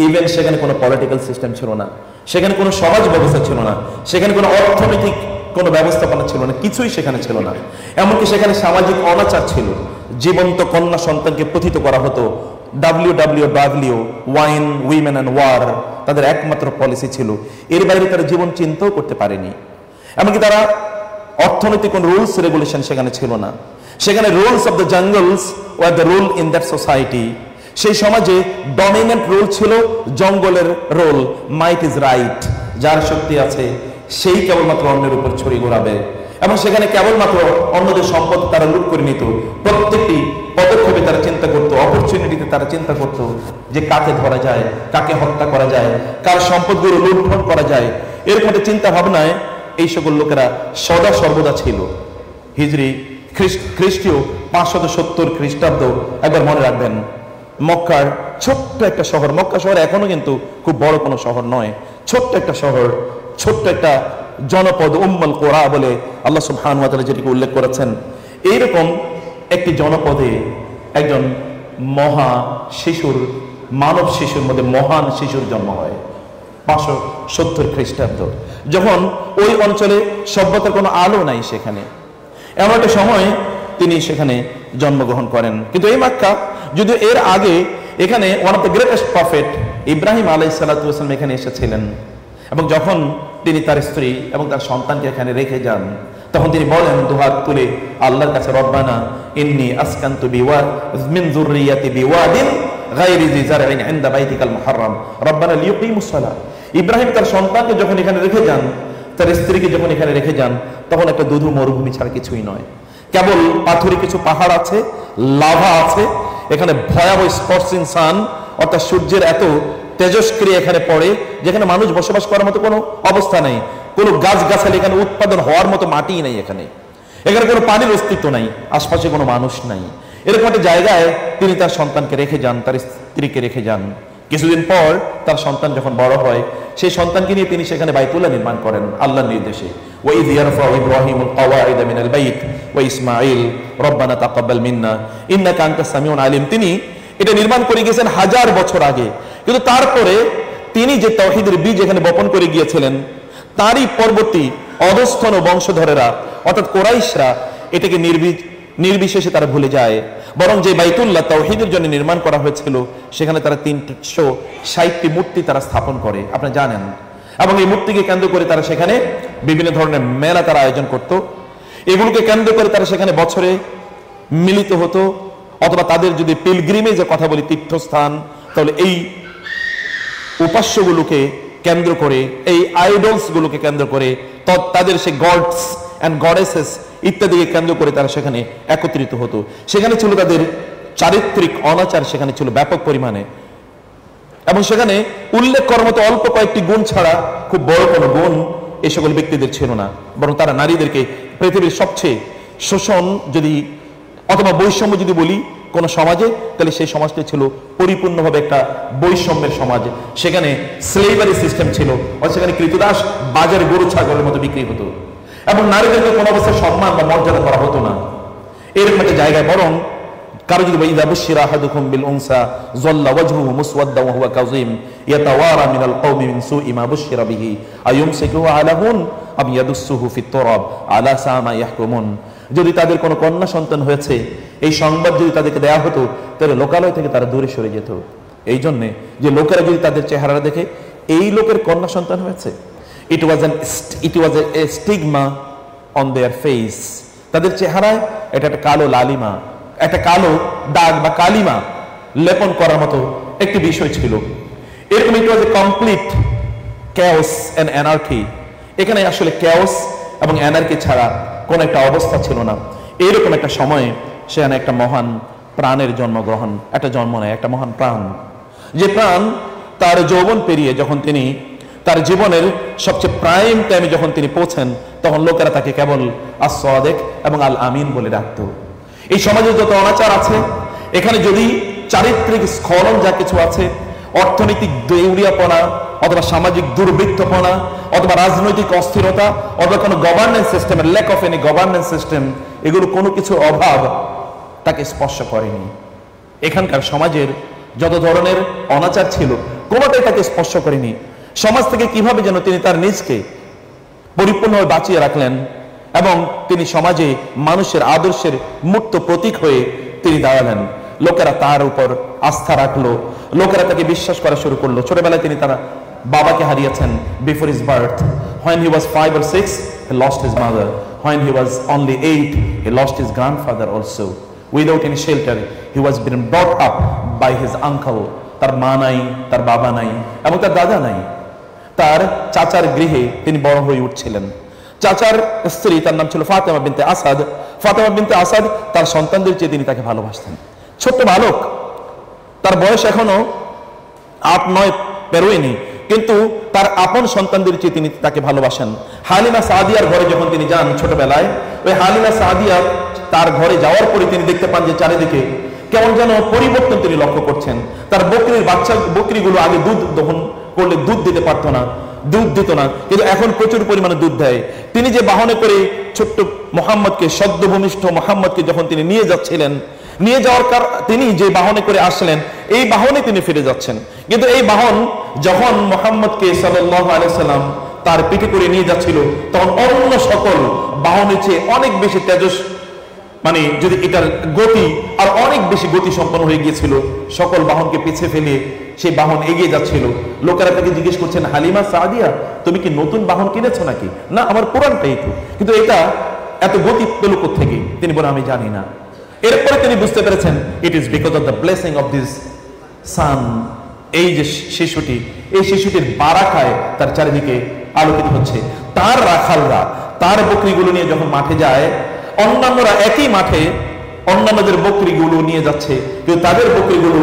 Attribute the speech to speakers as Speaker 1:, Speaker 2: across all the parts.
Speaker 1: Even সেখানে কোনো political system ছিল না, সেখানে কোনো সমাজ ব্যবস্থা ছিল না, সেখানে কোনো অর্থনৈতিক কোনো ব্যবস্থাপনা ছিল না, কিছুই সেখানে ছিল না। এমনকি সেখানে সামাজিক অনাচার ছিল। জীবন্ত কন্যা সন্তানকে প্রথিত করা হতো। WWW, wine, women and war তাদের একমাত্র পলিসি ছিল। এর বাইরে তারা জীবন চিন্তাও করতে পারেনি। এমনকি তারা অর্থনৈতিক কোন রুলস রেগুলেশন সেখানে ছিল না। সেখানে rules of the jungles were the rule in that society. সেই সমাজে ডমিনেন্ট রুল ছিল জঙ্গলের রোল, মাইট ইজ রাইট, যার শক্তি আছে সেই কেবলমাত্র অন্যের উপর ছড়ি ঘোরাবে। এবং সেখানে কেবলমাত্র অন্যদের সম্পদ তারা লুট করে নিত। প্রত্যেকটি পদক্ষেপে তারা চিন্তা করতো, অপরচুনিটিতে তারা চিন্তা করতো যে কাকে ধরা যায়, কাকে হত্যা করা যায়, কার সম্পদগুলো লুণ্ঠন করা যায়। এরকম একটা চিন্তা ভাবনায় এই সকল লোকেরা সদা সর্বদা ছিল। হিজরি খ্রিস্টীয় 570 খ্রিস্টাব্দ একবার মনে রাখবেন। মক্কার ছোট্ট একটা শহর, মক্কা শহর এখনো কিন্তু খুব বড় কোনো শহর নয়, ছোট্ট একটা শহর, ছোট্ট একটা জনপদ, উম্মুল কোরা বলে আল্লাহ সুবহানাহু ওয়া তাআলা যেটিকে উল্লেখ করেছেন। এইরকম একটি জনপদে একজন মহা শিশুর, মানব শিশুর মধ্যে মহান শিশুর জন্ম হয় 570 খ্রিস্টাব্দ, যখন ওই অঞ্চলে সভ্যতার কোনো আলো নাই। সেখানে এমন একটা সময় তিনি সেখানে জন্মগ্রহণ করেন। কিন্তু এই মক্কা, যদিও এর আগে এখানে one of the greatest prophet Ibrahim আলাইহিস সালাতু ওয়াস সালাম এখানে এসেছিলেন, এবং যখন তিনি তার স্ত্রী এবং তার সন্তানকে এখানে রেখে যান, তখন তিনি বলেন দুহাত তুলে আল্লাহর কাছে, রব্বানা ইন্নী আসকানতু মিন যুররিয়াতি বিওয়াদিন গায়রি জি জারইন ইনদা বাইতিকাল মুহাররাম রব্বানা লিয়ুকিমুস সালাহ। ইব্রাহিম তার সন্তানকে যখন এখানে রেখে যান, তার স্ত্রীকে যখন এখানে রেখে যান, তখন একটা দুধু মরুভূমি ছাড়া কিছুই নয়। কেবল পাথুরে কিছু পাহাড় আছে, লাভা আছে। এখানে ভয়াবহ স্কর্চিং সান, অর্থাৎ সূর্যের এত তেজস্ক্রিয়া এখানে পড়ে, যেখানে মানুষ বসবাস করার মতো কোনো অবস্থা নেই। কোনো গাছগাছালি এখানে উৎপাদন হওয়ার মতো মাটিই নেই। এখানে কোনো পানির অস্তিত্ব নাই, আশপাশে কোনো মানুষ নাই। এরকম একটা জায়গায় তিনি তার সন্তানকে রেখে যান, তার স্ত্রীকে রেখে যান। কিছুদিন পর তার সন্তান যখন বড় হয়, সেই সন্তানকে নিয়ে তিনি সেখানে বাইতুল্লাহ নির্মাণ করেন আল্লাহর নির্দেশে। ওয়াইদ ইয়ারফাউ ইব্রাহিমুল কওয়াইদ মিনাল বাইত ওয়া ইসমাঈল রব্বানা তাকাব্বাল মিন্না ইন্নাকা আনতাস সামিউল আলিম। তিনি এটা নির্মাণ করে গিয়েছেন 1000 বছর আগে। কিন্তু তারপরে তিনি যে তাওহীদের বীজ এখানে বপন করে গিয়েছিলেন, তারই পরবর্তী অধস্তন বংশধরেরা অর্থাৎ কোরাইশরা এটাকে নির্বিশেষে তারা ভুলে যায়। বরং যে বাইতুল্লাহ তাওহীদের জন্য নির্মাণ করা হয়েছিল, সেখানে তারা 360টি মূর্তি তারা স্থাপন করে, আপনি জানেন। এবং এই মূর্তিকে কেন্দ্র করে তারা সেখানে বিভিন্ন ধরনের মেলা তারা আয়োজন করত। এগুলোকে কেন্দ্র করে তারা সেখানে বছরে মিলিত হতো, অথবা তাদের যদি পিলগ্রিমেজের কথা বলি, তীর্থস্থান, তাহলে এই উপাস্যগুলোকে কেন্দ্র করে, এই আইডলস গুলোকে কেন্দ্র করে, তাদের সেই গডস অ্যান্ড গডেসেস ইত্যাদিকে কেন্দ্র করে তারা সেখানে একত্রিত হতো। সেখানে ছিল তাদের চারিত্রিক অনাচার, সেখানে ছিল ব্যাপক পরিমাণে। এবং সেখানে উল্লেখ করার মতো অল্প কয়েকটি গুণ ছাড়া খুব বড় কোনো গুণ এই সকল ব্যক্তিদের ছিল না। বরং তারা নারীদেরকে পৃথিবীর সবচেয়ে শোষণ যদি অথবা বৈষম্য যদি বলি কোনো সমাজে, তাহলে সেই সমাজটি ছিল পরিপূর্ণভাবে একটা বৈষম্যের সমাজ। সেখানে স্লেভারি সিস্টেম ছিল, সেখানে কৃতদাস বাজারে গরু ছাগলের মতো বিক্রি হতো, এবং নারীদেরকে কোনো অবস্থায় সম্মান বা মর্যাদা করা হতো না। এরকম একটা জায়গায় বরং কারো যদি ইযা বুশিরা আহাদুকুম বিল উনসা যাল্লা ওয়াজহুহু মুসওয়াদ্দান ওয়া হুয়া কাযীম ইয়াতাওয়ারা মিনাল কওমি মিন সুই মা বুশিরা বিহি আয়ুমসিকুহু আলা হুন আম ইয়াদুসসুহু ফিত তুরাব আলা সামা ইয়াহকুমুন। যদি তাদের কোনো কন্যা সন্তান হয়েছে, এই সংবাদ যদি তাদেরকে দেয়া হতো, তাহলে লোকালয় থেকে তারা দূরে সরে যেত। এই জন্যে যে লোকেরা যদি তাদের চেহারা দেখে এই লোকের কন্যা সন্তান হয়েছে, ইট ওয়াজ এ স্টিগমা অন দেয়ার ফেস। তাদের চেহারায় এটা একটা কালো লালিমা, একটা কালো দাগ বা কালিমা লেপন করার মতো একটি বিষয় ছিল। এরকম ইট ওয়াজ এ কমপ্লিট ক্যাওস এন্ড অ্যানার্কি। এখানে আসলে ক্যাওস এবং অ্যানার্কি ছাড়া কোন একটা অবস্থা ছিল না। এইরকম একটা সময়ে সেখানে একটা মহান প্রাণের জন্মগ্রহণ, একটা জন্ম নেয়, একটা মহান প্রাণ, যে প্রাণ তার যৌবন পেরিয়ে যখন তিনি তার জীবনের সবচেয়ে প্রাইম টাইমে যখন তিনি পৌঁছেন, তখন লোকেরা তাকে কেবল আস-সাদিক এবং আল আমিন বলে ডাকত। এই সমাজে যত অনাচার আছে, এখানে যদি চারিত্রিক স্খলন যা কিছু আছে, অর্থনৈতিক দেউলিয়াপনা অথবা সামাজিক দুর্বৃত্তপনা অথবা রাজনৈতিক অস্থিরতা অথবা কোনো গভর্নেন্স সিস্টেমের lack of any governance system, এগুলো কোনো কিছু অভাব তাকে স্পর্শ করেনি। এখানকার সমাজের যত ধরনের অনাচার ছিল কোনোটাই তাকে স্পর্শ করেনি। সমাজ থেকে কিভাবে যেন তিনি তার নিজকে পরিপূর্ণভাবে বাঁচিয়ে রাখলেন এবং তিনি সমাজে মানুষের আদর্শের মূর্ত প্রতীক হয়ে তিনি দাঁড়ালেন। লোকেরা তার উপর আস্থা রাখলো, লোকেরা তাকে বিশ্বাস করা শুরু করলো। ছোটবেলায় তিনি তার বাবাকে হারিয়েছেন before his birth. When he was 5 or 6, he lost his mother. When he was only 8, he lost his grandfather also. Without any shelter, he was being brought up by his uncle. তার মা নাই, তার বাবা নাই এবং তার দাদা নাই। তার চাচার গৃহে তিনি বড় হয়ে উঠছিলেন। চাচার স্ত্রী, তার নাম ছিল ফাতেমা বিনতে আসাদ। ফাতেমা বিনতে আসাদ তার সন্তানদের চেয়ে তিনি তাকে ভালোবাসতেন। ছোট্ট বালক, তার বয়স এখনো 8-9 পেরোয়নি, কিন্তু তার আপন সন্তানদের চেয়ে তিনি তাকে ভালোবাসেন। হালিমা সাদিয়ার ঘরে যখন তিনি যান ছোটবেলায়, ওই হালিমা সাদিয়া তার ঘরে যাওয়ার পরে তিনি দেখতে পান যে চারিদিকে কেমন যেন পরিবর্তন তিনি লক্ষ্য করছেন। তার বকরিগুলো আগে দুধ দহন করলে দুধ দিতে পারতো না, দুধ দিত না, কিন্তু এখন প্রচুর পরিমাণে দুধ দেয়। তিনি যে বাহনে করে ছোট্ট মোহাম্মদকে, সদ্য ভূমিষ্ঠ মোহাম্মদকে যখন তিনি নিয়ে যাচ্ছিলেন, নিয়ে যাওয়ার তিনি যে বাহনে করে আসলেন, এই বাহনে তিনি ফিরে যাচ্ছেন। কিন্তু এই বাহন যখন মোহাম্মদকে সাল্লাল্লাহু আলাইহি সাল্লাম তার পিঠে করে নিয়ে যাচ্ছিল, তখন অন্য সকল বাহনের চেয়ে অনেক বেশি তেজস, মানে যদি এটার গতি আর অনেক বেশি গতি সম্পন্ন হয়ে গিয়েছিল। সকল বাহনকে পিছিয়ে ফেলে সেই বাহন এগিয়ে যাচ্ছিল। লোকেরা তাকে জিজ্ঞেস করছেন, হালিমা সাদিয়া, তুমি কি নতুন বাহন কিনেছো নাকি? না, আমার পুরানটাই তো, কিন্তু এটা এত গতি পেল কোত্থেকে? তিনি বলেন, আমি জানি না। এরপরে তিনি বুঝতে পেরেছেন, it is because of the blessing of this son. এই যে শিশুটি, এই শিশুটির বারাকায় তার চারিদিকে আলোকিত হচ্ছে। তার রাখালরা তার বকরিগুলো নিয়ে যখন মাঠে যায়, অন্যান্যরা একই মাঠে অন্যান্যদের বকরিগুলো নিয়ে যাচ্ছে, কিন্তু তাদের বকরিগুলো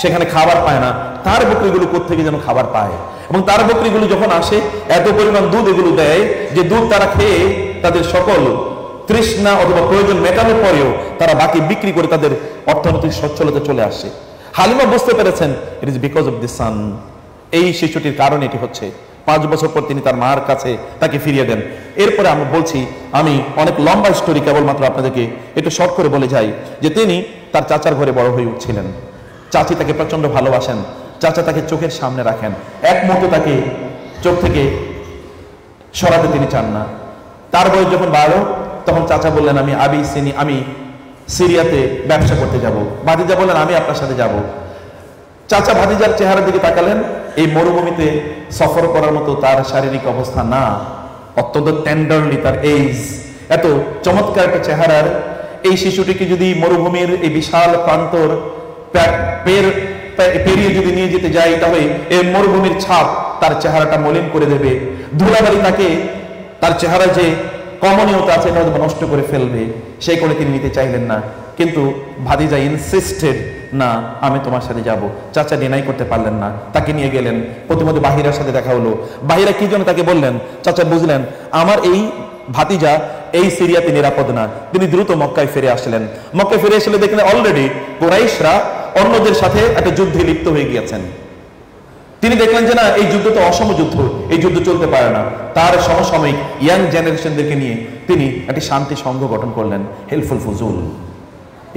Speaker 1: সেখানে খাবার পায় না। তার বকরিগুলো কোত্থেকে যেন খাবার পায়, এবং তার বকরিগুলো যখন আসে এত পরিমাণ দুধ এগুলো দেয় যে দুধ তারা খেয়ে তাদের সকল তৃষ্ণা অথবা প্রয়োজন মেটানোর পরেও তারা বাকি বিক্রি করে তাদের অর্থনৈতিক সচ্ছলতা চলে আসে। হালিমা বুঝতে পেরেছেন, it is because of the son. এই শিশুটির কারণ এটি হচ্ছে। 5 বছর পর তিনি তার মার কাছে তাকে ফিরিয়ে দেন। এরপরে আমি বলছি, আমি অনেক লম্বা স্টোরি কেবলমাত্র আপনাদেরকে একটু শর্ট করে বলে যাই যে তিনি তার চাচার ঘরে বড় হয়ে উঠছিলেন। চাচি তাকে প্রচন্ড ভালোবাসেন, চাচা তাকে চোখের সামনে রাখেন, এক মুহূর্তে তাকে চোখ থেকে সরাতে তিনি চান না। তার বয়স যখন বাড়লো, তখন চাচা বললেন, আমি সিরিয়াতে ব্যবসা করতে যাব। ভাতিজা বললেন, আমি আপনার সাথে যাব। চাচা ভাতিজার চেহারার দিকে তাকালেন। এই মরুভূমিতে সফর করার মতো তার শারীরিক অবস্থা না, অত্যন্ত টেন্ডারলি তার এজ, এত চমৎকার একটা চেহারার এই শিশুটিকে যদি মরুভূমির এই বিশাল প্রান্তর পেরিয়ে যদি নিয়ে যেতে যাই, তবে এই মরুভূমির ছাপ তার চেহারাটা মলিন করে দেবে। ধুলাবালি তাকে, তার চেহারা যে কমনীয়তা আছে এটা নষ্ট করে ফেলবে। সেই করে তিনি নিতে চাইলেন না, কিন্তু ভাতিজা ইনসিস্টেড, না, আমি তোমার সাথে যাব। চাচা ডিনাই করতে পারলেন না, তাকে নিয়ে গেলেন। প্রথমত বাহিরার সাথে দেখা হলো। বাহিরা কি জন্য তাকে বললেন, চাচা বুঝলেন আমার এই ভাতিজা এই সিরিয়াতে নিরাপদ না। তিনি দ্রুত মক্কায় ফিরে আসলেন। মক্কায় ফিরে আসলে দেখলেন অলরেডি কুরাইশরা অন্যদের সাথে একটা যুদ্ধে লিপ্ত হয়ে গিয়েছেন। তিনি দেখলেন যে না, এই যুদ্ধ তো অসম যুদ্ধ, এই যুদ্ধ চলতে পারে না। তার সমসাময়িক ইয়াং জেনারেশনদেরকে নিয়ে তিনি একটি শান্তি সংঘ গঠন করলেন, হেল্পফুল ফুজুল।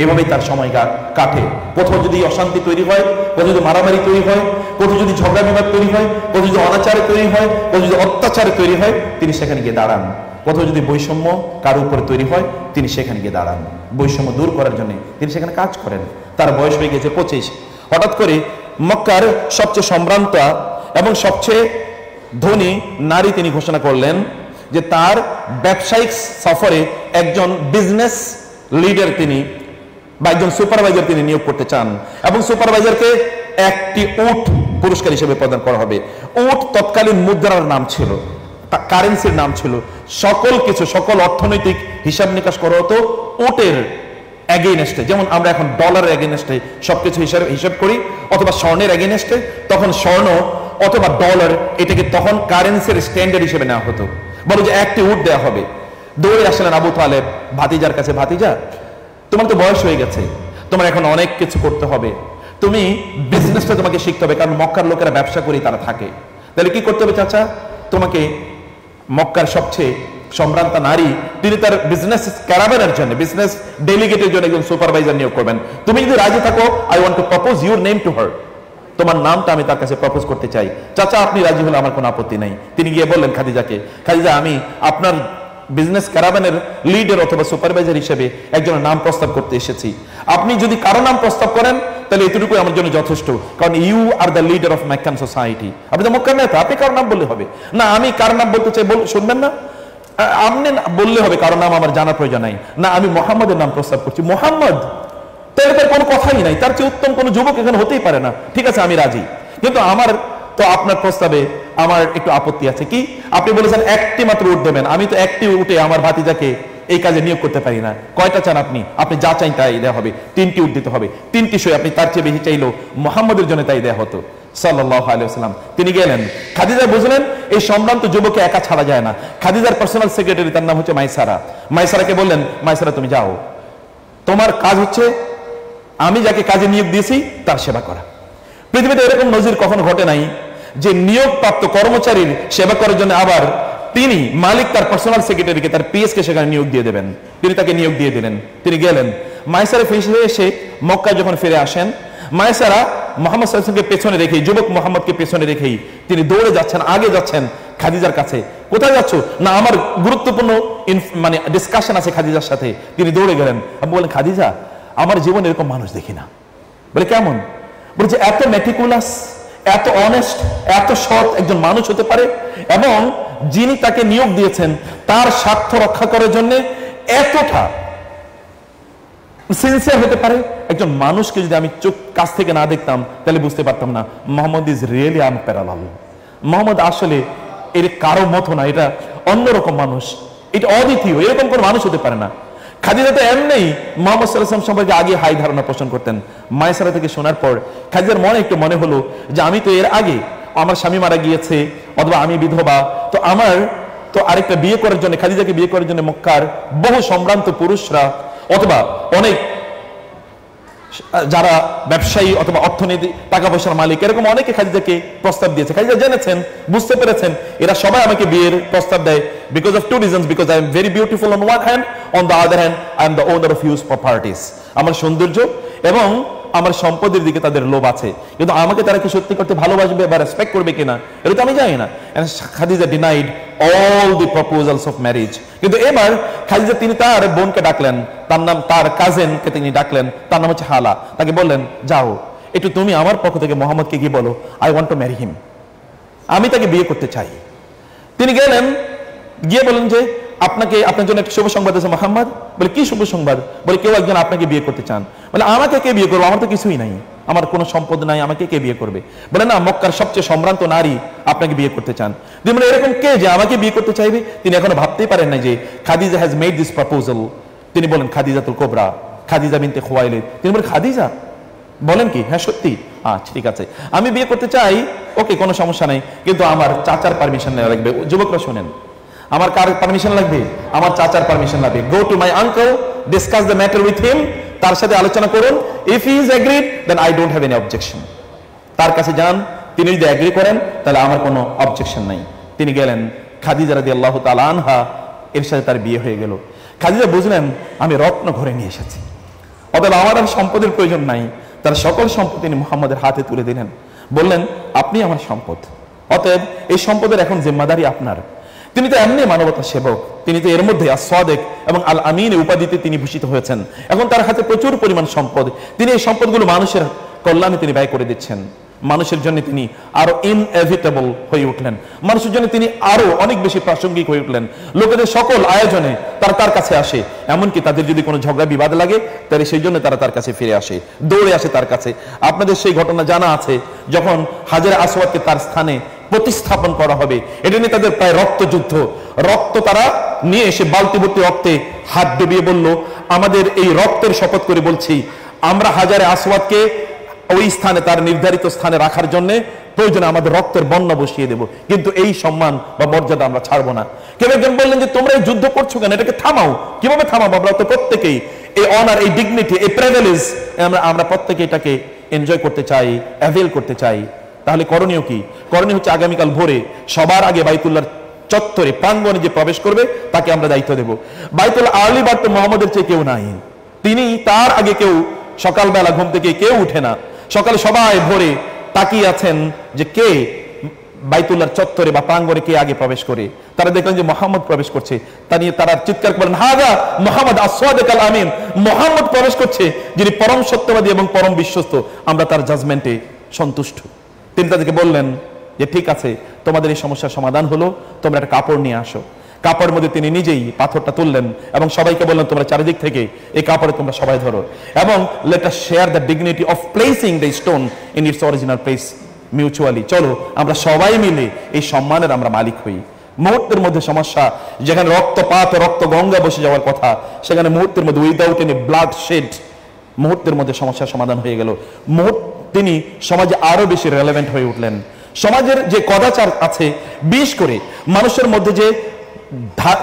Speaker 1: এভাবেই তার সময় কাটে। কোথাও যদি অশান্তি তৈরি হয়, কোথাও যদি মারামারি তৈরি হয়, কোথাও যদি ঝগড়া বিবাদ তৈরি হয়, কোথাও যদি অনাচারে তৈরি হয়, কোথাও যদি অত্যাচারে তৈরি হয়, তিনি সেখানে গিয়ে দাঁড়ান। কোথাও যদি বৈষম্য কারো উপরে তৈরি হয়, তিনি সেখানে গিয়ে দাঁড়ান। বৈষম্য দূর করার জন্য তিনি সেখানে কাজ করেন। তার বয়স হয়ে গেছে 25। হঠাৎ করে মক্কার সবচেয়ে সম্ভ্রান্ত এবং সবচেয়ে ধনী নারী তিনি ঘোষণা করলেন যে তার ব্যবসায়িক সফরে একজন বিজনেস লিডার তিনি বা একজন সুপারভাইজার তিনি নিয়োগ করতে চান, এবং সুপারভাইজারকে একটি উট পুরস্কার হিসেবে প্রদান করা হবে। উট তৎকালীন মুদ্রার নাম ছিল, কারেন্সির নাম ছিল। সকল কিছু, সকল অর্থনৈতিক হিসাব নিকাশ করা হতো উটের এগেইনস্টে। যেমন আমরা এখন ডলারের এগেইনস্টে সবকিছু হিসাব করি, অথবা স্বর্ণের এগেইনস্টে, তখন স্বর্ণ অথবা ডলার এটাকে তখন কারেন্সির স্ট্যান্ডার্ড হিসেবে নেওয়া হতো। বলো যে একটি উট দেওয়া হবে। দৌড়ে আসলেন আবু তালেব ভাতিজার কাছে, ভাতিজা তোমার তো বয়স হয়ে গেছে, তোমার এখন অনেক কিছু করতে হবে, তুমি বিজনেসটা তোমাকে শিখতে হবে, কারণ মক্কার লোকেরা ব্যবসা করে তারা থাকে। তাহলে কি করতে হবে চাচা? তোমাকে মক্কার সবচেয়ে সম্ভ্রান্ত নারী, তিনি তার বিজনেস ক্যারাভেনের জন্য, বিজনেস ডেলিগেটের জন্য একজন সুপারভাইজার নিয়োগ করবেন। তুমি যদি রাজি থাকো, I want to propose your name to her. তোমার নামটা আমি তার কাছে প্রপোজ করতে চাই, চাচা আপনি রাজি হলে আমার কোনো আপত্তি নাই। তিনি গিয়ে বললেন খাদিজাকে, খাদিজা আমি আপনার বিজনেস ক্যারাভানের লিডার অথবা সুপারভাইজার হিসেবে একজনের নাম প্রস্তাব করতে এসেছি। আপনি যদি কারো নাম প্রস্তাব করেন তাহলে এতটুকু আমার জন্য যথেষ্ট, কারণ you are the leader of Meccan society. আপনি তো মক্কার নেতা, আপনি কারো নাম বললে হবে না। আমি কার নাম বলতে চাই শুনবেন না, আপনি বললে হবে, কারো নাম আমার জানার প্রয়োজন নাই। না আমি মোহাম্মদের নাম প্রস্তাব করছি। মোহাম্মদ, তার কোনো কথাই নাই, তার চেয়ে উত্তম কোনো যুবক এখানে হতেই পারে না। ঠিক আছে আমি রাজি, কিন্তু আমার তো আপনার প্রস্তাবে আমার একটু আপত্তি আছে। কি? আপনি বলেছেন একটি মাত্র উট দেবেন, আমি তো একটি উঠে আমার ভাতিজাকে এই কাজে নিয়োগ করতে পারি না। কয়টা চান আপনি? আপনি যা চাই তাই দেওয়া হবে, 3টি উট দিতে হবে। 3টি সই আপনি তার চেয়ে বেশি চাইলেও মোহাম্মদের জন্য তাই দেওয়া হতো সাল্লাল্লাহু আলাইহি ওয়াসাল্লাম। তিনি গেলেন, খাদিজা বুঝলেন এই সম্ভ্রান্ত যুবককে একা ছাড়া যায় না। খাদিজার পার্সোনাল সেক্রেটারি, তার নাম হচ্ছে মাইসারা। মাইসারাকে বললেন, মাইসারা তুমি যাও, তোমার কাজ হচ্ছে আমি যাকে কাজে নিয়োগ দিয়েছি তার সেবা করা। পৃথিবীতে এরকম নজির কখনো ঘটে নাই যে নিয়োগপ্রাপ্ত কর্মচারীর সেবা করার জন্য আবার তিনি মালিক তার পার্সোনাল সেক্রেটারিকে, তার পিএস কে সেখানে নিয়োগ দিয়ে দেবেন। তিনি তাকে নিয়োগ দিয়ে দিলেন, তিনি গেলেন। মাইসারা ফিরে এসে মক্কায় যখন ফিরে আসেন, মাইসারা মোহাম্মদ সাল্লাল্লাহু আলাইহি ওয়াসাল্লামকে পেছনে রেখেই, যুবক মোহাম্মদকে পেছনে রেখেই তিনি দৌড়ে যাচ্ছেন, আগে যাচ্ছেন খাদিজার কাছে। কোথায় যাচ্ছ? না আমার গুরুত্বপূর্ণ মানে ডিসকাশন আছে খাদিজার সাথে। তিনি দৌড়ে গেলেন, আপনি বলেন খাদিজা আমার জীবনে এরকম মানুষ দেখি না। বলে কেমন? বলছে এত মেটিকুলাস, এত অনেস্ট, এত সৎ একজন মানুষ হতে পারে, এবং যিনি তাকে নিয়োগ দিয়েছেন তার স্বার্থ রক্ষা করার জন্য এতটা সিনসিয়ার হতে পারে একজন মানুষকে যদি আমি চোখ কাছ থেকে না দেখতাম তাহলে বুঝতে পারতাম না Mohammad is really unparalleled. Mohammad আসলে এর কারো মতো না, এটা অন্যরকম মানুষ, এটা অদ্বিতীয়, এরকম কোন মানুষ হতে পারে না। খাদিজা তো এমনি মোহাম্মদ সাল্লাল্লাহু আলাইহি ওয়াসাল্লাম সম্পর্কে আগে হাই ধারণা পোষণ করতেন। মাইসারা থেকে শোনার পর খাদিজার মনে একটু মনে হলো যে আমি তো এর আগে আমার স্বামী মারা গিয়েছে, অথবা আমি বিধবা, তো আমার তো আরেকটা বিয়ে করার জন্য, খাদিজাকে বিয়ে করার জন্য মক্কার বহু সম্ভ্রান্ত পুরুষরা অথবা অনেক যারা ব্যবসায়ী অথবা অর্থনীতি টাকা পয়সার মালিক, এরকম অনেকে খাদিজাকে প্রস্তাব দিয়েছে। খাদিজা জেনেছেন, বুঝতে পেরেছেন এরা সবাই আমাকে বিয়ের প্রস্তাব দেয় because of two reasons, because I am very beautiful on one hand, on the other hand I am the owner of huge properties. আমার সৌন্দর্য এবং আমার সম্পদের দিকে তাদের লোভ আছে, কিন্তু আমাকে তারা কি সত্যি করতে ভালোবাসবে বা রেসপেক্ট করবে কিনা এটা তো আমি জানি না। Khadija denied all the proposals of marriage. কিন্তু এবার খাদিজা তিনি তার বোনকে ডাকলেন, তার নাম, তার কাজিনকে তিনি ডাকলেন, তার নাম হচ্ছে হালা। তাকে বললেন, যাও একটু তুমি আমার পক্ষ থেকে মোহাম্মদকে কি বলো, আই ওয়ান্ট টু ম্যারি হিম, আমি তাকে বিয়ে করতে চাই। তিনি গেলেন, গিয়ে বলেন যে আপনাকে, আপনার জন্য একটা শুভ সংবাদ আছে মোহাম্মদ। বলে কি শুভ সংবাদ? বলে কেউ একজন আপনাকে বিয়ে করতে চান। বলে আমাকে কে বিয়ে করবো? আমার তো কিছুই নাই, আমার কোনো সম্পদ নাই, আমাকে কে বিয়ে করবে? বলে না, মক্কার সবচেয়ে সম্ভ্রান্ত নারী আপনাকে বিয়ে করতে চান। তিনি বলে এরকম কে যে আমাকে বিয়ে করতে চাইবে? তিনি এখনো ভাবতেই পারেন না যে Khadija has made this proposal. তিনি বলেন খাদিজাতুল কুবরা, খাদিজা বিনতে খুয়াইলিদ। তিনি বলেন খাদিজা, বলেন কি? হ্যাঁ সত্যি। আচ্ছা ঠিক আছে, আমি বিয়ে করতে চাই, ওকে কোনো সমস্যা নাই, কিন্তু আমার চাচার পারমিশন নেওয়া লাগবে। যুবকরা শোনেন, আমার কার পারমিশন লাগবে? আমার চাচার পারমিশন লাগবে। Go to my uncle, discuss the matter with him, তার সাথে আলোচনা করুন। If he is agreed then I don't have any objection. তার কাছে যান, তিনি যদি এগ্রি করেন তাহলে আমার কোনো অবজেকশন নাই। তিনি গেলেন, খাদিজা রাদিয়াল্লাহু তাআলা আনহা এর সাথে তার বিয়ে হয়ে গেল। খাদিজা বুঝলেন আমি রত্ন ঘরে নিয়ে এসেছি, অতএব আমার আর সম্পদের প্রয়োজন নাই। তার সকল সম্পদ তিনি মুহাম্মদের হাতে তুলে দিলেন, বললেন আপনি আমার সম্পদ, অতএব এই সম্পদের এখন জিম্মাদারি আপনার। তিনি তো এমনি মানবতার সেবক, তিনি তো এর মধ্যে as-সাদিক এবং আল আমিন উপাধিতে তিনি ভূষিত হয়েছেন। এখন তার হাতে প্রচুর পরিমাণ সম্পদ, তিনি এই সম্পদগুলো মানুষের কল্যাণে তিনি ব্যয় করে দিচ্ছেন। মানুষের জন্য তিনি আরো ইনএভিটেবল হয়ে উঠলেন, মানুষের জন্য তিনি আরো অনেক বেশি প্রাসঙ্গিক হয়ে উঠলেন। লোকেদের সকল আয়োজনে তারা তার কাছে আসে, এমনকি তাদের যদি কোনো ঝগড়া বিবাদ লাগে তাহলে সেই জন্য তারা তার কাছে ফিরে আসে, দৌড়ে আসে তার কাছে। আপনাদের সেই ঘটনা জানা আছে, যখন হাজরে আসওয়াদকে তার স্থানে প্রতিস্থাপন করা হবে, এটা নিয়ে তাদের প্রায় রক্তযুদ্ধ। রক্ত তারা নিয়ে এসে বালতি ভর্তি রক্তে হাত ডুবিয়ে বলল, আমাদের এই রক্তের শপথ করে বলছি আমরা হাজারে আসওয়াদকে ওই স্থানে, তার নির্ধারিত স্থানে রাখার জন্য প্রয়োজনে আমাদের রক্তের বন্যা বসিয়ে দেব, কিন্তু এই সম্মান বা মর্যাদা আমরা ছাড়বো না। কেউ একজন বললেন যে তোমরা এই যুদ্ধ করছো কেন, এটাকে থামাও। কিভাবে থামাবো? আমরা তো প্রত্যেকেই এই অনার, এই ডিগনিটি, এই প্রিভিলেজ আমরা প্রত্যেকে এটাকে এনজয় করতে চাই, অ্যাভেল করতে চাই। তাহলে করণীয় কি? করণীয় হচ্ছে আগামীকাল ভোরে সবার আগে বাইতুল্লাহর চত্বরে প্রাঙ্গণে যে প্রবেশ করবে তাকে আমরা দায়িত্ব দেব। বাইতুল আর্লি বার্ড তো মোহাম্মদের চেয়ে কেউ নাই, তিনি তার আগে কেউ সকালবেলা ঘুম থেকে কেউ উঠে না। সকালে সবাই ভোরে তাকিয়ে আছেন যে কে বাইতুল্লাহর চত্বরে বা প্রাঙ্গণে কে আগে প্রবেশ করে। তারা দেখলেন যে মুহাম্মদ প্রবেশ করছে। তারা চিৎকার করেন, হাযা মুহাম্মদ আস-সাদিক আল আমিন, মুহাম্মদ প্রবেশ করছে যিনি পরম সত্যবাদী এবং পরম বিশ্বস্ত, আমরা তার জাজমেন্টে সন্তুষ্ট। তিনি তাদেরকে বললেন যে ঠিক আছে, তোমাদের এই সমস্যার সমাধান হলো, তোমরা একটা কাপড় নিয়ে আসো। কাপড়ের মধ্যে তিনি নিজেই পাথরটা তুললেন এবং সবাইকে বললেন, তোমরা চারিদিক থেকে এই কাপড়ে তোমরা সবাই ধরো, এবং let us share the dignity of placing the stone in it's original place mutually. চলো আমরা সবাই মিলে এই সম্মানের আমরা মালিক হই। মুহূর্তের মধ্যে সমস্যা, যেখানে রক্তপাত রক্ত গঙ্গা বসে যাওয়ার কথা, সেখানে মুহূর্তের মধ্যে উইদাউট এনি ব্লাড শেড মুহূর্তের মধ্যে সমস্যার সমাধান হয়ে গেল। তিনি সমাজে আরো বেশি রেলেভেন্ট হয়ে উঠলেন। সমাজের যে কদাচার আছে, বিশেষ করে মানুষের মধ্যে যে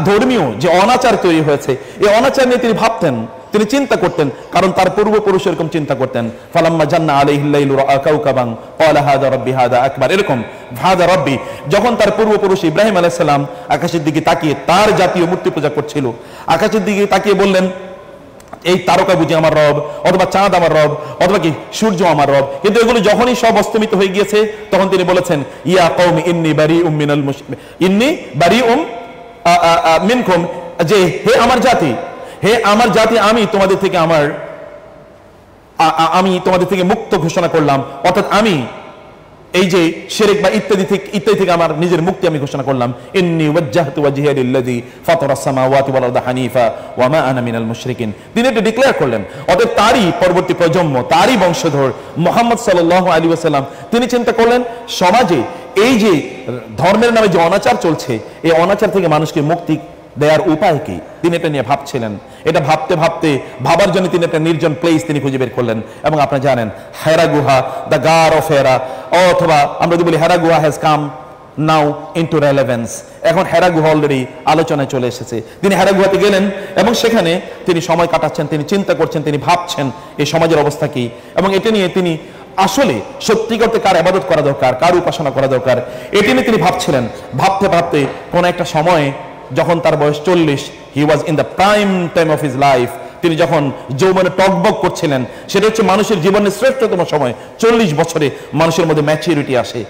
Speaker 1: ধর্মীয় যে অনাচার তৈরি হয়েছে, এই অনাচার নিয়ে তিনি ভাবতেন, তিনি চিন্তা করতেন, কারণ তার পূর্বপুরুষ এরকম চিন্তা করতেন। ফালাম্মা জান্না আলাইহিল লাইলু রাআ কাওকাবান ক্বালা হাযা রাব্বি হাযা আকবার, এরকম হাযা রাব্বি। যখন তার পূর্বপুরুষ ইব্রাহিম আলাইহিস সালাম আকাশের দিকে তাকিয়ে তার জাতীয় মূর্তি পূজা করছিল, আকাশের দিকে তাকিয়ে বললেন, এই তারকা বুঝি আমার রব, অথবা চাঁদ আমার রব, অথবা কি সূর্য আমার রব। কিন্তু এগুলো যখনই সব অস্তমিত হয়ে গিয়েছে, তখন তিনি বলেছেন, ইয়া কওমি ইন্নী বারিউম মিনাল ইন্নী বারিউম মিনকুম, যে হে আমার জাতি, হে আমার জাতি, আমি তোমাদের থেকে মুক্ত ঘোষণা করলাম। অর্থাৎ আমি এই যে শিরক বা ইত্যাদি থেকে আমার নিজের মুক্তি আমি ঘোষণা করলাম। ইন্নী ওয়াজ্জাহতু ওয়াজহিয়া লিল্লাযী ফাতারাস সামাওয়াতি ওয়াল আরদা হানিফা ওয়া মা আনা মিনাল মুশরিকিন। তিনি এটা ডিক্লেয়ার করলেন। অতএব তারই পরবর্তী প্রজন্ম, তারই বংশধর মুহাম্মদ সাল্লাল্লাহু আলাইহি ওয়াসাল্লাম, তিনি চিন্তা করলেন সমাজে এই যে ধর্মের নামে যে অনাচার চলছে, এই অনাচার থেকে মানুষকে মুক্তি দেওয়ার উপায় কি, তিনি এটা নিয়ে ভাবছিলেন। এটা ভাবতে ভাবতে ভাবার জন্য তিনি একটা নির্জন প্লেস তিনি খুঁজে বের করলেন। এবং আপনারা জানেন হেরা গুহা, দ্য গার অফ হেরা, অথবা আমরা যদি বলি হেরা গুহা has come now into relevance. এখন হেরা গুহা অলরেডি আলোচনায় চলে এসেছে। তিনি হেরা গুহাতে গেলেন এবং সেখানে তিনি সময় কাটাচ্ছেন, তিনি চিন্তা করছেন, তিনি ভাবছেন এই সমাজের অবস্থা কি, এবং এটা নিয়ে তিনি আসলে সত্যি করতে কার ইবাদত করা দরকার, কার উপাসনা করা দরকার, এটি নিয়ে তিনি ভাবছিলেন। ভাবতে ভাবতে কোন একটা সময়ে যখন তার বয়স 40, he was in the prime time of his life, তিনি যখন যৌবনে টকবক করছিলেন, সেটা হচ্ছে মানুষের জীবনের শ্রেষ্ঠতম সময়। 40 বছরে মানুষের মধ্যে ম্যাচুরিটি আসে।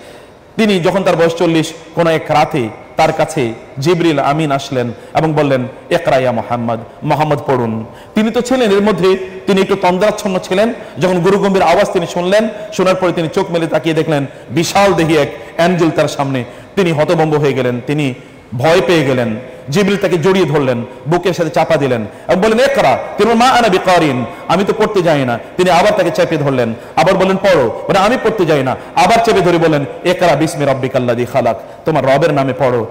Speaker 1: তিনি যখন তার বয়স 40, কোন এক রাতে তার কাছে জিবরিল আমিন আসলেন এবং বললেন, ইকরা ইয়া মুহাম্মদ, মুহাম্মদ পড়ুন। তিনি তো ছিলেন এর মধ্যে, তিনি একটু তন্দ্রাচ্ছন্ন ছিলেন। যখন গুরুগম্ভীর আওয়াজ তিনি শুনলেন, শোনার পরে তিনি চোখ মেলে তাকিয়ে দেখলেন বিশাল দেহী এক অ্যাঞ্জেল তার সামনে। তিনি হতভম্ব হয়ে গেলেন, তিনি ভয় পেয়ে গেলেন। জিবরিল তাকে জড়িয়ে ধরলেন, বুকের সাথে চাপা দিলেন এবং বললেন, ইকরা। তিনি বললেন, মা আনা বিকারিন, আমি তো পড়তে যাই না। তিনি আবার তাকে চেপে ধরলেন, আবার বললেন, পড়ো। বলে, আমি পড়তে যাই না। আবার চেপে ধরে বলেন, ইকরা বিসমি রাব্বিকাল্লাযী খালাক, তোমার রবের নামে পড়ো,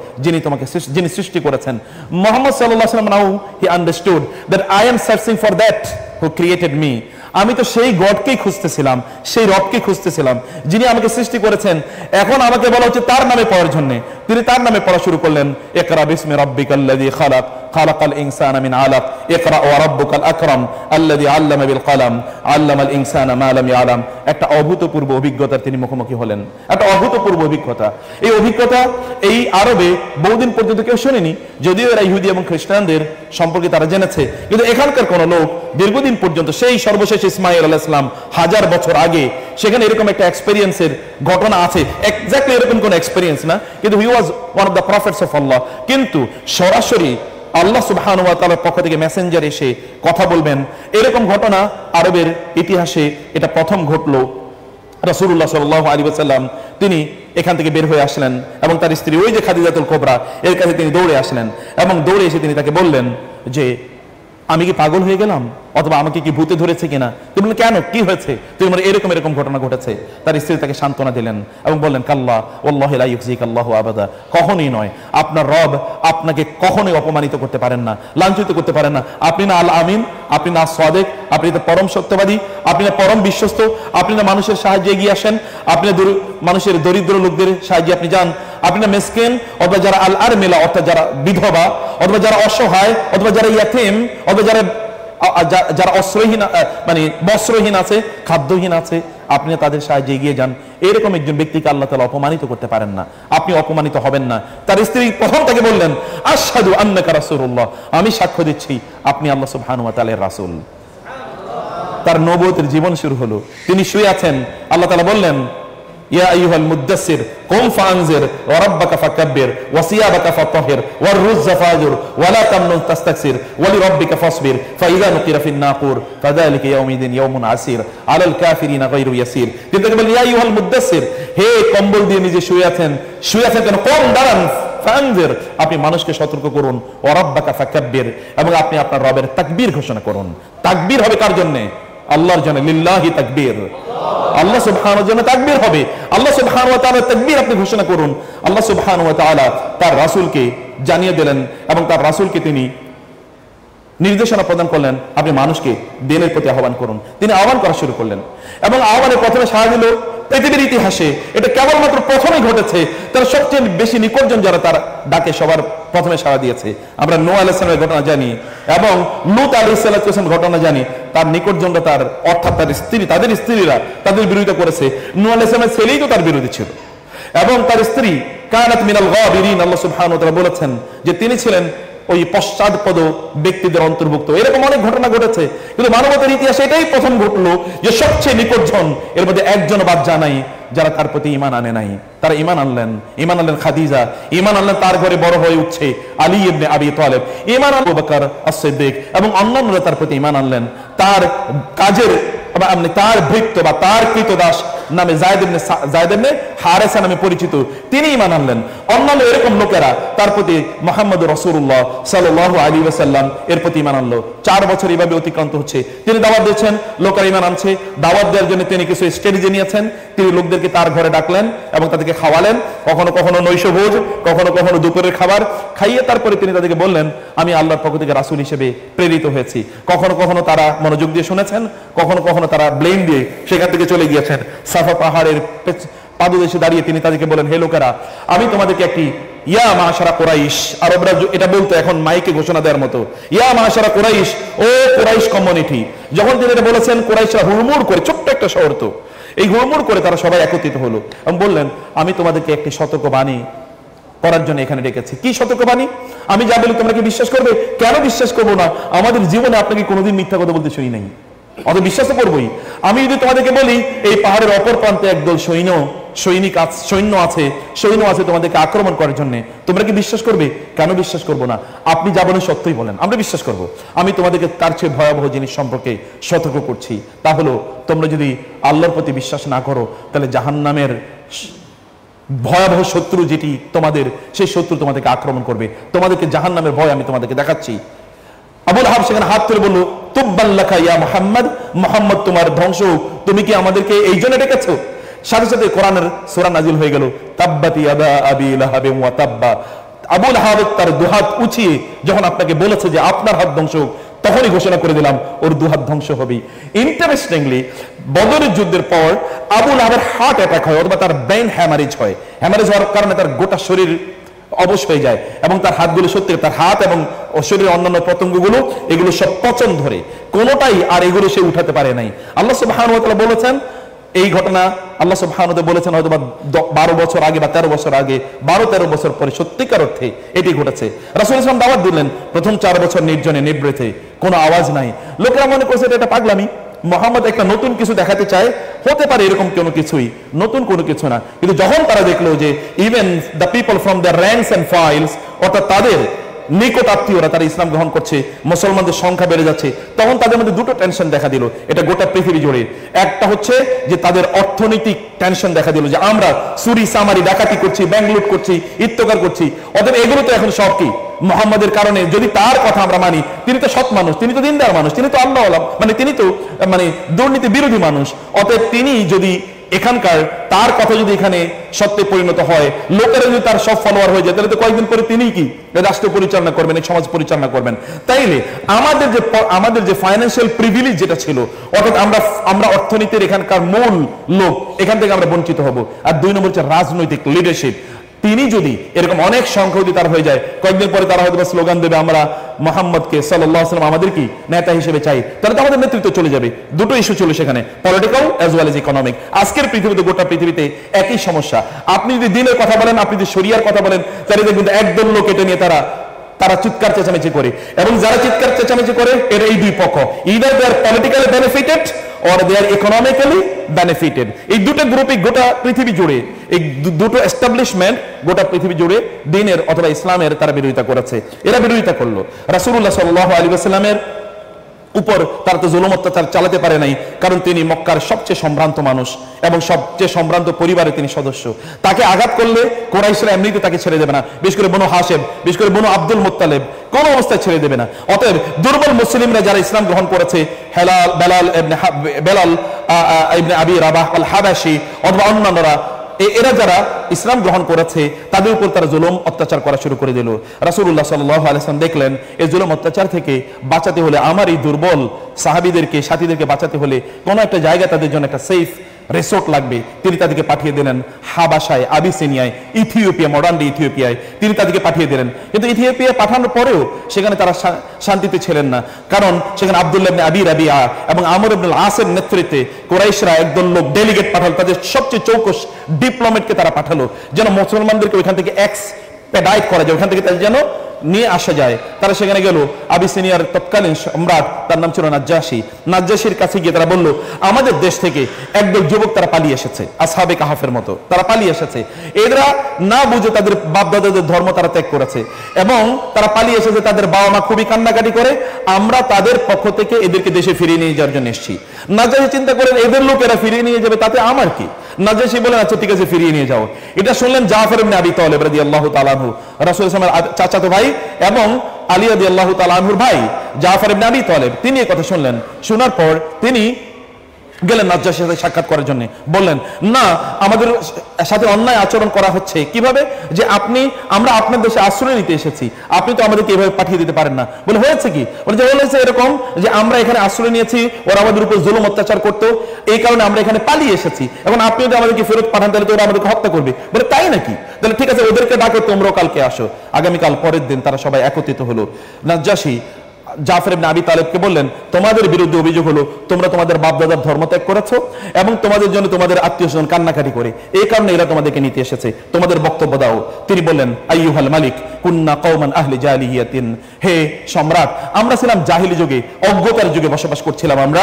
Speaker 1: যিনি সৃষ্টি করেছেন। মুহাম্মদ সাল্লাল্লাহু আলাইহি ওয়াসাল্লাম, now he understood that I am searching for that who created me. আমি তো সেই গডকেই খুঁজতেছিলাম, সেই রবকেই খুঁজতেছিলাম যিনি আমাকে সৃষ্টি করেছেন। এখন আমাকে বলা হচ্ছে তার নামে পড়ার জন্য। তিনি তার নামে পড়া শুরু করলেন, ইকরা বিসমি রাব্বিকাল্লাযী খালাক খালাকাল ইনসানা মিন আলাক ইকরা ওয়া রাব্বুকাল আকরাম আল্লাযী আল্লামা বিল কলম আল্লামাল ইনসানা মা লাম ইয়ালাম। একটা অভূতপূর্ব অভিজ্ঞতার তিনি মুখোমুখি হলেন, একটা অভূতপূর্ব অভিজ্ঞতা। এই অভিজ্ঞতা এই আরবে বহুদিন পর্যন্ত কেউ শোনেনি, যদিও এরা ইহুদি এবং খ্রিস্টানদের সম্পর্কে তারা জেনেছে, কিন্তু এখানকার কোন লোক দীর্ঘদিন পর্যন্ত, সেই সর্বশেষ ইসমাঈল আলাইহিস সালাম 1000 বছর আগে, সেখানে এরকম একটা এক্সপেরিয়েন্সের ঘটনা আছে। এক্স্যাক্টলি এরকম কোন এক্সপেরিয়েন্স না, কিন্তু he was one of the prophets of Allah. কিন্তু সরাসরি আল্লাহ সুবহানাহু ওয়া তাআলার পক্ষ থেকে মেসেঞ্জার এসে কথা বলবেন, এরকম ঘটনা আরবের ইতিহাসে এটা প্রথম ঘটলো। রাসূলুল্লাহ সাল্লাল্লাহু আলাইহি ওয়াসাল্লাম তিনি এখান থেকে বের হয়ে আসলেন এবং তার স্ত্রী ওই যে খাদিজাতুল কুবরা, এর কাছে তিনি দৌড়ে আসলেন এবং দৌড়ে এসে তিনি তাকে বললেন যে, আমি কি পাগল হয়ে গেলাম, অথবা আমাকে কি ভূতে ধরেছে কিনা? তিনি বললেন, কেন, কি হয়েছে? তিনি বলেন, এরকম ঘটনা ঘটেছে। তার স্ত্রী তাকে সান্ত্বনা দিলেন এবং বললেন, কাল্লা ওয়াল্লাহি লা ইউখজিকাল্লাহু আবাদা, কখনোই নয়, আপনার রব আপনাকে কখনোই অপমানিত করতে পারেন না, লাঞ্ছিত করতে পারেন না। আপনি না আল আমিন, আপনি না সাদিক, আপনি তো পরম সত্যবাদী, আপনি না পরম বিশ্বস্ত, আপনি না মানুষের সাহায্যে এগিয়ে আসেন, আপনি মানুষের দরিদ্র লোকদের সাহায্যে আপনি যান, আপনি না মিসকিন, অথবা যারা আল আরমিলা অর্থাৎ যারা বিধবা, অথবা যারা অসহায়, অথবা যারা ইয়াতীম, অথবা যারা অস্ত্রহীন, মানে বস্ত্রহীন আছে, খাদ্যহীন আছে, আপনি তাদের সাহায্যে এগিয়ে যান। এরকম একজন ব্যক্তিকে আল্লাহ তাআলা অপমানিত করতে পারেন না, আপনি অপমানিত হবেন না। তার স্ত্রী প্রথম তাকে বললেন, আশহাদু আন্নাকা রাসূলুল্লাহ, আমি সাক্ষ্য দিচ্ছি আপনি আল্লাহ সুবহানাহু ওয়া তাআলার রাসূল। তার নবুয়তের জীবন শুরু হলো। তিনি শুয়ে আছেন, আল্লাহ তাআলা বললেন, ইয়া আইয়ুহাল মুদ্দাসসির কুম ফাআনজির ওয়া রাব্বাকা ফাকাব্বির ওয়া সিয়াবাকা ফাতাহির ওয়ার রুজ্জা ফাজুর ওয়া লা তামনুন তাস্তাকসির ওয়া লিরাব্বিকা ফাসবির ফাইযা নুকিরা ফিন নাকুর ফাযালিকা ইয়াউমিদিন ইয়াউমুন আসির আলাল কাফিরিনা গায়রু ইয়াসির। কিন্তু বলেন ইয়া আইয়ুহাল মুদ্দাসসির, হে কম্বল দিয়ে নিজে শুয়ে আছেন কেন? কোন দাঁড়ান, ফাআনজির, আপনি মানুষকে সতর্ক করুন, ওয়া রাব্বাকা ফাকাব্বির, এবং আপনি আপনার রবের তাকবীর ঘোষণা করুন। তাকবীর হবে কার জন্য? আল্লাহর জন্য। লিল্লাহি তাকবীর, আল্লাহ সুবহানাহু ওয়া তাআলা তাকবীর হবে। আল্লাহ সুবহানাহু ওয়া তাআলা তাকবীর আপনি ঘোষণা করুন। আল্লাহ সুবহানাহু ওয়া তাআলা তার রাসূলকে জানিয়ে দিলেন এবং তার রাসূলকে তিনি নির্দেশনা প্রদান করলেন, আপনি মানুষকে দিনের প্রতি আহ্বান করুন। তিনি আহ্বান করা শুরু করলেন এবং আহ্বানের প্রথমে সাড়া দিল পৃথিবীর ইতিহাসে এটা কেবলমাত্র প্রথমেই ঘটেছে। তার সবচেয়ে বেশি নিকটজন যারা তার ডাকে সবার প্রথমে সাড়া দিয়েছে। আমরা নূহ আলাইহিস সালামের ঘটনা জানি এবং লূত আলাইহিস সালামের ঘটনা জানি। তার নিকটজনরা তার অর্থাৎ তার স্ত্রী, তাদের স্ত্রীরা তাদের বিরোধিতা করেছে। নূহ আলাইহিস সালামের ছেলেই তো তার বিরোধী ছিল এবং তার স্ত্রী কানাত মিনাল গাবিরিন। আল্লাহ সুবহানাহু ওয়া তাআলা বলেছেন যে তিনি ছিলেন ওই পশ্চাৎপদ ব্যক্তিদের অন্তর্ভুক্ত। এরকম অনেক ঘটনা ঘটেছে, কিন্তু মানবতার ইতিহাসে এটাই প্রথম ঘটলো যে সবচেয়ে নিকটজন এর মধ্যে একজন বাদ নাই যারা তার প্রতি ঈমান আনে নাই। তারা ঈমান আনলেন খাদিজা, ঈমান আনলেন তার ঘরে বড় হয়ে উঠছে আলী ইবনে আবি তালেব, ঈমান আনলেন আবু বকর as-সিদ্দিক এবং অন্যান্যরা তার প্রতি ঈমান আনলেন। তার কাজের তার ভৃত্য বা তার কৃতদাস নামে যায়েদ ইবনে হারেসা নামে পরিচিত, তিনি ঈমান আনলেন। অন্যান্য এরকম লোকেরা তার প্রতি মুহাম্মদুর রাসূলুল্লাহ সাল্লাল্লাহু আলাইহি ওয়াসাল্লাম এর প্রতি ঈমান আনলো। 4 বছর এইভাবে অতিক্রান্ত হচ্ছে। তিনি দাওয়াত দিচ্ছেন, লোকেরা ঈমান আনছে। দাওয়াত দেওয়ার জন্য তিনি কিছু স্ট্র্যাটেজি নিয়েছেন। তিনি লোকদেরকে তার ঘরে ডাকলেন এবং তাদেরকে খাওয়ালেন, কখনো কখনো নৈশভোজ, কখনো কখনো দুপুরের খাবার খাইয়ে তারপরে তিনি তাদেরকে বললেন, আমি আল্লাহর পক্ষ থেকে রাসূল হিসেবে প্রেরিত হয়েছি। কখনো কখনো তারা মনোযোগ দিয়ে শুনেছেন, কখনো কখনো তারা ব্লেম দিয়ে সেখান থেকে চলে গিয়েছেন। সাফা পাহাড়ের পাদদেশে দাঁড়িয়ে তিনি তাদেরকে বলেন, হে লোকেরা, আমি তোমাদেরকে একটি ইয়া মাশারা কুরাইশ, আরবরা এটা বলতো এখন মাইকে ঘোষণা দেওয়ার মতো, ইয়া মাশারা কুরাইশ, ও কুরাইশ কমিউনিটি। যখন তিনি এটা বলেছেন, কুরাইশরা হুড়মুড় করে, ছোট্ট একটা শহর তো, এই হুড়মুড় করে তারা সবাই একত্রিত হলো এবং বললেন, আমি তোমাদেরকে একটি সতর্কবাণী করার জন্য এখানে ডেকেছি। কি সতর্কবাণী? আমি যা বলি তোমরা কি বিশ্বাস করবে? কেন বিশ্বাস করবো না? আমাদের জীবনে আপনাকে কোনোদিন মিথ্যা কথা বলতে শুনি নাই, অত বিশ্বাস তো করবোই। আমি যদি তোমাদেরকে বলি এই পাহাড়ের অপর প্রান্তে একদল সৈন্য আছে তোমাদেরকে আক্রমণ করার জন্য, তোমরা কি বিশ্বাস করবে? কেন বিশ্বাস করবো না? আপনি যা বলেন সত্যই বলেন, আমরা বিশ্বাস করব। আমি তোমাদেরকে তার চেয়ে ভয়াবহ জিনিস সম্পর্কে সতর্ক করছি, তা হলো তোমরা যদি আল্লাহর প্রতি বিশ্বাস না করো তাহলে জাহান্নামের ভয়াবহ শত্রু যেটি তোমাদের, সেই শত্রু তোমাদেরকে আক্রমণ করবে। তোমাদেরকে জাহান্নামের ভয় আমি তোমাদেরকে দেখাচ্ছি। আবু লাহাব সেখানে হাত তুলে বলল, তুব্বান লাকা ইয়া মুহাম্মদ, মুহাম্মদ তোমার ধ্বংস হোক, তুমি কি আমাদেরকে এই জন্য ডেকেছো? সাথে সাথে কোরআনের সূরা নাজিল হয়ে গেল, তাব্বাত ইয়াদা আবি লাহাব ওয়া তাব্বা। আবু লাহাব তার দুহাত উঁচিয়ে যখন আপনাকে বলেছে যে আপনার হাত ধ্বংস হোক, তখনই ঘোষণা করে দিলাম ওর দুহাত ধ্বংস হবে। ইন্টারেস্টিংলি বদরের যুদ্ধের পর আবু লাহাবের হার্ট অ্যাটাক হয় অথবা তার ব্রেন হ্যামারেজ হয়। হ্যামারেজ হওয়ার কারণে তার গোটা শরীর অবশ হয়ে যায় এবং তার হাতগুলো সত্যি, তার হাত এবং শরীরের অন্যান্য পতঙ্গগুলো এগুলো সব পচন ধরে, কোনোটাই আর এগুলো সে উঠাতে পারে নাই। আল্লাহ সুবহানাহু ওয়া তাআলা বলেছেন এই ঘটনা, আল্লাহ সুবহানাহু ওয়া তাআলা বলেছেন হয়তো 12 বছর আগে বা 13 বছর আগে, 12-13 বছর পরে সত্যিকার অর্থে এটি ঘটেছে। রাসূল সাল্লাল্লাহু আলাইহি ওয়াসাল্লাম দাওয়াত দিলেন, প্রথম 4 বছর নির্জনে নিভৃতে, কোনো আওয়াজ নাই। লোকেরা মনে করছে এটা পাগলামি, মুহাম্মদ একটা নতুন কিছু দেখাতে চায়, হতে পারে এরকম কোনো কিছুই, নতুন কোনো কিছু না। কিন্তু যখন তারা দেখলো যে even the people from the ranks and files, অর্থাৎ তাদের নিকট আত্মীয়রা তারা ইসলাম গ্রহণ করছে, মুসলমানদের সংখ্যা বেড়ে যাচ্ছে, তখন তাদের মধ্যে দুটো টেনশন দেখা দিল, এটা গোটা পৃথিবী জুড়ে। একটা হচ্ছে যে তাদের অর্থনৈতিক টেনশন দেখা দিল, যে আমরা চুরি চামারি ডাকাতি করছি, ব্যাংক লুট করছি, ইত্তকার করছি, অতএব এগুলো তো এখন সব কি মুহাম্মাদের কারণে, যদি তার কথা আমরা মানি, তিনি তো সৎ মানুষ, তিনি তো দিনদার মানুষ, তিনি তো আল্লাহ তিনি তো দুর্নীতি বিরোধী মানুষ, অতএব তিনি যদি এখানকার তার কথা যদি এখানে সত্যে পরিণত হয়, লোকেরা যদি তার সব ফলোয়ার হয়ে যায়, তাহলে তো কয়েকদিন পরে তিনি কি রাষ্ট্র পরিচালনা করবেন, এই সমাজ পরিচালনা করবেন। তাইলে আমাদের যে ফাইন্যান্সিয়াল প্রিভিলেজ যেটা ছিল, অর্থাৎ আমরা অর্থনীতির এখানকার মূল লোক, এখান থেকে আমরা বঞ্চিত হব। আর 2 নম্বর হচ্ছে রাজনৈতিক লিডারশিপ। তিনি যদি এরকম অনেক সংখ্যা যদি তার হয়ে যায়, কয়েকদিন পরে তারা হয়তো স্লোগান দেবে, আমরা মুহাম্মদকে সাল্লাল্লাহু আলাইহি ওয়াসাল্লাম আমাদের কি নেতা হিসেবে চাই, তাহলে তো আমাদের নেতৃত্ব চলে যাবে। দুটো ইস্যু ছিল সেখানে, political as well as economic. আজকের পৃথিবীতে, গোটা পৃথিবীতে একই সমস্যা। আপনি যদি দিনের কথা বলেন, আপনি যদি শরিয়ার কথা বলেন, তাহলে দেখবেন একদল লোক এটা নিয়ে তারা চিৎকার চেঁচামেচি করে, এবং যারা চিৎকার চেঁচামেচি করে এর এই দুই পক্ষ, either they are politically benefited or they are economically benefited. এই দুটো গ্রুপই গোটা পৃথিবী জুড়ে, এই দুটো এস্টাবলিশমেন্ট গোটা পৃথিবী জুড়ে দ্বীনের অথবা ইসলামের তারা বিরোধিতা করেছে। এরা বিরোধিতা করলো রাসূলুল্লাহ সাল্লাল্লাহু আলাইহি ওয়াসাল্লামের উপর তারা তো জুলুম অত্যাচার চালাতে পারে নাই, কারণ তিনি মক্কার সবচেয়ে সম্ভ্রান্ত মানুষ এবং সবচেয়ে সম্ভ্রান্ত পরিবারের তিনি সদস্য। তাকে আঘাত করলে কুরাইশরা এমনিতে তাকে ছেড়ে দেবে না, বিশেষ করে বনু হাশেম, বিশেষ করে বনু আব্দুল মুত্তালিব কোন অবস্থায় ছেড়ে দেবে না। অতএব দুর্বল মুসলিমরা যারা ইসলাম গ্রহণ করেছে, বেলাল ইবনে আবি রাবাহ আল হাবাশি অথবা অন্যান্যরা, এরা যারা ইসলাম গ্রহণ করেছে তাদের উপর তারা জুলুম অত্যাচার করা শুরু করে দিল। রাসূলুল্লাহ সাল্লাল্লাহু আলাইহি ওয়াসাল্লাম দেখলেন এই জুলুম অত্যাচার থেকে বাঁচাতে হলে, আমার এই দুর্বল সাহাবীদেরকে সাথীদেরকে বাঁচাতে হলে কোনো একটা জায়গা তাদের জন্য একটা সেফ রিসোর্ট লাগবে। তিনি তাদেরকে পাঠিয়ে দিলেন হাবাসায়, আবিসিনিয়ায়, ইথিওপিয়া, মডার্ন ডে ইথিওপিয়ায় তিনি তাদেরকে পাঠিয়ে দিলেন। কিন্তু ইথিওপিয়া পাঠানোর পরেও সেখানে তারা শান্তিতে ছিলেন না, কারণ সেখানে আব্দুল্লাহ ইবনে আবি রাবিআ এবং আমর ইবনে আল আসের নেতৃত্বে কুরাইশরা একদল লোক ডেলিগেট পাঠালো, তাদের সবচেয়ে চৌকস ডিপ্লোমেটকে তারা পাঠালো যেন মুসলমানদেরকে ওইখান থেকে এক্সপেডাইট করা যায়, ওইখান থেকে তাদের যেন নিয়ে আসা যায়। তারা সেখানে গেল, আবিসিনিয়ার তৎকালীন সম্রাট তার নাম ছিল নাজ্জাশী, নাজ্জাশীর কাছে গিয়ে তারা বলল আমাদের দেশ থেকে একদল যুবক তারা পালিয়ে এসেছে, আসহাবে কাহাফের মতো তারা পালিয়ে এসেছে। এরা না বুঝে তাদের বাপদাদাদের ধর্ম তারা ত্যাগ করেছে এবং তারা পালিয়ে এসেছে, তাদের বাবা মা খুবই কান্নাকাটি করে, আমরা তাদের পক্ষ থেকে এদেরকে দেশে ফিরিয়ে নিয়ে যাওয়ার জন্য এসেছি। নাজ্জাশী চিন্তা করেন এদের লোকেরা ফিরিয়ে নিয়ে যাবে, তাতে আমার কি? নাজ্জাশী বলেন আচ্ছা ঠিক আছে ফিরিয়ে নিয়ে যাও। এটা শুনলেন জাফর ইবনে আবি তালেব রাদিয়াল্লাহু তাআলা আনহু, রাসূল সাল্লাল্লাহু আলাইহি ওয়াসাল্লামের চাচাতো ভাই এবং আলী রাদিয়াল্লাহু তাআলা আনহুর ভাই জাফর ইবনে আবি তালেব, তিনি এই কথা শুনলেন। শোনার পর তিনি গেলেন নাজ্জাশীর সাথে সাক্ষাৎ করার জন্য। বললেন না, আমাদের সাথে অন্যায় আচরণ করা হচ্ছে। কিভাবে? যে আমরা আপনার দেশে আশ্রয় নিতে এসেছি, আপনি তো আমাদেরকে এভাবে পাঠিয়ে দিতে পারেন না। বলে হয়েছে কি? বলে যে হয়েছে এরকম যে আমরা এখানে আশ্রয় নিয়েছি, ওরা আমাদের উপর জুলুম অত্যাচার করতো, এই কারণে আমরা এখানে পালিয়ে এসেছি, এখন আপনি যদি আমাদেরকে ফেরত পাঠান তাহলে তো ওরা আমাদেরকে হত্যা করবে। বলে তাই নাকি? তাহলে ঠিক আছে, ওদেরকে ডাকো, তোমরাও কালকে আসো। আগামীকাল পরের দিন তারা সবাই একত্রিত হলো। নাজ্জাশী জাফর ইবনে আবি তালেবকে বললেন তোমাদের বিরুদ্ধে অভিযোগ হলো তোমরা তোমাদের বাপদাদার ধর্ম ত্যাগ করেছো এবং তোমাদের জন্য তোমাদের আত্মীয়স্বজন কান্নাকাটি করে, এই কারণে এরা তোমাদেরকে নিতে এসেছে, তোমাদের বক্তব্য দাও। তিনি বললেন আইয়ুহাল মালিক কুন্না কওমান আহলি জাহিলিয়াতিন, হে সম্রাট, আমরা ছিলাম জাহিলি যুগে, অজ্ঞতার যুগে বসবাস করছিলাম। আমরা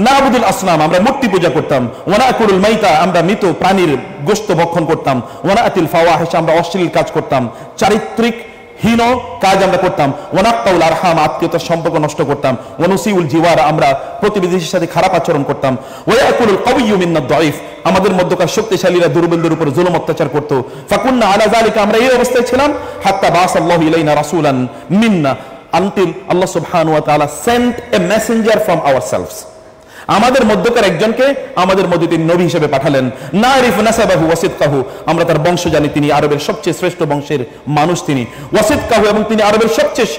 Speaker 1: নাবুদুল আসনাম, আমরা মূর্তি পূজা করতাম, ওয়ানাকুলুল মাইতা, আমরা মৃত প্রাণীর গোশত ভক্ষণ করতাম, ওয়ানাতিল ফাওয়াহিশ, আমরা অশ্লীল কাজ করতাম, চারিত্রিক হীন কাজ আমরা করতাম, ওয়ানাক্তাউল আরহাম, আত্মীয়তার সম্পর্ক নষ্ট করতাম, ওয়ানুসিউল জিওয়ার, আমরা প্রতিবেশীর সাথে খারাপ আচরণ করতাম, ওয়ায়াকুলুল কাওয়্যু মিন্নাদ দাঈফ, আমাদের মধ্যকার শক্তিশালীরা দুর্বলদের উপর জুলুম অত্যাচার করত। ফাকুন্না আলা যালিকা, আমরা এই অবস্থায় ছিলাম, হাত্তা বাসাল্লাহু ইলাইনা রাসূলান মিন্না, আনটিল আল্লাহ সুবহানাহু ওয়া তাআলা sent a Messenger from ourselves, আমাদের মধ্যকার একজনকে আমাদের মধ্যে তিনি নবী হিসেবে পাঠালেন। নারিফু নাসাবাহু ওয়া সিদকাহু, আমরা তার বংশ জানি, তিনি আরবের সবচেয়ে শ্রেষ্ঠ বংশের মানুষ, তিনি ওয়াসিদকাহু, এবং তিনি আরবের সবচেয়ে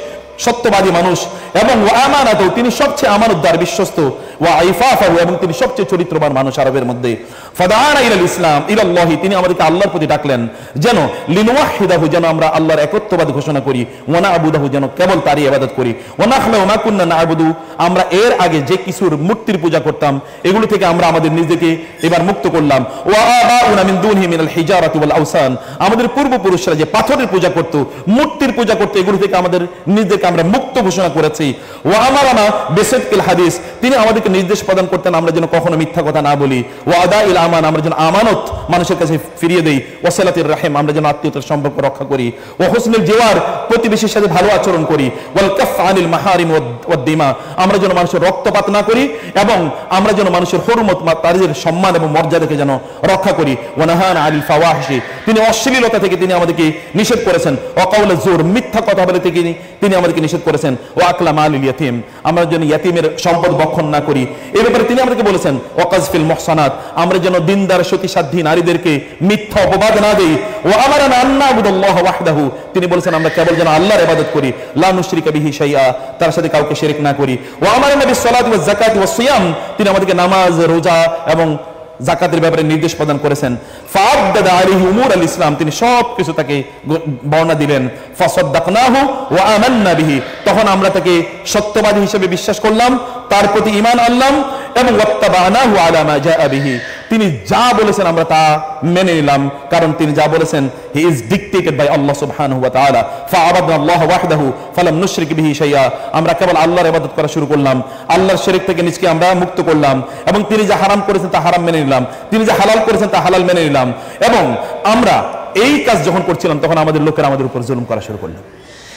Speaker 1: সত্যবাদী মানুষ, এবং ওয়া আমানাতু, তিনি সবচেয়ে আমানতদার বিশ্বস্ত, ওয়া আইফাফাহু, এবং তিনি সবচেয়ে চরিত্রবান মানুষ আরবের মধ্যে। ফাদানা ইলাল ইসলাম ইলাল্লাহি, তিনি আমাদেরকে আল্লাহর প্রতি ডাকলেন, যেন লিনুওয়াহিদাহু, যেন আমরা আল্লাহর একত্ববাদ ঘোষণা করি, ওয়া না'বুদাহু, যেন কেবল তারই ইবাদত করি, ওয়া নাখলাউ মা কুননা না'বুদু, আমরা এর আগে যে কিছুর মূর্তির পূজা করতাম এগুলো থেকে আমরা আমাদের নিজেকে এবার মুক্ত করলাম। ওয়া আবাউনা মিন দুনহি মিনাল হিজারাতি ওয়াল আওসান, আমাদের পূর্বপুরুষরা যে পাথরের পূজা করত, মূর্তির পূজা করত, এগুলো থেকে আমাদের নিজেকে আমরা মুক্ত ঘোষণা করেছি। ওয়া আমারানা বিসিদকিল হাদিস, তিনি আমাদেরকে নির্দেশ প্রদান করতেন আমরা যেন কখনো মিথ্যা কথা না বলি। ওয়া আদাইল আমান, আমরা যেন আমানত মানুষের কাছে ফিরিয়ে দেই। ওয়া সিলাতির রাহিম, আমরা যেন আত্মীয়তার সম্পর্ক রক্ষা করি। ওয়া হুসনুল জিওয়ার, প্রতিবেশীর সাথে ভালো আচরণ করি। ওয়াল কাফ আনিল মাহারিম ওয়াদ দিমা, আমরা যেন মানুষের রক্তপাত না করি এবং আমরা যেন মানুষের হুরমত, তাদের সম্মান এবং মর্যাদাকে যেন রক্ষা করি। ওয়া নাহানা আনিল ফাওয়াহিশি, তিনি অশ্লীলতা থেকে তিনি আমাদেরকে নিষেধ করেছেন। ওয়া কাউলা জুর, মিথ্যা কথা বলে থেকে তিনি আমাদেরকে নিষেধ করেছেন। ওয়া আকলা মালিল ইয়াতীম, আমরা যেন ইয়াতীমের সম্পদ ভক্ষণ না করি, এই ব্যাপারে তিনি আমাদেরকে বলেছেন। ওয়া কাযফিল মুহসানাত, আমরা যেন দিনদার সতীসাধ্যী নারীদেরকে মিথ্যা অপবাদ না দেই। ওয়া আমারানা আন না'বুদাল্লাহ ওয়াহদাহু, তিনি বলেছেন আমরা কেবল যেন আল্লাহর ইবাদত করি, লা নুশরিকা বিহি শাইআ, তার সাথে কাউকে শিরক না করি। ওয়া আমারানা বিস-সালাতি ওয়াজ-যাকাতি ওয়াস-সিয়াম, তিনি আমাদেরকে নামাজ, রোজা এবং যাকাতের ব্যাপারে নির্দেশ প্রদান করেছেন। ফাআদ্দাদা আলাইহি উমুর আল ইসলাম, তিনি সব কিছু তাকে বর্ণনা দিলেন। ফাসাদদাকনাহু ওয়া আমান্না বিহি, তখন আমরা তাকে সত্যবাদী হিসেবে বিশ্বাস করলাম তার প্রতি ঈমান আনলাম এবং ওয়াত্তাবানাহু আলা মা জাআ বিহি, তিনি যা বলেছেন আমরা তা মেনে নিলাম, কারণ তিনি যা বলেছেন হি ইজ ডিক্টেটেড বাই আল্লাহ সুবহানাহু ওয়া তাআলা। ফাআবাদনা আল্লাহ ওয়াহদাহু ফালাম নুশরিক বিহি শাইআ, আমরা কেবল আল্লাহর ইবাদত করা শুরু করলাম, আল্লাহর শিরক থেকে নিজকে আমরা মুক্ত করলাম, এবং তিনি যা হারাম করেছেন তা হারাম মেনে নিলাম, তিনি যা হালাল করেছেন তা হালাল মেনে নিলাম। এবং আমরা এই কাজ যখন করছিলাম তখন আমাদের লোকেরা আমাদের উপর জুলুম করা শুরু করলো,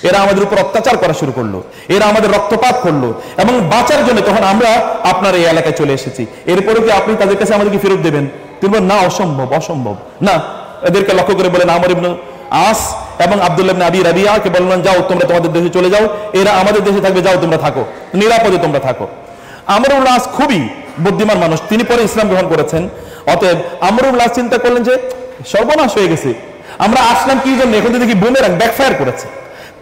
Speaker 1: এরা আমাদের উপর অত্যাচার করা শুরু করলো, এরা আমাদের রক্তপাত করলো, এবং বাঁচার জন্য তখন আমরা আপনার এই এলাকায় চলে এসেছি। এরপরে কি আপনি তাদের কাছে আমাদেরকে ফেরত দেবেন? তিনি বলেন না, অসম্ভব, অসম্ভব না। এদেরকে লক্ষ্য করে বলেন আমর ইবনে আস এবং আব্দুল্লাহ ইবনে আবি রাবিয়াকে বললেন যাও তোমরা তোমাদের দেশে চলে যাও, এরা আমাদের দেশে থাকবে, যাও তোমরা থাকো, নিরাপদে তোমরা থাকো। আমর ইবনে আস খুবই বুদ্ধিমান মানুষ, তিনি পরে ইসলাম গ্রহণ করেছেন। অতএব আমর ইবনে আস চিন্তা করলেন যে সর্বনাশ হয়ে গেছে, আমরা আসলাম কি জন্য, এখন দেখি বুমেরাং ব্যাকফায়ার করেছে।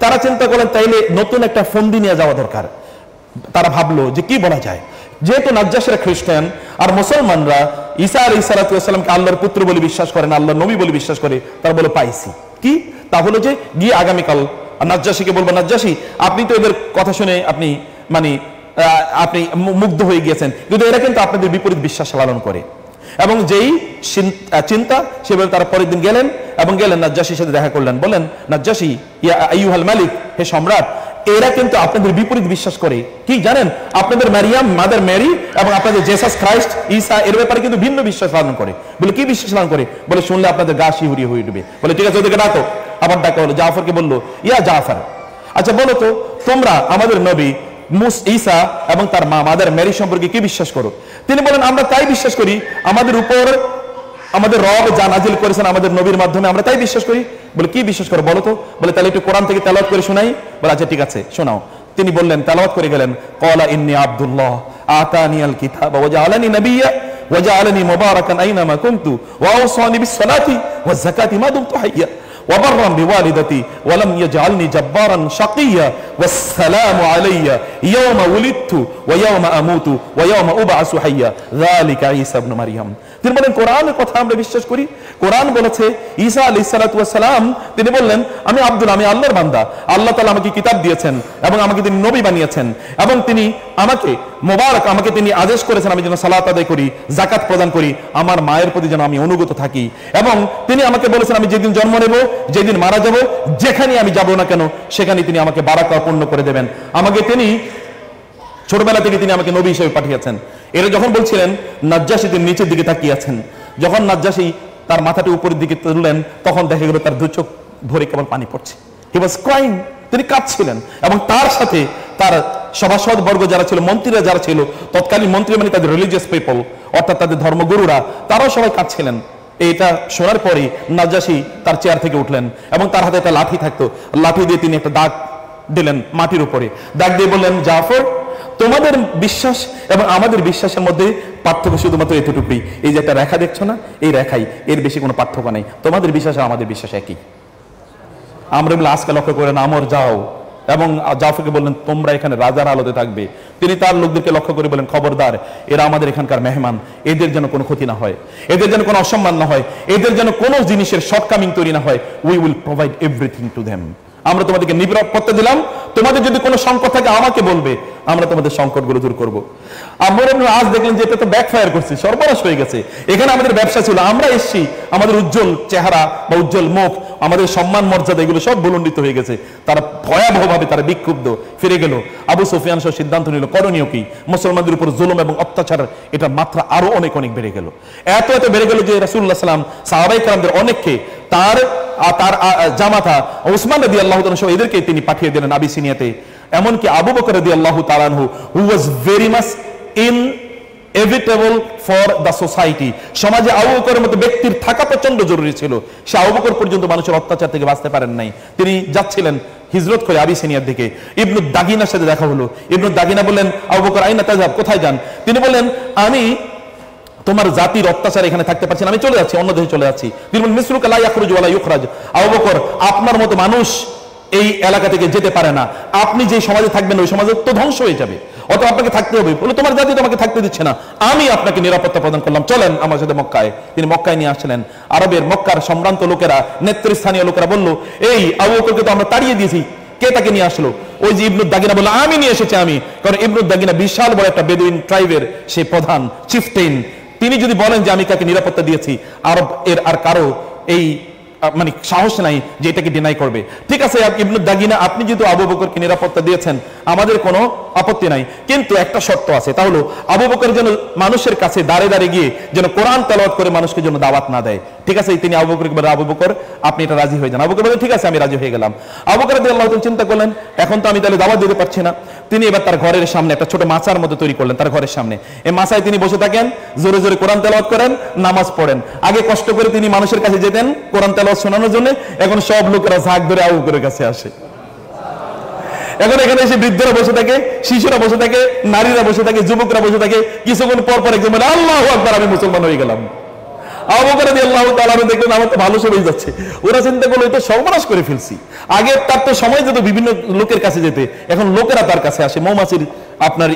Speaker 1: তারা চিন্তা করলেন তাইলে নতুন একটা ফন্দি নিয়ে যাওয়া দরকার। তারা ভাবলো যে কি বলা যায়, যেহেতু নাজ্জাশীরা খ্রিস্টান আর মুসলমানরা ঈসা আলাইহিস সালাতু ওয়াস সালামকে আল্লাহর পুত্র বলে বিশ্বাস করে না, আল্লাহর নবী বলে বিশ্বাস করে, তারা বলে পাইছি কি, তা হলো যে গিয়ে আগামীকাল নাজ্জাশীকে বলবো, নাজ্জাশী আপনি তো এদের কথা শুনে আপনি আপনি মুগ্ধ হয়ে গিয়েছেন, কিন্তু এরা কিন্তু আপনাদের বিপরীত বিশ্বাস লালন করে। এবং যেই চিন্তা সেভাবে তারা পরের দিন গেলেন এবং নাজ্জাশীর সাথে দেখা করলেন, বলেন নাজ্জাশী ইয়া আইয়ুহাল মালিক, হে সম্রাট, এরা কিন্তু আপনাদের বিপরীত বিশ্বাস করে, কি জানেন, আপনাদের মারিয়াম মাদার মেরি এবং আপনাদের জেসাস খ্রাইস্ট ঈসা এর ব্যাপারে কিন্তু ভিন্ন বিশ্বাস লালন করে। বলে কি বিশ্বাস লালন করে? বলে শুনলে আপনাদের গা শিহরিয়ে হয়ে উঠবে। বলে ঠিক আছে, ওদেরকে ডাকো। আবার ডাকা হলো, জাফরকে বললো ইয়া জাফর, আচ্ছা বলো তো তোমরা আমাদের নবী ঈসা এবং তার মা মাদার মেরি সম্পর্কে কি বিশ্বাস করো? তিনি বলেন আমরা তাই বিশ্বাস করি আমাদের উপর আমাদের রব যা নাজিল করেছেন আমাদের নবীর মাধ্যমে, আমরা তাই বিশ্বাস করি। বলে কি বিশ্বাস করো বলো তো? বলে তাহলে একটু কোরআন থেকে তেলাওয়াত করে শোনাই। বলে আচ্ছা ঠিক আছে শোনাও। তিনি বললেন, তেলাওয়াত করে গেলেন, ক্বালা ইন্নী আব্দুল্লাহ আতানিয়াল কিতাবা ওয়া জাআলানি নাবিয়্যা ওয়া জাআলানি মুবারাকান আইনামা কুনতু ওয়া আওসানি বিস সালাতি ওয়াজ যাকাতি মা দুমতু হাইয়্যা وبرا بوالدتي ولم يجعلني جبارا شقيا والسلام علي يوم ولدت ويوم اموت ويوم ابعث حيا ذلك عيسى ابن مريم। তিনি বলেন কোরআনের কথা আমরা বিশ্বাস করি, কোরআন বলেছে ঈসা আলাইহিস সালাতু ওয়াস সালাম তিনি বললেন আমি আব্দুল, আমি আল্লাহর বান্দা, আল্লাহ তাআলা আমাকে কিতাব দিয়েছেন এবং আমাকে তিনি নবী বানিয়েছেন এবং তিনি আমাকে মোবারক, আমাকে তিনি আদেশ করেছেন আমি যেন সালাত আদায় করি, যাকাত প্রদান করি, আমার মায়ের প্রতি যেন আমি অনুগত থাকি, এবং তিনি আমাকে বলেছেন আমি যেদিন জন্ম নেব, যেদিন মারা যাব, যেখানে আমি যাব না কেন সেখানে তিনি আমাকে বারাকা পূর্ণ করে দেবেন। আমাকে তিনি ছোটবেলা থেকে তিনি আমাকে নবী হিসেবে পাঠিয়েছেন। এরা যখন বলছিলেন নাজ্জাশী তিনি নিচের দিকে তাকিয়ে আছেন। যখন নাজ্জাশী তার মাথাটা উপরের দিকে তুললেন তখন দেখা গেল তার দু চোখ ভরে কেবল পানি পড়ছে। হি ওয়াজ ক্রাইং, তিনি কাঁদছিলেন, এবং তার সাথে তার সভাসদ বর্গ যারা ছিল, মন্ত্রীরা যারা ছিল, তৎকালীন মন্ত্রী মানে তাদের রিলিজিয়াস পিপল অর্থাৎ তাদের ধর্মগুরুরা, তারাও সবাই কাঁদছিলেন। এইটা শোনার পরে নাজ্জাশী তার চেয়ার থেকে উঠলেন এবং তার হাতে একটা লাঠি থাকতো, লাঠি দিয়ে তিনি একটা দাগ দিলেন মাটির উপরে, দাগ দিয়ে বললেন জাফর তোমাদের বিশ্বাস এবং আমাদের বিশ্বাসের মধ্যে পার্থক্য শুধুমাত্র এতটুকুই, এই যে একটা রেখা দেখছো না, এই রেখাই, এর বেশি কোনো পার্থক্য নেই, তোমাদের বিশ্বাস আর আমাদের বিশ্বাস একই। আমরা বলে আজকে লক্ষ্য করেন আমর যাও, এবং জাফরকে বললেন তোমরা এখানে রাজার আলোতে থাকবে। তিনি তার লোকদেরকে লক্ষ্য করে বলেন খবরদার, এরা আমাদের এখানকার মেহমান, এদের যেন কোনো ক্ষতি না হয়, এদের যেন কোনো অসম্মান না হয়, এদের যেন কোনো জিনিসের শর্টকামিং তৈরি না হয়, we will provide everything to them. আমরা তোমাদেরকে নিরাপত্তা দিলাম, তোমাদের যদি কোনো সংকট থাকে আমাকে বলবে, আমরা তোমাদের সংকটগুলো দূর করবো। আমরা আজ দেখলেন যে এটা তো ব্যাকফায়ার করছে, সর্বনাশ হয়ে গেছে। এখানে আমাদের ব্যবসা ছিল, আমরা এসছি, আমাদের উজ্জ্বল চেহারা বা উজ্জ্বল মুখ, আমাদের সম্মান মর্যাদা এগুলো সব ভুলণ্ডিত হয়ে গেছে। তারা ভয়াবহভাবে তারা বিক্ষুব্ধ ফিরে গেল। আবু সুফিয়ান সহ সিদ্ধান্ত নিল করণীয় কি, মুসলমানদের উপর জুলুম এবং অত্যাচার এটা মাত্রা আরো অনেক অনেক বেড়ে গেল। এত বেড়ে গেল যে রাসূলুল্লাহ সাল্লাল্লাহু আলাইহি ওয়াসাল্লাম সাহাবায়ে কেরামদের অনেককে তার জামাতা ওসমান রাদিয়াল্লাহু তাআলা সহ এদেরকে তিনি পাঠিয়ে দিলেন আবিসিনিয়াতে। এমনকি আবু বকর রাদিয়াল্লাহু তাআলা আনহু who was very much inevitable for the society, সমাজে আবু বকরের মতো ব্যক্তির থাকা প্রচন্ড জরুরি ছিল। সে আবু বকর পর্যন্ত মানুষের অত্যাচার থেকে বাঁচতে পারেন নাই। তিনি যাচ্ছিলেন হিজরত করে আবিসিনিয়ার দিকে, ইবনু দাগিনার সাথে দেখা হলো। ইবনু দাগিনা বললেন আবু বকর আইনা তাযহাব, কোথায় যান? তিনি বললেন আমি তোমার জাতির অত্যাচার এখানে থাকতে পারছি না, আমি চলে যাচ্ছি, অন্য দেশে চলে যাচ্ছি। তিনি বলেন মিসলুকা লা ইয়াখরুজু ওয়া লা ইউখরাজ, আবু বকর আপনার মতো মানুষ এই এলাকা থেকে যেতে পারে না, আপনি যে সমাজে থাকবেন ওই সমাজে তো ধ্বংস হয়ে যাবে, অত আপনাকে থাকতে হবে। বলে তোমার জাতি তোমাকে থাকতে দিচ্ছে না, আমি আপনাকে নিরাপত্তা প্রদান করলাম, চলেন আমার সাথে মক্কায়। তিনি মক্কায় নিয়ে আসলেন। আরবের মক্কার সম্ভ্রান্ত লোকেরা, নেতৃস্থানীয় লোকেরা বলল এই আবু বকরকে তো আমরা তাড়িয়ে দিয়েছি, কে তাকে নিয়ে আসলো? ওই যে ইবনুদ দাগিনা বলল আমি নিয়ে এসেছি আমি, কারণ ইবনুদ দাগিনা বিশাল বড় একটা বেদুইন ট্রাইবের সে প্রধান চিফটেইন। তিনি যদি বলেন যে আমি কাকে নিরাপত্তা দিয়েছি, আরব এর আর কারো এই মানে সাহস নাই যে এটাকে ডিনাই করবে। ঠিক আছে ইবনুদ দাগিনা, আপনি যেহেতু আবু বকরকে নিরাপত্তা দিয়েছেন আমাদের কোনো আপত্তি নাই, কিন্তু একটা শর্ত আছে, তা হলো আবু বকর যেন মানুষের কাছে দাঁড়িয়ে দাঁড়িয়ে গিয়ে যেন কোরআন তেলাওয়াত করে মানুষকে যেন দাওয়াত না দেয়। ঠিক আছে, তিনি আবু বকরকে বলেন আবু বকর আপনি এটা রাজি হয়ে যান। আবু বকর বলেন ঠিক আছে আমি রাজি হয়ে গেলাম। আবু বকর রাদিয়াল্লাহু তাআলা চিন্তা করলেন এখন তো আমি তাহলে দাওয়াত দিতে পারছি না। তিনি এবার তার ঘরের সামনে একটা ছোট মাচার মতো তৈরি করলেন তার ঘরের সামনে। এই মাচায় তিনি বসে থাকেন, জোরে জোরে কোরআন তেলাওয়াত করেন, নামাজ পড়েন। আগে কষ্ট করে তিনি মানুষের কাছে যেতেন কোরআন তেলাওয়াত শোনানোর জন্য, এখন সব লোকেরা ঝাঁক ধরে আবু বকরের কাছে আসে। এখন এখানে এসে বৃদ্ধরা বসে থাকে, শিশুরা বসে থাকে, নারীরা বসে থাকে, যুবকরা বসে থাকে। কিছুক্ষণ পর পর একজন বলে আল্লাহু আকবার আমি মুসলমান হয়ে গেলাম। আবু বকর রাদিয়াল্লাহু তাআলা দেখলেন আমার তো ভালো সময় যাচ্ছে, ওরা চিন্তা করলো এটা সর্বনাশ করে ফেলছি। আগে তার তো সময় যেত বিভিন্ন লোকের কাছে যেতে, এখন লোকেরা তার কাছে আসে মৌমাছির আপনার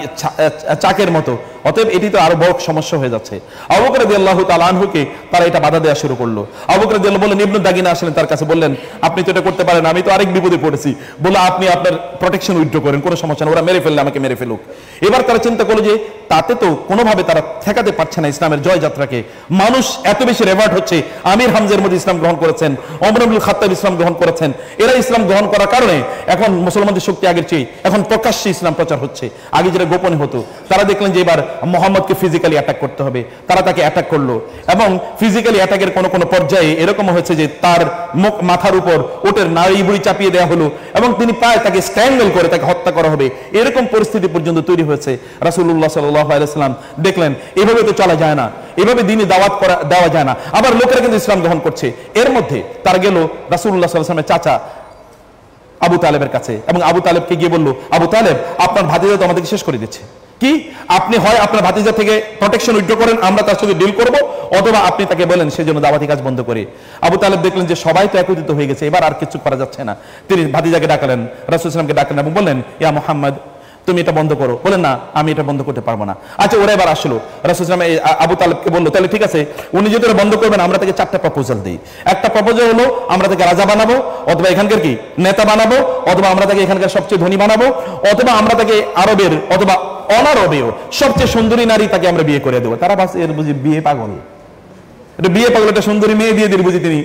Speaker 1: চাকের মতো। অতএব এটি তো আরো বড় সমস্যা হয়ে যাচ্ছে। আবু বকর রাদিয়াল্লাহু তাআলা আনহুকে তারা এটা বাধা দেওয়া শুরু করলো। আবু বকর রাদিয়াল্লাহু বললেন ইবনুদ দাগিনা আসলেন তার কাছে, বললেন আপনি তো এটা করতে পারেন, আমি তো আরেক বিপদে পড়েছি, বলে আপনি আপনার প্রোটেকশন উইথড্র করেন, কোনো সমস্যা না, ওরা মেরে ফেললে আমাকে মেরে ফেলুক। এবার তারা চিন্তা করলো যে তাতে তো কোনোভাবে তারা ঠেকাতে পারছে না ইসলামের জয়যাত্রাকে। মানুষ এত বেশি রেভার্ট হচ্ছে, আমির হামজার মধ্যে ইসলাম গ্রহণ করেছেন, ওমর ইবনুল খাত্তাব ইসলাম গ্রহণ করেছেন, এরা ইসলাম গ্রহণ করার কারণে এখন মুসলমানদের শক্তি আগের চেয়ে এখন প্রকাশ্যে ইসলাম প্রচার হচ্ছে, আগে যেটা গোপনে হতো। তারা দেখলেন যে এবার মোহাম্মদকে ফিজিক্যালি অ্যাটাক করতে হবে, তারা তাকে অ্যাটাক করলো এবং ফিজিক্যালি অ্যাটাকের কোনো কোনো পর্যায়ে এরকম হয়েছে যে তার মুখ মাথার উপর ওটের নাড়ি বুড়ি চাপিয়ে দেওয়া হলো এবং তিনি প্রায় তাকে স্ট্যাঙ্গল করে তাকে হত্যা করা হবে, এরকম পরিস্থিতি পর্যন্ত তৈরি হয়েছে। রাসূলুল্লাহ সাল্লাল্লাহু আলাইহি ওয়াসাল্লাম দেখলেন এভাবে তো চলা যায় না, এভাবে দ্বীনে দাওয়াত করা দেওয়া যায় না। আবার লোকেরা কিন্তু ইসলাম গ্রহণ করছে। এর মধ্যে তার গেল রাসূলুল্লাহ সাল্লাল্লাহু আলাইহি ওয়াসাল্লামের চাচা আবু তালেবের কাছে এবং আবু তালেবকে গিয়ে বলল আবু তালেব আপনার ভাতিজা তো আমাদেরকে শেষ করে দিচ্ছে, কি আপনি হয় আপনার ভাতিজা থেকে প্রোটেকশন উইথড্র করেন, আমরা তার সাথে ডিল করব, অথবা আপনি তাকে বলেন সেজন্য দাওয়াতি কাজ বন্ধ করে। আবু তালেব দেখলেন যে সবাই তো একত্রিত হয়ে গেছে, এবার আর কিছু করা যাচ্ছে না। তিনি ভাতিজাকে ডাকলেন, রাসূলুল্লাহ সাল্লাল্লাহু আলাইহি ওয়াসাল্লামকে ডাকলেন এবং বললেন ইয়া মুহাম্মদ তুমি এটা বন্ধ করো। বলেন না আমি এটা বন্ধ করতে পারবো না। আচ্ছা ওরা এবার আসলো, রাসূলুল্লাহ সাল্লাল্লাহু আলাইহি ওয়াসাল্লাম আবু তালেবকে বললো তাহলে ঠিক আছে উনি যদি বন্ধ করবেন আমরা তাকে 4টা প্রপোজাল দিই। একটা প্রপোজাল হলো আমরা তাকে রাজা বানাবো, অথবা এখানকার কি নেতা বানাবো, অথবা আমরা তাকে এখানকার সবচেয়ে ধনী বানাবো, অথবা আমরা তাকে আরবের অথবা অনারবেও সবচেয়ে সুন্দরী নারী তাকে আমরা বিয়ে করে দেবো। তারা বাস এর বুঝি বিয়ে পাগল, এটা বিয়ে পাগল, একটা সুন্দরী মেয়ে দিয়ে দিলে বুঝি তিনি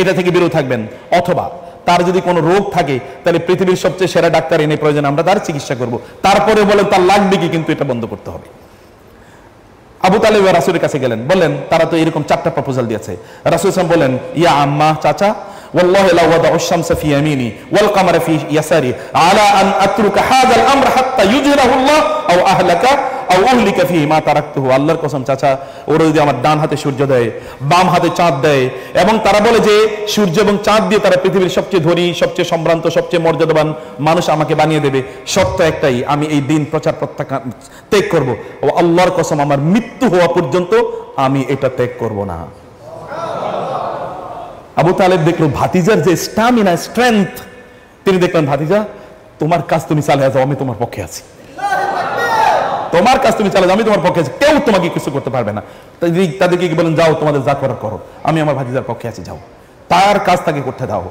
Speaker 1: এটা থেকে বিরত থাকবেন, অথবা তার যদি কোনো রোগ থাকে তাহলে পৃথিবীর সবচেয়ে সেরা ডাক্তার এনে প্রয়োজন আমরা তার চিকিৎসা করব। তারপরে বলেন তার লাগবে কি, কিন্তু এটা বন্ধ করতে হবে। আবু তালেব রাসূলের কাছে গেলেন, বললেন তারা তো এরকম 4টা প্রপোজাল দিয়েছে। রাসূল সাল্লাল্লাহু আলাইহি ওয়াসাল্লাম বলেন ইয়া আম্মা চাচা والله لو وضع الشمس في يميني والقمر في يساري على ان اترك هذا الامر حتى يجره الله او اهلك او اهلك فيه ما تركته। আল্লাহর কসম চাচা ওরা যদি আমার ডান হাতে সূর্য দেয় বাম হাতে চাঁদ দেয় এবং তারা বলে যে সূর্য এবং চাঁদ দিয়ে তারা পৃথিবীর সবচেয়ে ধনী সবচেয়ে সম্ভ্রান্ত সবচেয়ে মর্যাদাবান মানুষ আমাকে বানিয়ে দেবে, শর্ত একটাই আমি এই দিন প্রচার প্রত্যাখ্যান ত্যাগ করব। ও আল্লাহর কসম আমার মৃত্যু হওয়া পর্যন্ত আমি এটা ত্যাগ করব না। আবু তালেব দেখলো ভাতিজার যে স্ট্যামিনা স্ট্রেংথ, তিনি দেখলেন ভাতিজা তোমার কাজ তুমি চালিয়ে যাও, আমি তোমার পক্ষে আছি, তোমার কাজ তুমি চালিয়ে যাও, আমি তোমার পক্ষে আছি, কেউ তোমাকে কিছু করতে পারবে না। তাদেরকে কি বলেন যাও তোমাদের যা করার করো, আমি আমার ভাতিজার পক্ষে আছি, যাও তার কাজ তাকে করতে দাও।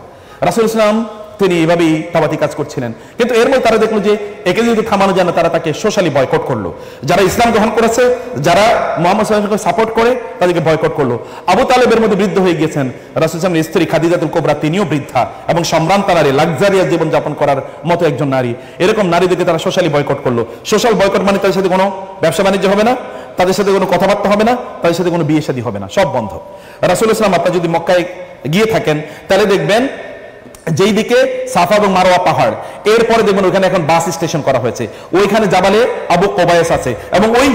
Speaker 1: রাসূল ইসলাম তিনি এভাবেই দাওয়াতি কাজ করছিলেন, কিন্তু এর মধ্যে তারা দেখলো যে একে যদি থামানো যায় না, তারা তাকে সোশ্যালি বয়কট করলো। যারা ইসলাম গ্রহণ করেছে, যারা মুহাম্মদ সাল্লাল্লাহু আলাইহি ওয়াসাল্লামকে সাপোর্ট করে তাদেরকে বয়কট করলো। আবু তালেবের মধ্যে বৃদ্ধ হয়ে গেছেন, রাসূল সাল্লাল্লাহু স্ত্রী খাদিজাতুল কুবরা তিনিও বৃদ্ধা এবং সম্ভ্রান্ত নারী, লাক্সারিয়াস জীবন যাপন করার মতো একজন নারী। এরকম নারীদেরকে তারা সোশ্যালি বয়কট করলো। সোশ্যাল বয়কট মানে তাদের সাথে কোনো ব্যবসা বাণিজ্য হবে না, তাদের সাথে কোনো কথাবার্তা হবে না, তাদের সাথে কোনো বিয়ে শাদী হবে না, সব বন্ধ। রাসূল ইসলাম আপনারা যদি মক্কায় গিয়ে থাকেন তাহলে দেখবেন যেই দিকে সাফা এবং মারওয়া পাহাড়, এরপরে দেখবেন ওইখানে এখন বাস স্টেশন করা হয়েছে, ওইখানে জাবালে আবু কোবায়েস আছে এবং ওই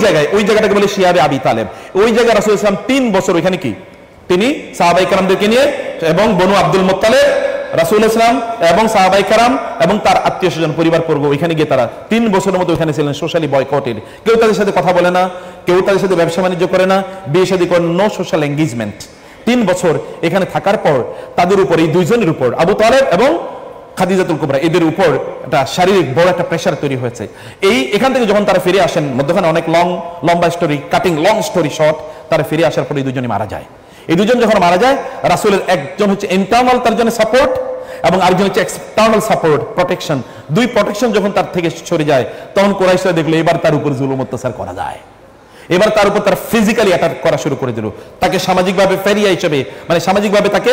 Speaker 1: জায়গাটাকে বলে শিয়াবে আবি তালেব। ওই জায়গায় রাসূল ইসলাম 3 বছর ওইখানে কি তিনি সাহাবায়ে কেরামদেরকে নিয়ে এবং বনু আব্দুল মুত্তালিব রাসূল ইসলাম এবং সাহাবায়ে কেরাম এবং তার আত্মীয় স্বজন পরিবার পর্ব ওইখানে গিয়ে তারা 3 বছরের মতো ওইখানে ছিলেন সোশ্যালি বয়কটেড। কেউ তাদের সাথে কথা বলে না, কেউ তাদের সাথে ব্যবসা বাণিজ্য করে না, বিয়ে শাদী করে, নো সোশ্যাল এঙ্গেজমেন্ট। 3 বছর এখানে থাকার পর তাদের উপর, এই দুইজনের উপর আবু তালেব এবং খাদিজাতুল কুবরা, এদের উপর একটা শারীরিক বড় একটা প্রেশার তৈরি হয়েছে। এখান থেকে যখন তারা ফিরে আসেন, মধ্যখানে অনেক লম্বা story, cutting long story short, তারা ফিরে আসার পর এই দুজনই মারা যায়। এই দুজন যখন মারা যায়, রাসূলের একজন হচ্ছে ইন্টারনাল তার জন্য সাপোর্ট এবং আরেকজন হচ্ছে এক্সটার্নাল সাপোর্ট, প্রোটেকশন। দুই প্রোটেকশন যখন তার থেকে সরে যায়, তখন কুরাইশরা দেখলো এবার তার উপর জুলুম অত্যাচার করা যায়, এবার তার উপর তার ফিজিক্যালি অ্যাটাক করা শুরু করে দিল। তাকে সামাজিকভাবে ফেরিয়া হিসেবে, মানে সামাজিকভাবে তাকে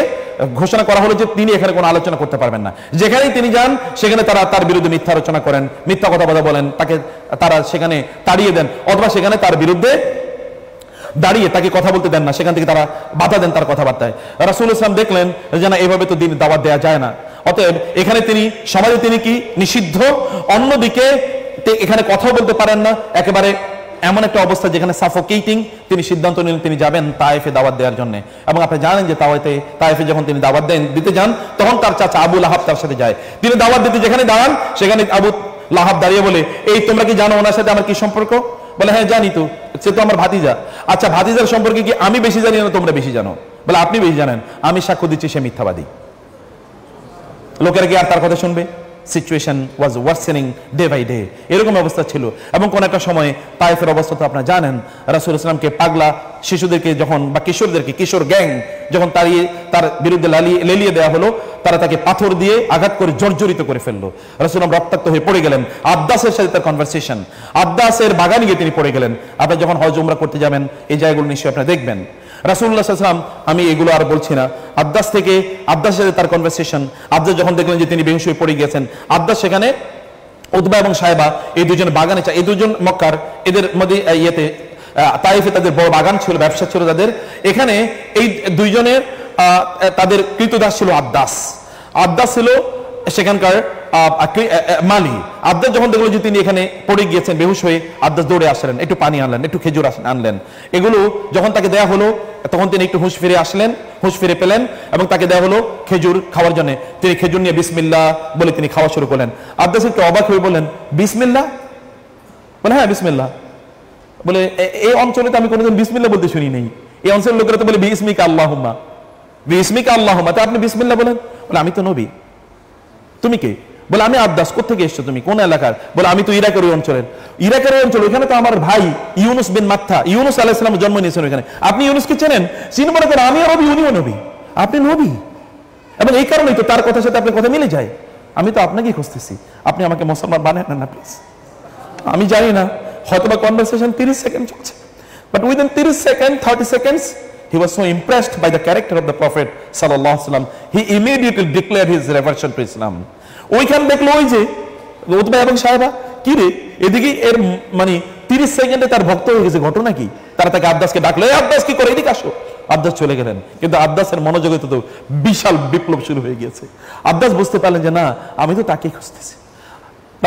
Speaker 1: ঘোষণা করা হলো যে তিনি এখানে কোনো আলোচনা করতে পারবেন না। যেখানেই তিনি যান সেখানে তারা তার বিরুদ্ধে মিথ্যা আলোচনা করেন, মিথ্যা কথা বলেন, তাকে তারা সেখানে তাড়িয়ে দেন, অথবা সেখানে তার বিরুদ্ধে দাঁড়িয়ে তাকে কথা বলতে দেন না, সেখান থেকে তারা বাধা দেন তার কথাবার্তায়। রাসূলুল্লাহ সাল্লাল্লাহু আলাইহি ওয়াসাল্লাম দেখলেন যে না, এভাবে তো দিন দাওয়াত দেওয়া যায় না। অতএব এখানে তিনি সমাজে তিনি কি নিষিদ্ধ, অন্যদিকে এখানে কথা বলতে পারেন না, একেবারে এমন একটা অবস্থা যেখানে সাফোকেটিং। তিনি সিদ্ধান্ত নিলেন তিনি যাবেন তায়েফে দাওয়াত দেওয়ার জন্য। এবং আপনি জানেন যে তায়েফে যখন তিনি দাওয়াত দিতে যান, তখন তার চাচা আবু লাহাব তার সাথে যায়। তিনি দাওয়াত দিতে যেখানে দাঁড়ান, সেখানে আবু লাহাব দাঁড়িয়ে বলে, এই তোমরা কি জানো ওনার সাথে আমার কি সম্পর্ক? বলে হ্যাঁ জানি তো, সে তো আমার ভাতিজা। আচ্ছা, ভাতিজার সম্পর্কে কি আমি বেশি জানি না তোমরা বেশি জানো? বলে আপনি বেশি জানেন, আমি সাক্ষ্য দিচ্ছি সে মিথ্যাবাদী। লোকেরা কি আর তার কথা শুনবে? Situation was worsening day by day, এরকম অবস্থা ছিল। এবং কোন একটা সময় তায়েফের অবস্থা তো আপনারা জানেন, রাসূলুল্লাহ সাল্লাল্লাহু আলাইহি ওয়াসাল্লামকে পাগলা শিশুদেরকে যখন, বা কিশোরদেরকে, কিশোর গ্যাং যখন তার বিরুদ্ধে লেলিয়ে দেওয়া হলো, তারা তাকে পাথর দিয়ে আঘাত করে জর্জরিত করে ফেললো। রাসূলুল্লাহ রক্তাক্ত হয়ে পড়ে গেলেন। আব্বাসের সাথে তার কনভারসেশন, আব্বাসের বাগানে গিয়ে তিনি পড়ে গেলেন। আপনি যখন হজ উমরা করতে যাবেন এই জায়গাগুলো নিশ্চয়ই আপনি দেখবেন। রাসূলুল্লাহ সাল্লাল্লাহু আলাইহি ওয়াসাল্লাম, আমি এগুলো আর বলছি না, আব্বাসের সাথে তার কনভারসেশন। আব্বাস যখন দেখলেন যে তিনি বেহুশ হয়ে পড়ে গিয়েছেন, আব্বাস সেখানে উতবা এবং সায়বা এই দুজন বাগানে, এই দুজন মক্কার, এদের মধ্যে তায়েফে তাদের বড় বাগান ছিল, ব্যবসা ছিল তাদের। এখানে এই দুইজনের তাদের কৃতদাস ছিল আব্বাস ছিল সেখানকার মালি। আব্বাস যখন দেখলো যে তিনি এখানে পড়ে গিয়েছেন বেহুশ হয়ে, আব্বাস দৌড়ে আসলেন, একটু পানি আনলেন, একটু খেজুর আনলেন। এগুলো যখন তাকে দেয়া হলো, তখন তিনি একটু হুঁশ ফিরে পেলেন এবং তাকে দেওয়া হলো খেজুর খাওয়ার জন্য। তিনি খেজুর নিয়ে বিসমিল্লাহ বলে তিনি খাওয়া শুরু করলেন। আব্বাস একটু অবাক হয়ে বললেন, বিসমিল্লাহ? বলে হ্যাঁ বিসমিল্লাহ। বলে এই অঞ্চলে তো আমি কোনোদিন বিসমিল্লাহ বলতে শুনি নেই, এই অঞ্চলের লোকেরা তো বলে বিসমিকা আল্লাহুম্মা, তা আপনি বিসমিল্লাহ বলেন? বলে আমি তো নবী। তুমি কে? বলে আমি আব্বাস। কোথেকে এসছো তুমি, কোন এলাকার? বলে আমি তো ইরাকের ওই অঞ্চলের। ইরাকের ওই অঞ্চল, ওখানে তো আমার ভাই ইউনুস বিন মাত্তা, ইউনুস আলাইহিস সালাম জন্ম নিয়েছেন ওখানে। আপনি ইউনুসকে চেনেন? চিনব না কেন? আমিও নবী, উনিও নবী, আপনি নবী। এবং এই কারণেই তো তার কথার সাথে আপনার কথা মিলে যায়। আমি তো আপনাকেই খুঁজতেছি, আপনি আমাকে মুসলমান বানান না প্লিজ। আমি জানি না, হয়তোবা কনভারসেশন 30 সেকেন্ড চলছে, but within 30 seconds he was so impressed by the character of the Prophet sallallahu alaihi wasallam, he immediately declared his reversion to Islam. ওইখান দেখলো ওই যে উতবা এবং সায়বা, কি রে এদিকে, এর মানে 30 সেকেন্ডে তার ভক্ত হয়ে গেছে। ঘটনা কি? তারা তাকে আব্বাসকে ডাকলো, এই আব্বাস কি করে, এদিকে আসো। আব্বাস চলে গেলেন, কিন্তু আব্বাসের মনোযোগে তো বিশাল বিপ্লব শুরু হয়ে গিয়েছে। আব্বাস বুঝতে পারলেন যে না, আমি তো তাকেই খুঁজতেছি।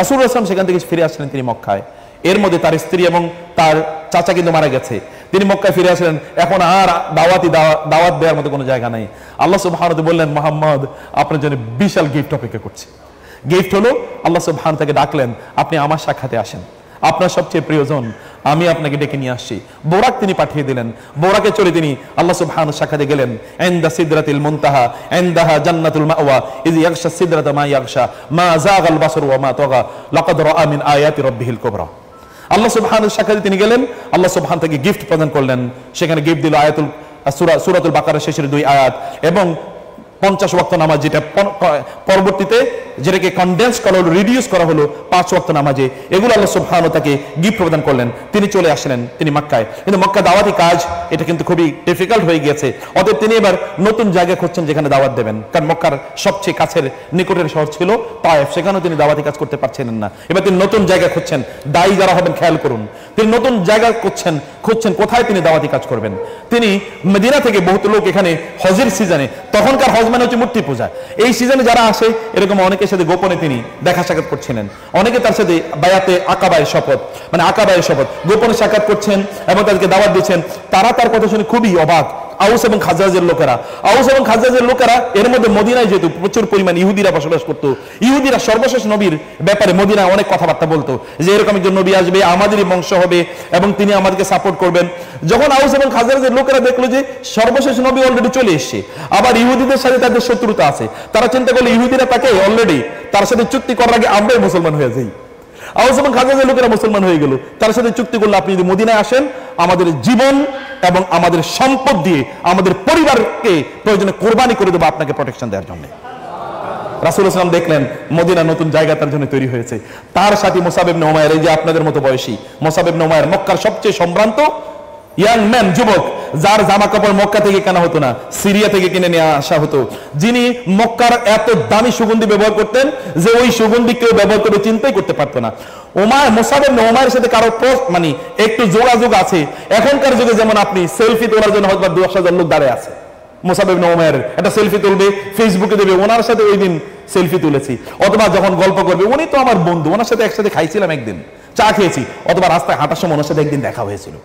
Speaker 1: রাসূলুল্লাহ সাল্লাল্লাহু আলাইহি ওয়াসাল্লাম সেখান থেকে ফিরে আসলেন তিনি মক্কায়। এর মধ্যে তার স্ত্রী এবং তার চাচা কিন্তু মারা গেছে। তিনি মক্কায় ফিরে আসলেন, এখন আর দাওয়াত দেওয়ার মতো কোনো জায়গা নাই। আল্লাহ সুবহানাহু ওয়া তাআলা বললেন, মুহাম্মদ আপনার জন্য বিশাল গিফট অপেক্ষা করছে। গিফট হলো আল্লাহ সুবহানাহু ওয়া তাআলা ডাকলেন, আপনি আমার সাক্ষাতে আসেন, আপনার সবচেয়ে প্রিয়জন আমি আপনাকে ডেকে নিয়ে আসছি। বোরাক তিনি পাঠিয়ে দিলেন। বোরাকে চলে তিনি আল্লাহ সুবহানাহু ওয়া তাআলা সাক্ষাতে গেলেন। ইনদা সিদরাতিল মুনতাহা ইনদাহা জান্নাতুল মাওয়া ইয ইয়াগশা সিদরাতা মা ইয়াগশা মা যাগাল বাসরু ওয়া মা তাগা লাকাদ রাআ মিন আয়াতি রাব্বিহিল কুবরা। আল্লাহ সুবহানাহু ওয়া তাআলা সাক্ষাতে তিনি গেলেন, আল্লাহ সুবহানাহু ওয়া তাআলা গিফট প্রদান করলেন। সেখানে গিফট দিল সূরাতুল বাকারার শেষের 2 আয়াত এবং 50 ওয়াক্ত নামাজ, যেটা পরবর্তীতে যেটাকে কনডেন্স করা হলো, রিডিউস করা হলো 5 ওয়াক্ত নামাজে। এগুলো আল্লাহ সুবহানাহু ওয়া তাআলা তাকে গিফট প্রদান করলেন। তিনি চলে আসলেন তিনি মক্কায়। কিন্তু মক্কা দাওয়াতি কাজ এটা কিন্তু খুবই ডিফিকাল্ট হয়ে গিয়েছে। অতএব তিনি এবার নতুন জায়গা খুঁজছেন যেখানে দাওয়াত দেবেন, কারণ মক্কার সবচেয়ে কাছের নিকটের শহর ছিল তায়েফ, সেখানেও তিনি দাওয়াতি কাজ করতে পারছিলেন না। এবার তিনি নতুন জায়গা খুঁজছেন। দায়ী যারা হবেন খেয়াল করুন, তিনি নতুন জায়গা খুঁজছেন কোথায় তিনি দাওয়াতি কাজ করবেন। তিনি মদিনা থেকে বহুত লোক এখানে হজের সিজনে, তখনকার হজ মানে হচ্ছে মূর্তি পূজা, এই সিজনে যারা আসে এরকম অনেকের সাথে গোপনে তিনি দেখা সাক্ষাৎ করছিলেন। অনেকে তার সাথে বায়াতে আকাবায়ে শপথ, মানে আকাবায়ে শপথ গোপনে সাক্ষাৎ করছেন এবং তাদেরকে দাওয়াত দিচ্ছেন। তারা তার কথা শুনে খুবই অবাক। আউস এবং খাজরাজের লোকেরা এর মধ্যে মদিনায় যেহেতু প্রচুর পরিমাণ ইহুদিরা বসবাস করতো, ইহুদিরা সর্বশেষ নবীর ব্যাপারে মদিনায় অনেক কথাবার্তা বলতো যে এরকম একজন নবী আসবে, আমাদেরই বংশ হবে এবং তিনি আমাদেরকে সাপোর্ট করবেন। যখন আউস এবং খাজরাজের লোকেরা দেখলো যে সর্বশেষ নবী অলরেডি চলে এসেছে, আবার ইহুদিদের সাথে তাদের শত্রুতা আছে, তারা চিন্তা করলো ইহুদিরা তাকে অলরেডি তার সাথে চুক্তি করার আগে আমরাই মুসলমান হয়ে যাই। আউস এবং খাজরাজের লোকেরা মুসলমান হয়ে গেল, তার সাথে চুক্তি করলো আপনি যদি মদিনায় আসেন আমাদের জীবন এবং আমাদের সম্পদ দিয়ে আমাদের পরিবারকে প্রয়োজনে কোরবানি করে দেবো আপনাকে প্রোটেকশন দেওয়ার জন্য। রাসূলুল্লাহ সাল্লাল্লাহু আলাইহি ওয়াসাল্লাম দেখলেন মদিনা নতুন জায়গা তার জন্য তৈরি হয়েছে। তার সাথী মুসাব ইবনে উমাইর, এই যে আপনাদের মতো বয়সী মুসাব ইবনে উমাইর, মক্কার সবচেয়ে সম্ভ্রান্ত ইয়াং ম্যান, যুবক, যার জামা কাপড় মক্কা থেকে কেনা হতো না, সিরিয়া থেকে কিনে নিয়ে আসা হতো, যিনি মক্কার এত দামি সুগন্ধি ব্যবহার করতেন যে ওই সুগন্ধি কেউ ব্যবহার করে চিন্তাই করতে পারতো না। মুসাব ইবনে উমাইরের সাথে কারো মানে একটু যোগাযোগ আছে। এখনকার যুগে যেমন আপনি সেলফি তোলার জন্য হয়তো 10,000 লোক দাঁড়িয়ে আছে, মুসাব ইবনে উমাইর একটা সেলফি তুলবে, ফেসবুকে দেবে, ওনার সাথে ওই দিন সেলফি তুলেছি, অথবা যখন গল্প করবে উনি তো আমার বন্ধু, ওনার সাথে একসাথে খাইছিলাম একদিন, চা খেয়েছি, অথবা রাস্তায় হাঁটার সময় ওনার সাথে একদিন দেখা হয়েছিল।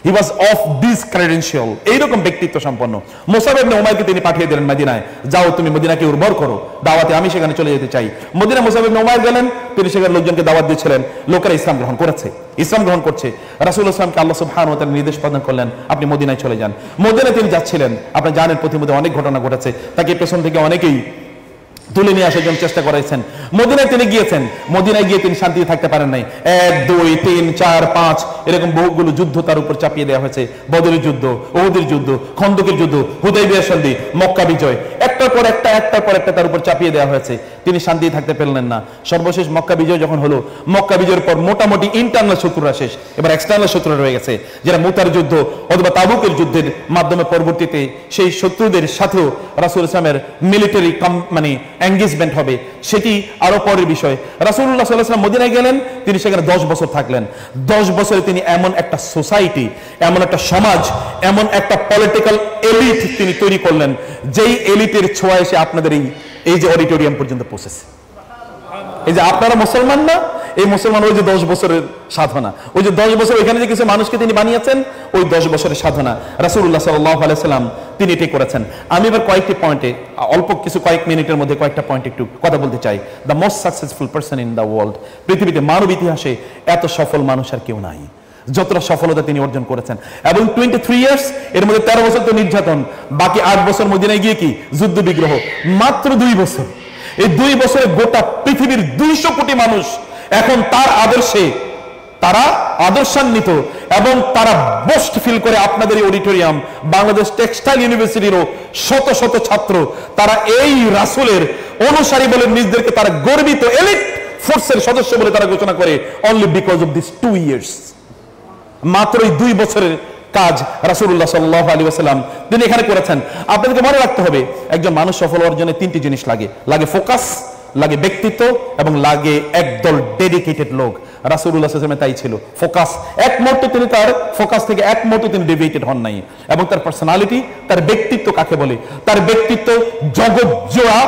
Speaker 1: He was of this credential, এইরকম ব্যক্তিত্ব সম্পন্ন মুসাব ইবনে উমাইরকে তিনি পাঠিয়ে দিলেন মদিনায়, যাও তুমি মদিনাকে উর্বর করো, দাওয়াতে আমি সেখানে চলে যেতে চাই। মদিনা মুসাব ইবনে উমাইর গেলেন, তিনি সেখানে লোকজনকে দাওয়াত দিচ্ছিলেন, লোকেরা ইসলাম গ্রহণ করেছে, ইসলাম গ্রহণ করছে। রাসূলুল্লাহ সাল্লাল্লাহু আলাইহি ওয়াসাল্লামকে আল্লাহ সুবহানাহু ওয়া তাআলা নির্দেশ প্রদান করলেন, আপনি মদিনায় চলে যান। মদিনায় তিনি যাচ্ছিলেন, আপনি জানেন প্রতিমধ্যে অনেক ঘটনা ঘটেছে, তাকে পেছন থেকে অনেকেই তুলে নিয়ে আসার জন্য চেষ্টা করেছেন। মদিনায় তিনি গিয়েছেন, মদিনায় গিয়ে তিনি শান্তিতে থাকতে পারেন নাই। 1, 2, 3, 4, 5 এরকম বহুগুলো যুদ্ধ তার উপর চাপিয়ে দেওয়া হয়েছে। বদরের যুদ্ধ, উহুদের যুদ্ধ, খন্দকের যুদ্ধ, হুদাইবিয়া সন্ধি, মক্কা বিজয়, একটার পর একটা তার উপর চাপিয়ে দেওয়া হয়েছে। তিনি শান্তিতে থাকতে পারলেন না। সর্বশেষ মক্কা বিজয় যখন হলো, মক্কা বিজয়ের পর মোটামুটি ইন্টারনাল শত্রুরা শেষ, এবার এক্সটার্নাল শত্রুরা রয়ে গেছে, যারা মুতার যুদ্ধ অথবা তাবুকের যুদ্ধের মাধ্যমে পরবর্তীতে সেই শত্রুদের সাথেও রাসূল ইসলামের মিলিটারি মানে এঙ্গেজমেন্ট হবে, সেটি আরো পরের বিষয়। রাসূলুল্লাহ সাল্লাল্লাহু আলাইহি ওয়াসাল্লাম মদিনায় গেলেন, তিনি সেখানে 10 বছর থাকলেন। 10 বছরে তিনি এমন একটা সোসাইটি, এমন একটা সমাজ, এমন একটা পলিটিক্যাল এলিট তিনি তৈরি করলেন, যেই এলিটের ছোঁয়া এসে আপনাদের এই যে অডিটোরিয়াম পর্যন্ত পৌঁছেছে। এই যে আপনারা মুসলমান না, এই মুসলমান ওই যে 10 বছরের সাধনা, ওই যে 10 বছর এখানে যে কিছু মানুষকে তিনি বানিয়েছেন, ওই 10 বছরের সাধনা রাসূলুল্লাহ সাল্লাল্লাহু আলাইহি ওয়াসাল্লাম তিনি এটাই করেছেন। আমি এবার কয়েকটি পয়েন্টে, অল্প কিছু কয়েক মিনিটের মধ্যে কয়েকটা পয়েন্ট একটু কথা বলতে চাই। The most successful person in the world, পৃথিবীতে মানব ইতিহাসে এত সফল মানুষ আর কেউ নাই যতটা সফলতা তিনি অর্জন করেছেন। এবং 23 ইয়ার্স, এর মধ্যে 13 বছর তো নির্যাতন, বাকি 8 বছর মদিনায় গিয়ে কি যুদ্ধ বিগ্রহ, মাত্র 2 বছর। এই 2 বছরে গোটা পৃথিবীর 200 কোটি মানুষ এখন তার আদর্শে তারা আদর্শান্বিত, এবং তারা বোস্ট ফিল করে। আপনাদের এই অডিটোরিয়াম, বাংলাদেশ টেক্সটাইল ইউনিভার্সিটিরও শত শত ছাত্র, তারা এই রাসূলের অনুসারী বলে নিজেদেরকে তারা গর্বিত এলিট ফোর্সের সদস্য বলে তারা ঘোষণা করে, only because of this 2 years. মাত্র এই 2 বছরের কাজ রাসূলুল্লাহ সাল্লাল্লাহু আলাইহি ওয়াসাল্লাম তিনি এখানে করেছেন। আপনাদেরকে মনে রাখতে হবে, একজন মানুষ সফল অর্জনে 3টি জিনিস লাগে, লাগে ফোকাস, লাগে ব্যক্তিত্ব, এবং লাগে একদল ডেডিকেটেড লোক। রাসূলুল্লাহ সাল্লাল্লাহু আলাইহি ওয়াসাল্লাম তাই ছিল, ফোকাস। এক মুহূর্ত তিনি তার ফোকাস থেকে এক মুহূর্ত তিনি ডেভিয়েটেড হন নাই। এবং তার পার্সোনালিটি, তার ব্যক্তিত্ব কাকে বলে, তার ব্যক্তিত্ব জগৎজোড়া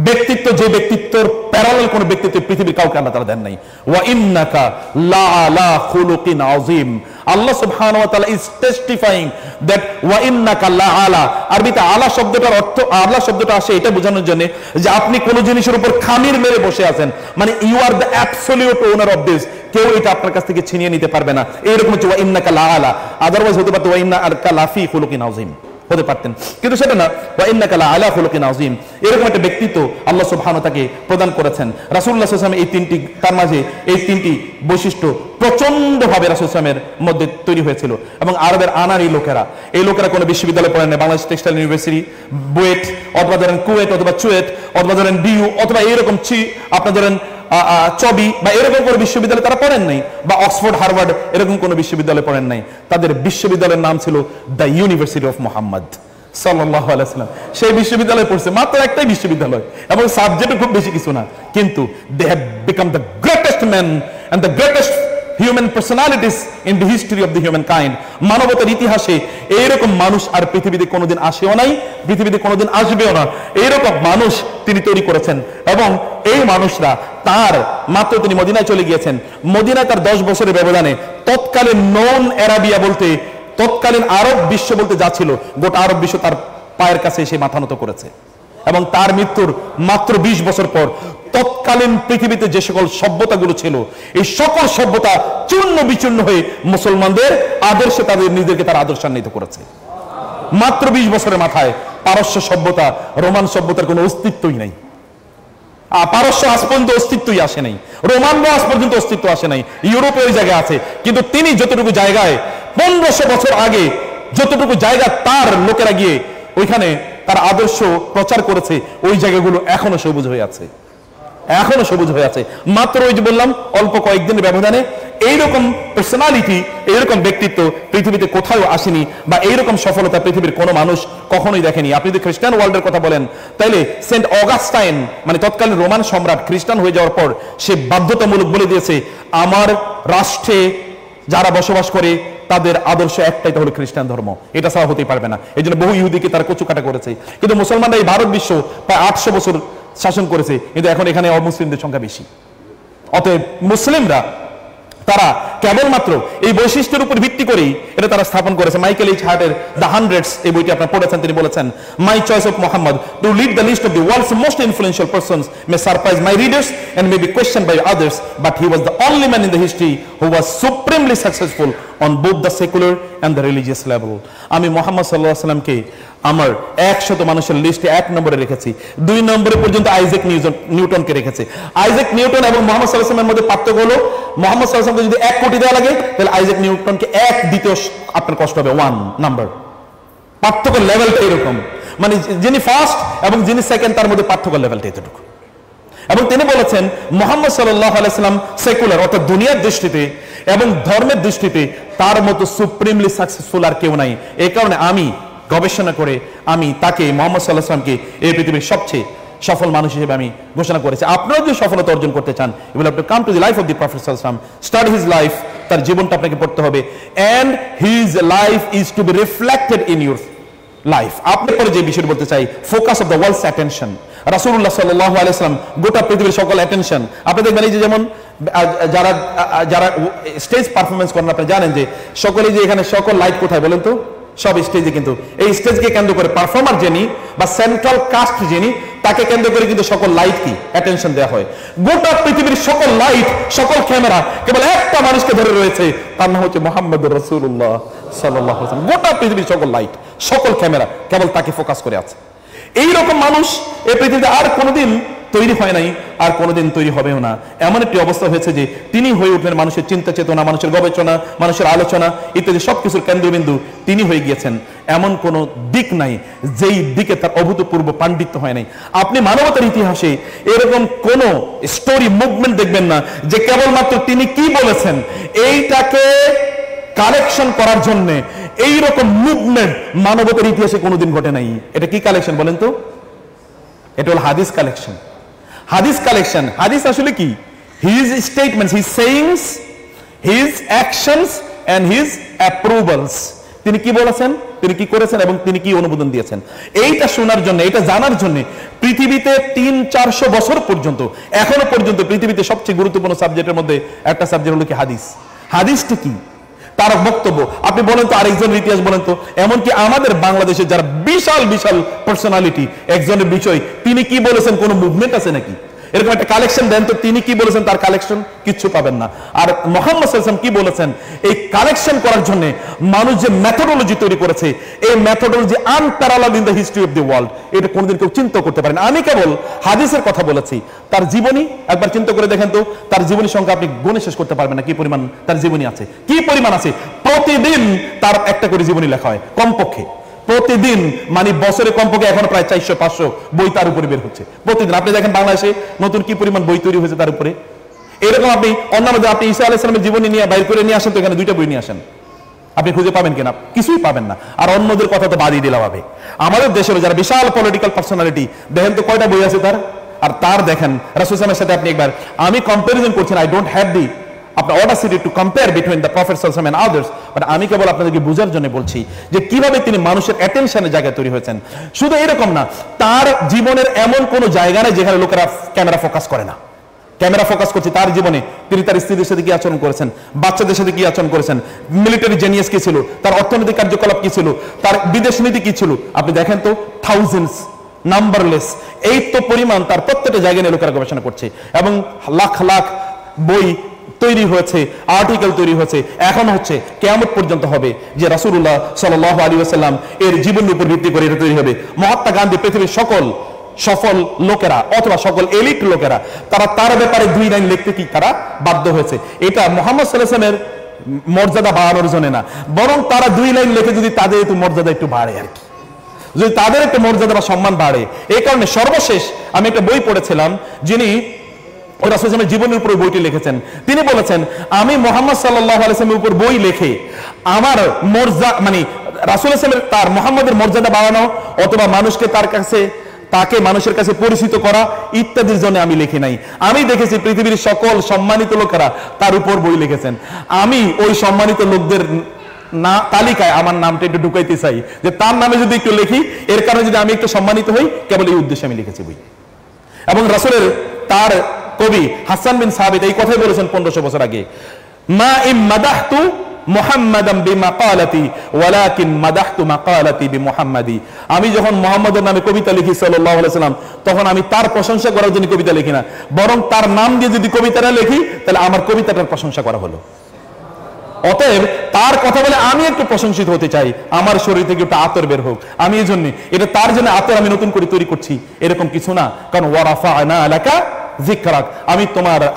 Speaker 1: ব্যক্তিত্ব, যে ব্যক্তিত্বের প্যারালাল কোন ব্যক্তিত্ব পৃথিবীর কাউকে আল্লাহ তাআলা দেন নাই। ওয়া ইন্নাকা লা আলা খুলুকিন আযীম, আল্লাহ সুবহানাহু ওয়া তাআলা ইজ টেস্টিফাইং দ্যাট ওয়া ইন্নাকা লা আলা। আরবিতে আলা শব্দটার অর্থ, আলা শব্দটা আসে এটা বোঝানোর জন্য যে আপনি কোন জিনিসের উপর খামির মেরে বসে আছেন, মানে you are the absolute owner of this, কেউ এটা আপনার কাছ থেকে ছিনিয়ে নিতে পারবে না। এইরকম হচ্ছে ওয়া ইন্নাকা লা আলা, আদারওয়াইজ হতে পারতো ওয়া ইন্নাকা লাফি খুলুকিন আযীম হতে পারতেন, কিন্তু সেটা না, ওয়া ইন্নাকা লা আলা খুলুকিন আযীম। এরকম একটা ব্যক্তিত্ব আল্লাহ সুবহানাহু ওয়া তাআলা তাকে প্রদান করেছেন। রাসূলুল্লাহ সাল্লাল্লাহু আলাইহি ওয়াসাল্লাম এই 3টি, তার মাঝে এই 3টি বৈশিষ্ট্য প্রচন্ডভাবে রাসূল সাল্লাল্লাহু আলাইহি ওয়াসাল্লামের মধ্যে তৈরি হয়েছিল। এবং আরবের আনারি লোকেরা, এই লোকেরা কোনো বিশ্ববিদ্যালয়ে পড়েন না, বাংলাদেশ টেক্সটাইল ইউনিভার্সিটি, বুয়েট, অথবা ধরেন কুয়েট, অথবা চুয়েট, অথবা ধরেন বিইউ, অথবা এইরকম আপনার ধরেন চবি বা এরকম কোনো বিশ্ববিদ্যালয়ে তারা পড়েন নাই, বা অক্সফোর্ড, হার্ভার্ড এরকম কোনো বিশ্ববিদ্যালয়ে পড়েন নাই। তাদের বিশ্ববিদ্যালয়ের নাম ছিল দ্য ইউনিভার্সিটি অফ মুহাম্মদ সাল্লাল্লাহু আলাইহি ওয়াসাল্লাম। সেই বিশ্ববিদ্যালয়ে পড়ছে, মাত্র একটাই বিশ্ববিদ্যালয়, এবং সাবজেক্টও খুব বেশি কিছু না, কিন্তু they have become the greatest man and the greatest human personalities in the history of the human kind. মানবতার ইতিহাসে এইরকম মানুষ আর পৃথিবীতে কোনোদিন আসেও নাই, পৃথিবীতে কোনোদিন আসবেও না। এইরকম মানুষ তিনি তৈরি করেছেন, এবং এই মানুষরা তার, মাত্র তিনি মদিনায় চলে গিয়েছেন, মদিনায় তার 10 বছরের ব্যবধানে তৎকালীন নন আরাবিয়া বলতে, তৎকালীন আরব বিশ্ব বলতে যা ছিল, গোটা আরব বিশ্ব তার পায়ের কাছে এসে মাথা নত করেছে। এবং তার মৃত্যুর মাত্র 20 বছর পর তৎকালীন পৃথিবীতে যে সকল সভ্যতাগুলো ছিল, এই সকল সভ্যতা চূর্ণ বিচূর্ণ হয়ে মুসলমানদের আদর্শে তাদের নিজেদেরকে তার আদর্শান্বিত করেছে। মাত্র 20 বছরের মাথায় পারস্য সভ্যতা, রোমান সভ্যতার কোনো অস্তিত্বই নাই। পারস্য আজ পর্যন্ত অস্তিত্বই আসে নাই, রোমানরা আজ পর্যন্ত অস্তিত্ব আসে নাই, ইউরোপে ওই জায়গায় আছে, কিন্তু তিনি যতটুকু জায়গায় 1500 বছর আগে যতটুকু জায়গা তার লোকেরা গিয়ে ওইখানে তার আদর্শ প্রচার করেছে, ওই জায়গাগুলো এখনো সবুজ হয়ে আছে, এখনো সবুজ হয়ে আছে। মাত্র ওই যে বললাম অল্প কয়েকদিনের ব্যবধানে এইরকম পার্সোনালিটি, এইরকম ব্যক্তিত্ব পৃথিবীতে কোথাও আসেনি, বা এইরকম সফলতা পৃথিবীর কোনো মানুষ কখনোই দেখেনি। আপনি যদি খ্রিস্টান ওয়ার্ল্ডের কথা বলেন, তাইলে সেন্ট অগাস্টাইন মানে তৎকালীন রোমান সম্রাট খ্রিস্টান হয়ে যাওয়ার পর সে বাধ্যতামূলক বলে দিয়েছে, আমার রাষ্ট্রে যারা বসবাস করে তাদের আদর্শ একটাই, হলো খ্রিস্টান ধর্ম, এটা ছাড়া হতেই পারবে না। এই জন্য বহু ইহুদিকে তারা কচুকাটা করেছে। কিন্তু মুসলমানরা এই ভারত বিশ্ব প্রায় 800 বছর শাসন করেছে, কিন্তু এখন এখানে অমুসলিমদের সংখ্যা বেশি। অতএব মুসলিমরা তারা কেবলমাত্র এই বৈশিষ্ট্যের উপর ভিত্তি করেই এটা তারা স্থাপন করেছে। মাইকেল এইচ হার্টের দ্য হান্ড্রেডস এই বইটি আপনারা পড়েছেন, তিনি বলেছেন, my choice of Muhammad to lead the list of the world's most influential persons may surprise my readers and may be questioned by others, but he was the only man in the history who was supremely successful on both the secular and the religious level. আমি Muhammad সাল্লাল্লাহু আলাইহি ওয়াসাল্লামকে আমার 100 মানুষের লিস্টে 1 নম্বরে রেখেছি, 2 নম্বরে পর্যন্ত আইজ্যাক নিউটনকে রেখেছে। আইজ্যাক নিউটন এবং মোহাম্মদ সাল্লাল্লাহু আলাইহি ওয়াসাল্লামের মধ্যে পার্থক্য হলো, মোহাম্মদ সাল্লাল্লাহু আলাইহি ওয়াসাল্লামকে যদি 1 কোটি দেওয়া লাগে, তাহলে আইজ্যাক নিউটনকে 1 দিতে আপনার কষ্ট হবে, 1 নাম্বার। পার্থক্য লেভেলটা এরকম, মানে যিনি ফার্স্ট এবং যিনি সেকেন্ড তার মধ্যে পার্থক্য লেভেলটা এতটুকু। এবং তিনি বলেছেন মোহাম্মদ সাল্লাল্লাহু আলাইহি ওয়াসাল্লাম সেকুলার, অর্থাৎ দুনিয়ার দৃষ্টিতে এবং ধর্মের দৃষ্টিতে তার মতো সুপ্রিমলি সাকসেসফুল আর কেউ নাই। এই কারণে আমি গবেষণা করে আমি তাকে, মোহাম্মদ সাল্লাল্লাহু আলাইহি ওয়াসাল্লামকে এই পৃথিবীর সবচেয়ে সফল মানুষ হিসেবে আমি ঘোষণা করেছি। আপনারা যদি সফলতা অর্জন করতে চান, you will have to come to the life of the prophet সাল্লাল্লাহু আলাইহি ওয়াসাল্লাম, স্টাডি হিজ লাইফ, তার জীবনটা আপনাকে পড়তে হবে, and his life is to be reflected in your life. আপনার পরে যে বিষয় বলতে চাই, focus of the world's attention. রাসূলুল্লাহ সাল্লাল্লাহু আলাইহি ওয়াসাল্লাম গোটা পৃথিবীর সকল অ্যাটেনশন। আপনি দেখবেন এই যে যেমন যারা যারা স্টেজ পারফরমেন্স করেন, আপনি জানেন যে সকলেই যে এখানে সকল লাইট কোথায় বলেন তো, সব স্টেজে। কিন্তু এই স্টেজকে কেন্দ্র করে পারফর্মার যিনি বা সেন্ট্রাল কাস্ট যিনি, তাকে কেন্দ্র করে কিন্তু সকল লাইট কি অ্যাটেনশন দেওয়া হয়। গোটা পৃথিবীর সকল লাইট, সকল ক্যামেরা কেবল একটা মানুষকে ধরে রয়েছে, তার নাম হচ্ছে মুহাম্মদুর রাসূলুল্লাহ সাল্লাল্লাহু আলাইহি ওয়াসাল্লাম। গোটা পৃথিবীর সকল লাইট, সকল ক্যামেরা কেবল তাকে ফোকাস করে আছে। এইরকম মানুষ এই পৃথিবীতে আর কোনোদিন তৈরি হয় নাই, আর কোনোদিন তৈরি হবেও না। এমন একটি অবস্থা হয়েছে যে তিনি হয়ে উঠলেন মানুষের চিন্তা চেতনা, মানুষের গবেষণা, মানুষের আলোচনা ইত্যাদি সবকিছুর কেন্দ্রবিন্দু তিনি হয়ে গিয়েছেন। এমন কোন দিক নাই যেই দিকে তার অভূতপূর্ব পাণ্ডিত্য হয় নাই। আপনি মানবতার ইতিহাসে এরকম কোন স্টোরি মুভমেন্ট দেখবেন না যে কেবলমাত্র তিনি কি বলেছেন এইটাকে কালেকশন করার জন্য এইরকম মুভমেন্ট মানবতার ইতিহাসে কোনোদিন ঘটে নাই। এটা কি কালেকশন বলেন তো? এটা হল হাদিস কালেকশন। হাদিস কালেকশন, হাদিস আসলে কি? His statements, his sayings, his actions and his approvals. তিনি কি বলেছেন, তিনি কি করেছেন এবং তিনি কি অনুমোদন দিয়েছেন, এইটা শোনার জন্য, এটা জানার জন্য পৃথিবীতে 300-400 বছর পর্যন্ত, এখনো পর্যন্ত পৃথিবীতে সবচেয়ে গুরুত্বপূর্ণ সাবজেক্টের মধ্যে একটা সাবজেক্ট হলো কি হাদিস। হাদিসটা কি, তার বক্তব্য আপনি বলেন তো, আরেকজনের ইতিহাস বলেন তো। এমনকি আমাদের বাংলাদেশের যারা বিশাল বিশাল পার্সোনালিটি, একজনের বিষয় তিনি কি বলেছেন, কোন মুভমেন্ট আছে নাকি? এরকম একটা কালেকশন দেন তো, তিনি কি বলেছেন তার কালেকশন কিচ্ছু পাবেন না। আর মুহাম্মদ সাল্লাল্লাহু আলাইহি ওয়াসাল্লাম কি বলেছেন, এই কালেকশন করার জন্য মানুষ যে মেথোডোলজি তৈরি করেছে, এই methodology unparalleled in the history of the world, এটা কোনোদিন কেউ চিন্তা করতে পারে না। আমি কেবল হাদিসের কথা বলেছি, তার জীবনী একবার চিন্তা করে দেখেন তো, তার জীবনী সংখ্যা আপনি গুণে শেষ করতে পারবেন না কি পরিমাণ তার জীবনী আছে, কি পরিমাণ আছে। প্রতিদিন তার একটা করে জীবনী লেখা হয় কমপক্ষে, প্রতিদিন, মানে বছরে কমপক্ষে এখন প্রায় 400-500 বই তার উপরে বের হচ্ছে প্রতিদিন। আপনি দেখেন বাংলাদেশে নতুন কি পরিমাণ বই তৈরি হয়েছে তার উপরে। এরকম আপনি অন্যদের, আপনি ঈসা আলাইহিস সালামের জীবনী নিয়ে বাইর করে নিয়ে আসেন তো, এখানে 2টা বই নিয়ে আসেন, আপনি খুঁজে পাবেন কিনা? কিছুই পাবেন না। আর অন্যদের কথা তো বাদই দিলাম হবে। আমাদের দেশের যারা বিশাল পলিটিক্যাল পার্সোনালিটি, দেখেন তো কয়টা বই আছে তার। আর তার দেখেন রাসূল সাল্লাল্লাহু আলাইহি ওয়াসাল্লামের সাথে আপনি একবার, আমি কম্পারিজন করছি না, আই ডোন্ট হ্যাভ দি আপনার Audacity to compare between the prophet সাল্লাল্লাহু আলাইহি ওয়াসাল্লাম এন্ড আদার্স, বাট আমি কেবল আপনাদেরকে বোঝার জন্য বলছি যে কিভাবে তিনি মানুষের অ্যাটেনশনের জায়গায় তৈরি হয়েছেন। শুধু এরকম না, তার জীবনের এমন কোন জায়গা নেই যেখানে লোকেরা ক্যামেরা ফোকাস করে না। ক্যামেরা ফোকাস করছে তার জীবনে। তিনি তার স্ত্রীদের সাথে কি আচরণ করেছেন, বাচ্চাদের সাথে কি আচরণ করেছেন, মিলিটারি জেনিয়াস কি ছিল, তার অর্থনৈতিক কার্যকলাপ কি ছিল, তার বিদেশ নীতি কি ছিল। আপনি দেখেন তো, থাউজেন্ডস, নাম্বারলেস, এই তো পরিমাণ তার প্রত্যেকটা জায়গায় নিয়ে লোকেরা গবেষণা করছে এবং লাখ লাখ বই তৈরি হয়েছে, আর্টিকেল তৈরি হয়েছে, এখন হচ্ছে, কিয়ামত পর্যন্ত হবে যে রাসূলুল্লাহ সাল্লাল্লাহু আলাইহি ওয়াসাল্লাম এর জীবনের উপর ভিত্তি করে এটা তৈরি হবে। মহাত্মা গান্ধী, পৃথিবীর সকল সফল লোকেরা অথবা সকল এলিট লোকেরা, তারা তার ব্যাপারে 2 লাইন লিখতে কি তারা বাধ্য হয়েছে। এটা মুহাম্মদ সাল্লাল্লাহু আলাইহি ওয়াসাল্লামের মর্যাদা বাড়ানোর জন্য না, বরং তারা 2 লাইন লিখে যদি তাদের একটু মর্যাদা একটু বাড়ে আর কি। যদি তাদের একটা মর্যাদা বা সম্মান বাড়ে। এই কারণে সর্বশেষ আমি একটা বই পড়েছিলাম, যিনি রাসূল সাল্লাল্লাহু আলাইহি ওয়াসাল্লামের জীবনের উপর বইটি লিখেছেন। তিনি বলেছেন, আমি মুহাম্মদ সাল্লাল্লাহু আলাইহি ওয়াসাল্লামের উপর বই লিখে আমার মর্যাদা মানে রাসূল সাল্লাল্লাহু তার মুহাম্মদের মর্যাদা বাড়ানো অথবা মানুষকে তাকে মানুষের কাছে পরিচিত করা ইত্যাদির জন্য আমি লিখি নাই। আমি দেখেছি পৃথিবীর সকল সম্মানিত লোকেরা তার উপর বই লিখেছেন। আমি ওই সম্মানিত লোকদের না তালিকায় আমার নামটা একটু ঢুকাইতে চাই, যে তার নামে যদি একটু লিখি, এর কারণে যদি আমি একটু সম্মানিত হই, কেবল এই উদ্দেশ্যে আমি লিখেছি বই। এবং রাসূলের তার কবি হাসান বিন সাবিত এই কথাই বলেছেন 1500 বছর আগে, মা ইম মাদাহতু মুহাম্মাদান বিমাকালাতি ওয়ালাকিন মাদাহতু মাকালাতি বিমুহাম্মাদি। আমি যখন মুহাম্মদের নামে কবিতা লিখি সাল্লাল্লাহু আলাইহি ওয়াসাল্লাম, তখন আমি তার প্রশংসা করার জন্য কবিতা লিখি না, বরং তার নাম দিয়ে যদি কবিতাটা লিখি, তাহলে আমার কবিতাটার প্রশংসা করা হলো। অতএব তার কথা বলে আমি একটু প্রশংসিত হতে চাই, আমার শরীর থেকে একটু আতর বের হোক, আমি এই জন্য এটা তার জন্য আতর আমি নতুন করে তৈরি করছি এরকম কিছু না। কারণ ওয়ারাফা'না লাকা যিকরাক, আমি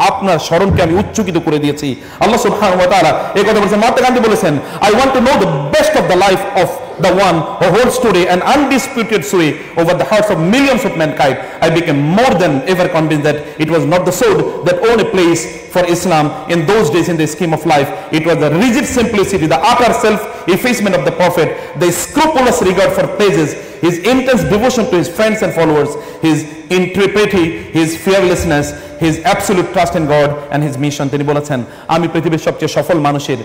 Speaker 1: আপনার স্মরণকে আমি উচ্চকিত করে দিয়েছি। আল্লাহ সুবহানাহু ওয়া তাআলা এই কথা বলেছেন। মহাত্মা গান্ধী বলেছেন, I want to know the best of the life of the one who holds today an undisputed sway over the hearts of millions of mankind. I became more than ever convinced that it was not the sword that owned a place for Islam in those days in the scheme of life. It was the rigid simplicity, the utter self-effacement of the Prophet, the scrupulous regard for praises, his intense devotion to his friends and followers, his intrepidity, his fearlessness, his absolute trust in God and his mission. তিনি বলেছেন, আমি পৃথিবীর সবচেয়ে সফল মানুষের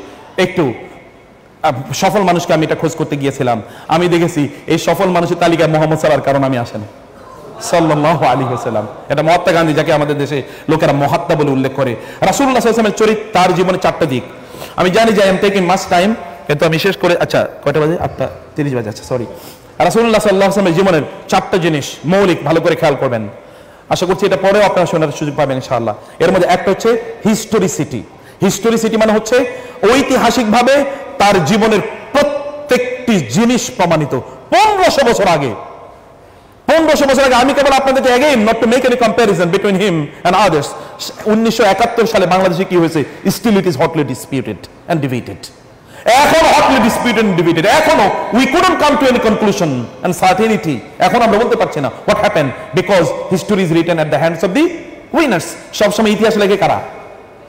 Speaker 1: সফল মানুষকে আমি এটা খোঁজ করতে গিয়েছিলাম। আমি দেখেছি এই সফল মানুষের তালিকায় মোহাম্মদ সাল্লাল্লাহু কারণ আমি আসেন সাল্লাল্লাহু আলাইহি ওয়াসাল্লাম। এটা মহাত্মা গান্ধী, যাকে আমাদের দেশে লোকেরা মহাত্মা বলে উল্লেখ করে। রাসূলুল্লাহ সাল্লাল্লাহু আলাইহি ওয়াসাল্লামের চরিত্র, তার জীবনে 4টা দিক। আমি জানি যে I am taking much time, কিন্তু আমি শেষ করে, আচ্ছা কয়টা বাজে? 8:30 বাজে, আচ্ছা সরি। রাসূলুল্লাহ সাল্লাল্লাহু আলাইহি ওয়াসাল্লামের জীবনের 4টা জিনিস মৌলিক, ভালো করে খেয়াল করবেন। আশা করছি এটা পরেও আপনারা শোনার সুযোগ পাবেন ইনশাআল্লাহ। এর মধ্যে একটা হচ্ছে হিস্টোরিসিটি। হিস্টোরিসিটি মানে হচ্ছে ঐতিহাসিকভাবে তার জীবনের প্রত্যেকটি জিনিস প্রমাণিত। 1500 বছর আগে আমি কেবল আপনাদেরকে again not to make any comparison between him and others, 1971 সালে বাংলাদেশে কি হয়েছে, still it is hotly disputed and debated. এখনো hotly disputed and debated, এখনো we couldn't come to any conclusion and certainty। এখন আমরা বলতে পারছি না what happened, because history is written at the hands of the winners। সবসময় ইতিহাস লেখে কারা?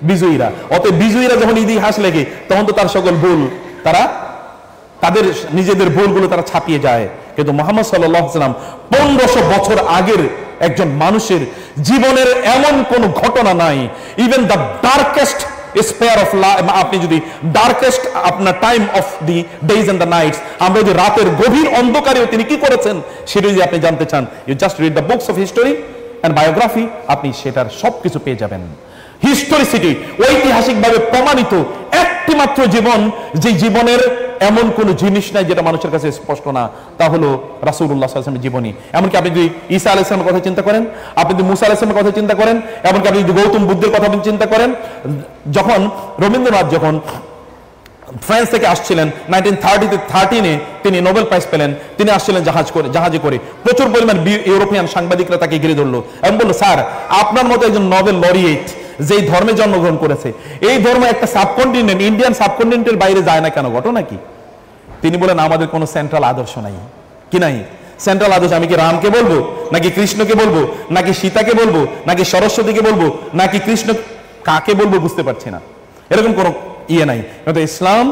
Speaker 1: বিজয়ীরা। অতএব বিজয়ীরা যখন ইতিহাস লেখে, তখন তো তার সকল ভুল তাদের নিজেদের ভুলগুলো তারা ছাপিয়ে যায়। কিন্তু মুহাম্মদ সাল্লাল্লাহু আলাইহি ওয়াসাল্লাম 1500 বছর আগের একজন মানুষের জীবনের এমন কোন ঘটনা নাই, even the darkest spare of life, আপনি যদি ডার্কেস্ট আপনার time of the days and the nights, আমরা যদি রাতের গভীর অন্ধকারেও তিনি কি করেছেন সেটা যদি আপনি জানতে চান, you just read the books of history and biography, আপনি সেটার সবকিছু পেয়ে যাবেন। হিস্টোরিসিটি, ঐতিহাসিকভাবে প্রমাণিত একটি মাত্র জীবন, যে জীবনের এমন কোন জিনিস নাই যেটা মানুষের কাছে স্পষ্ট না, তা হলো রাসূলুল্লাহ সাল্লাল্লাহু আলাইহি ওয়াসাল্লামের জীবনী। এমনকি আপনি যদি ঈসা আলাইহিস সালামের কথা চিন্তা করেন, আপনি যদি মুসা আলাইহিস সালামের কথা চিন্তা করেন, এমনকি আপনি যদি গৌতম বুদ্ধের কথা চিন্তা করেন, যখন রবীন্দ্রনাথ যখন ফ্রান্স থেকে আসছিলেন 1913 তিনি নোবেল প্রাইজ পেলেন, তিনি আসছিলেন জাহাজে করে, প্রচুর পরিমাণ ইউরোপিয়ান সাংবাদিকরা তাকে ঘিরে ধরলো এবং বললো, স্যার আপনার মতো একজন নোবেল লরিয়েট যেই ধর্মে জন্মগ্রহণ করেছে, এই ধর্ম একটা সাবকন্টিনেন্ট, ইন্ডিয়ান সাবকন্টিনেন্টের বাইরে যায় না কেন, ঘটনা কি? তিনি বলেন, আমাদের কোনো সেন্ট্রাল আদর্শ নাই। কি নাই? সেন্ট্রাল আদর্শ। আমি কি রামকে বলবো, নাকি কৃষ্ণকে বলবো, নাকি সীতাকে বলবো, নাকি সরস্বতীকে বলবো, নাকি কৃষ্ণ কাকে বলবো বুঝতে পারছি না, এরকম কোনো ইয়ে নাই। কিন্তু ইসলাম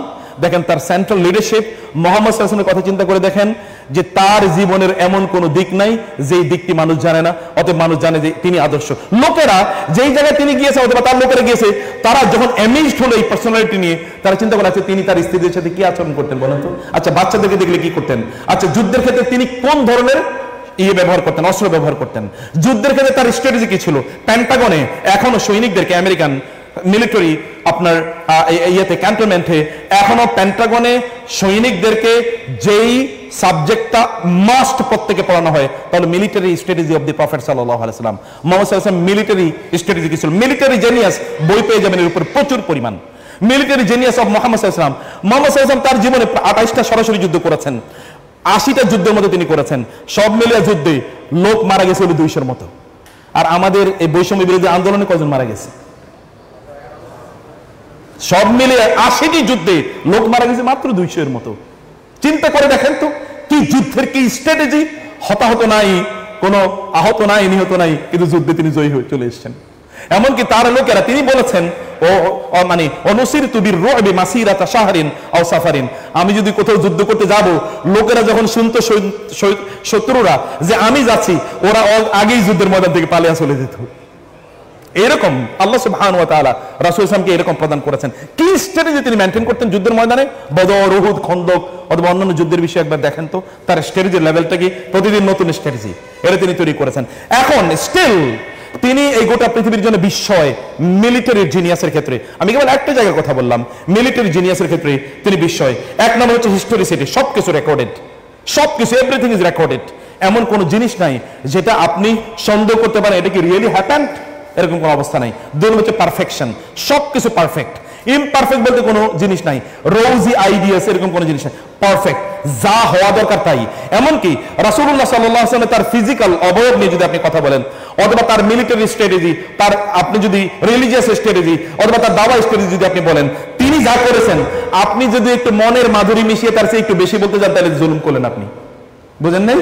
Speaker 1: দেখেন তার সেন্ট্রাল লিডারশিপ, মুহাম্মদ সাল্লাল্লাহু আলাইহি ওয়াসাল্লামের কথা চিন্তা করে দেখেন যে তার জীবনের এমন কোন দিক নাই যেই দিকটি মানুষ জানে না, অতএব মানুষ জানে যে তিনি আদর্শ। লোকেরা যেই জায়গায় তিনি গিয়েছে অথবা তার লোকেরা গিয়েছে, তারা যখন অ্যামেজড হলো এই পার্সোনালিটি নিয়ে, তারা চিন্তা করে আছে তিনি তার স্ত্রীদের সাথে কি আচরণ করতেন বলেন তো? আচ্ছা বাচ্চাদেরকে দেখলে কি করতেন? আচ্ছা যুদ্ধের ক্ষেত্রে তিনি কোন ধরনের ব্যবহার করতেন, অস্ত্র ব্যবহার করতেন? যুদ্ধের ক্ষেত্রে তার স্ট্র্যাটেজি কি ছিল? পেন্টাগনে এখনো সৈনিকদেরকে, আমেরিকান মিলিটারি আপনার ইয়েতে ক্যান্টনমেন্টে এখনো পেন্টাগনে সৈনিকদেরকে যেই সাবজেক্টটা মাস্ট প্রত্যেকে পড়ানো হয়, তাহলে military strategy of the prophet সাল্লাল্লাহু আলাইহি ওয়াসাল্লাম। মুহাম্মদ সাল্লাল্লাহু আলাইহি ওয়াসাল্লাম মিলিটারি স্ট্র্যাটেজি কি ছিল? মিলিটারি জেনিয়াস বই পেয়ে যাবেন এর উপর প্রচুর পরিমাণ। মিলিটারি জেনিয়াস অফ মুহাম্মদ সাল্লাল্লাহু আলাইহি ওয়াসাল্লাম। মুহাম্মদ সাল্লাল্লাহু আলাইহি ওয়াসাল্লাম তার জীবনে 28টা সরাসরি যুদ্ধ করেছেন, 80টা যুদ্ধের মধ্যে তিনি করেছেন। সব মিলিয়ে যুদ্ধে লোক মারা গেছে 200-র মতো। আর আমাদের এই বৈষম্য বিরোধী আন্দোলনে কয়জন মারা গেছে? সব মিলিয়ে 80টি যুদ্ধে লোক মারা গেছে মাত্র 200-এর মতো। চিন্তা করে দেখেন তো কি যুদ্ধের কি স্ট্র্যাটেজি, হতাহত নাই, কোনো আহত নাই, নিহত নাই, কিন্তু যুদ্ধে তিনি জয়ী হয়ে চলে এসেছেন। এমনকি তার লোকেরা, তিনি বলেছেন মানে অনুসির তুবির রুবি মাসিরাতা শাহরিন আও সাফারিন, আমি যদি কোথাও যুদ্ধ করতে যাব, লোকেরা যখন শুনতো শত্রুরা যে আমি যাচ্ছি, ওরা আগেই যুদ্ধের ময়দান থেকে পালিয়ে চলে যেত। এরকম আল্লাহ সুবহানাহু ওয়া তাআলা রাসূল সাল্লাল্লাহু এরকম প্রদান করেছেন। কি স্ট্র্যাটেজি তিনি মেইনটেইন করতেন যুদ্ধের ময়দানে, বদর, উহুদ, খন্দক অথবা অন্যান্য যুদ্ধের বিষয়ে একবার দেখেন তো তার স্ট্র্যাটেজির লেভেলটা কি। প্রতিদিন নতুন স্ট্র্যাটেজি এটা তিনি তৈরি করেছেন। এখন স্টিল তিনি এই গোটা পৃথিবীর জন্য বিস্ময়, মিলিটারি জিনিয়াসের ক্ষেত্রে। আমি কেবল একটা জায়গার কথা বললাম, মিলিটারি জিনিয়াসের ক্ষেত্রে তিনি বিস্ময়। এক নম্বর হচ্ছে হিস্টোরিসিটি, সবকিছু রেকর্ডেড, সবকিছু, এভরিথিং ইজ রেকর্ডেড। এমন কোন জিনিস নাই যেটা আপনি সন্দেহ করতে পারেন এটা কি রিয়েলি হ্যাপেন্ড, এরকম কোনো অবস্থা নাই। দুই নম্বর হচ্ছে পারফেকশন, সবকিছু পারফেক্ট, ইমপারফেক্ট বলতে কোনো জিনিস নাই, রোজি আইডিয়াস এরকম কোনো জিনিস নাই, পারফেক্ট, যা হওয়া দরকার তাই। এমনকি রাসূলুল্লাহ সাল্লাল্লাহু আলাইহি ওয়াসাল্লাম তার ফিজিক্যাল অবয়ব নিয়ে যদি আপনি কথা বলেন, অথবা তার মিলিটারি স্ট্র্যাটেজি, তার আপনি যদি রিলিজিয়াস স্ট্র্যাটেজি অথবা তার দাওয়া স্ট্র্যাটেজি যদি আপনি বলেন, তিনি যা করেছেন, আপনি যদি একটু মনের মাধুরী মিশিয়ে তার চেয়ে একটু বেশি বলতে যান, তাহলে জুলুম করলেন আপনি, বুঝেন নাই?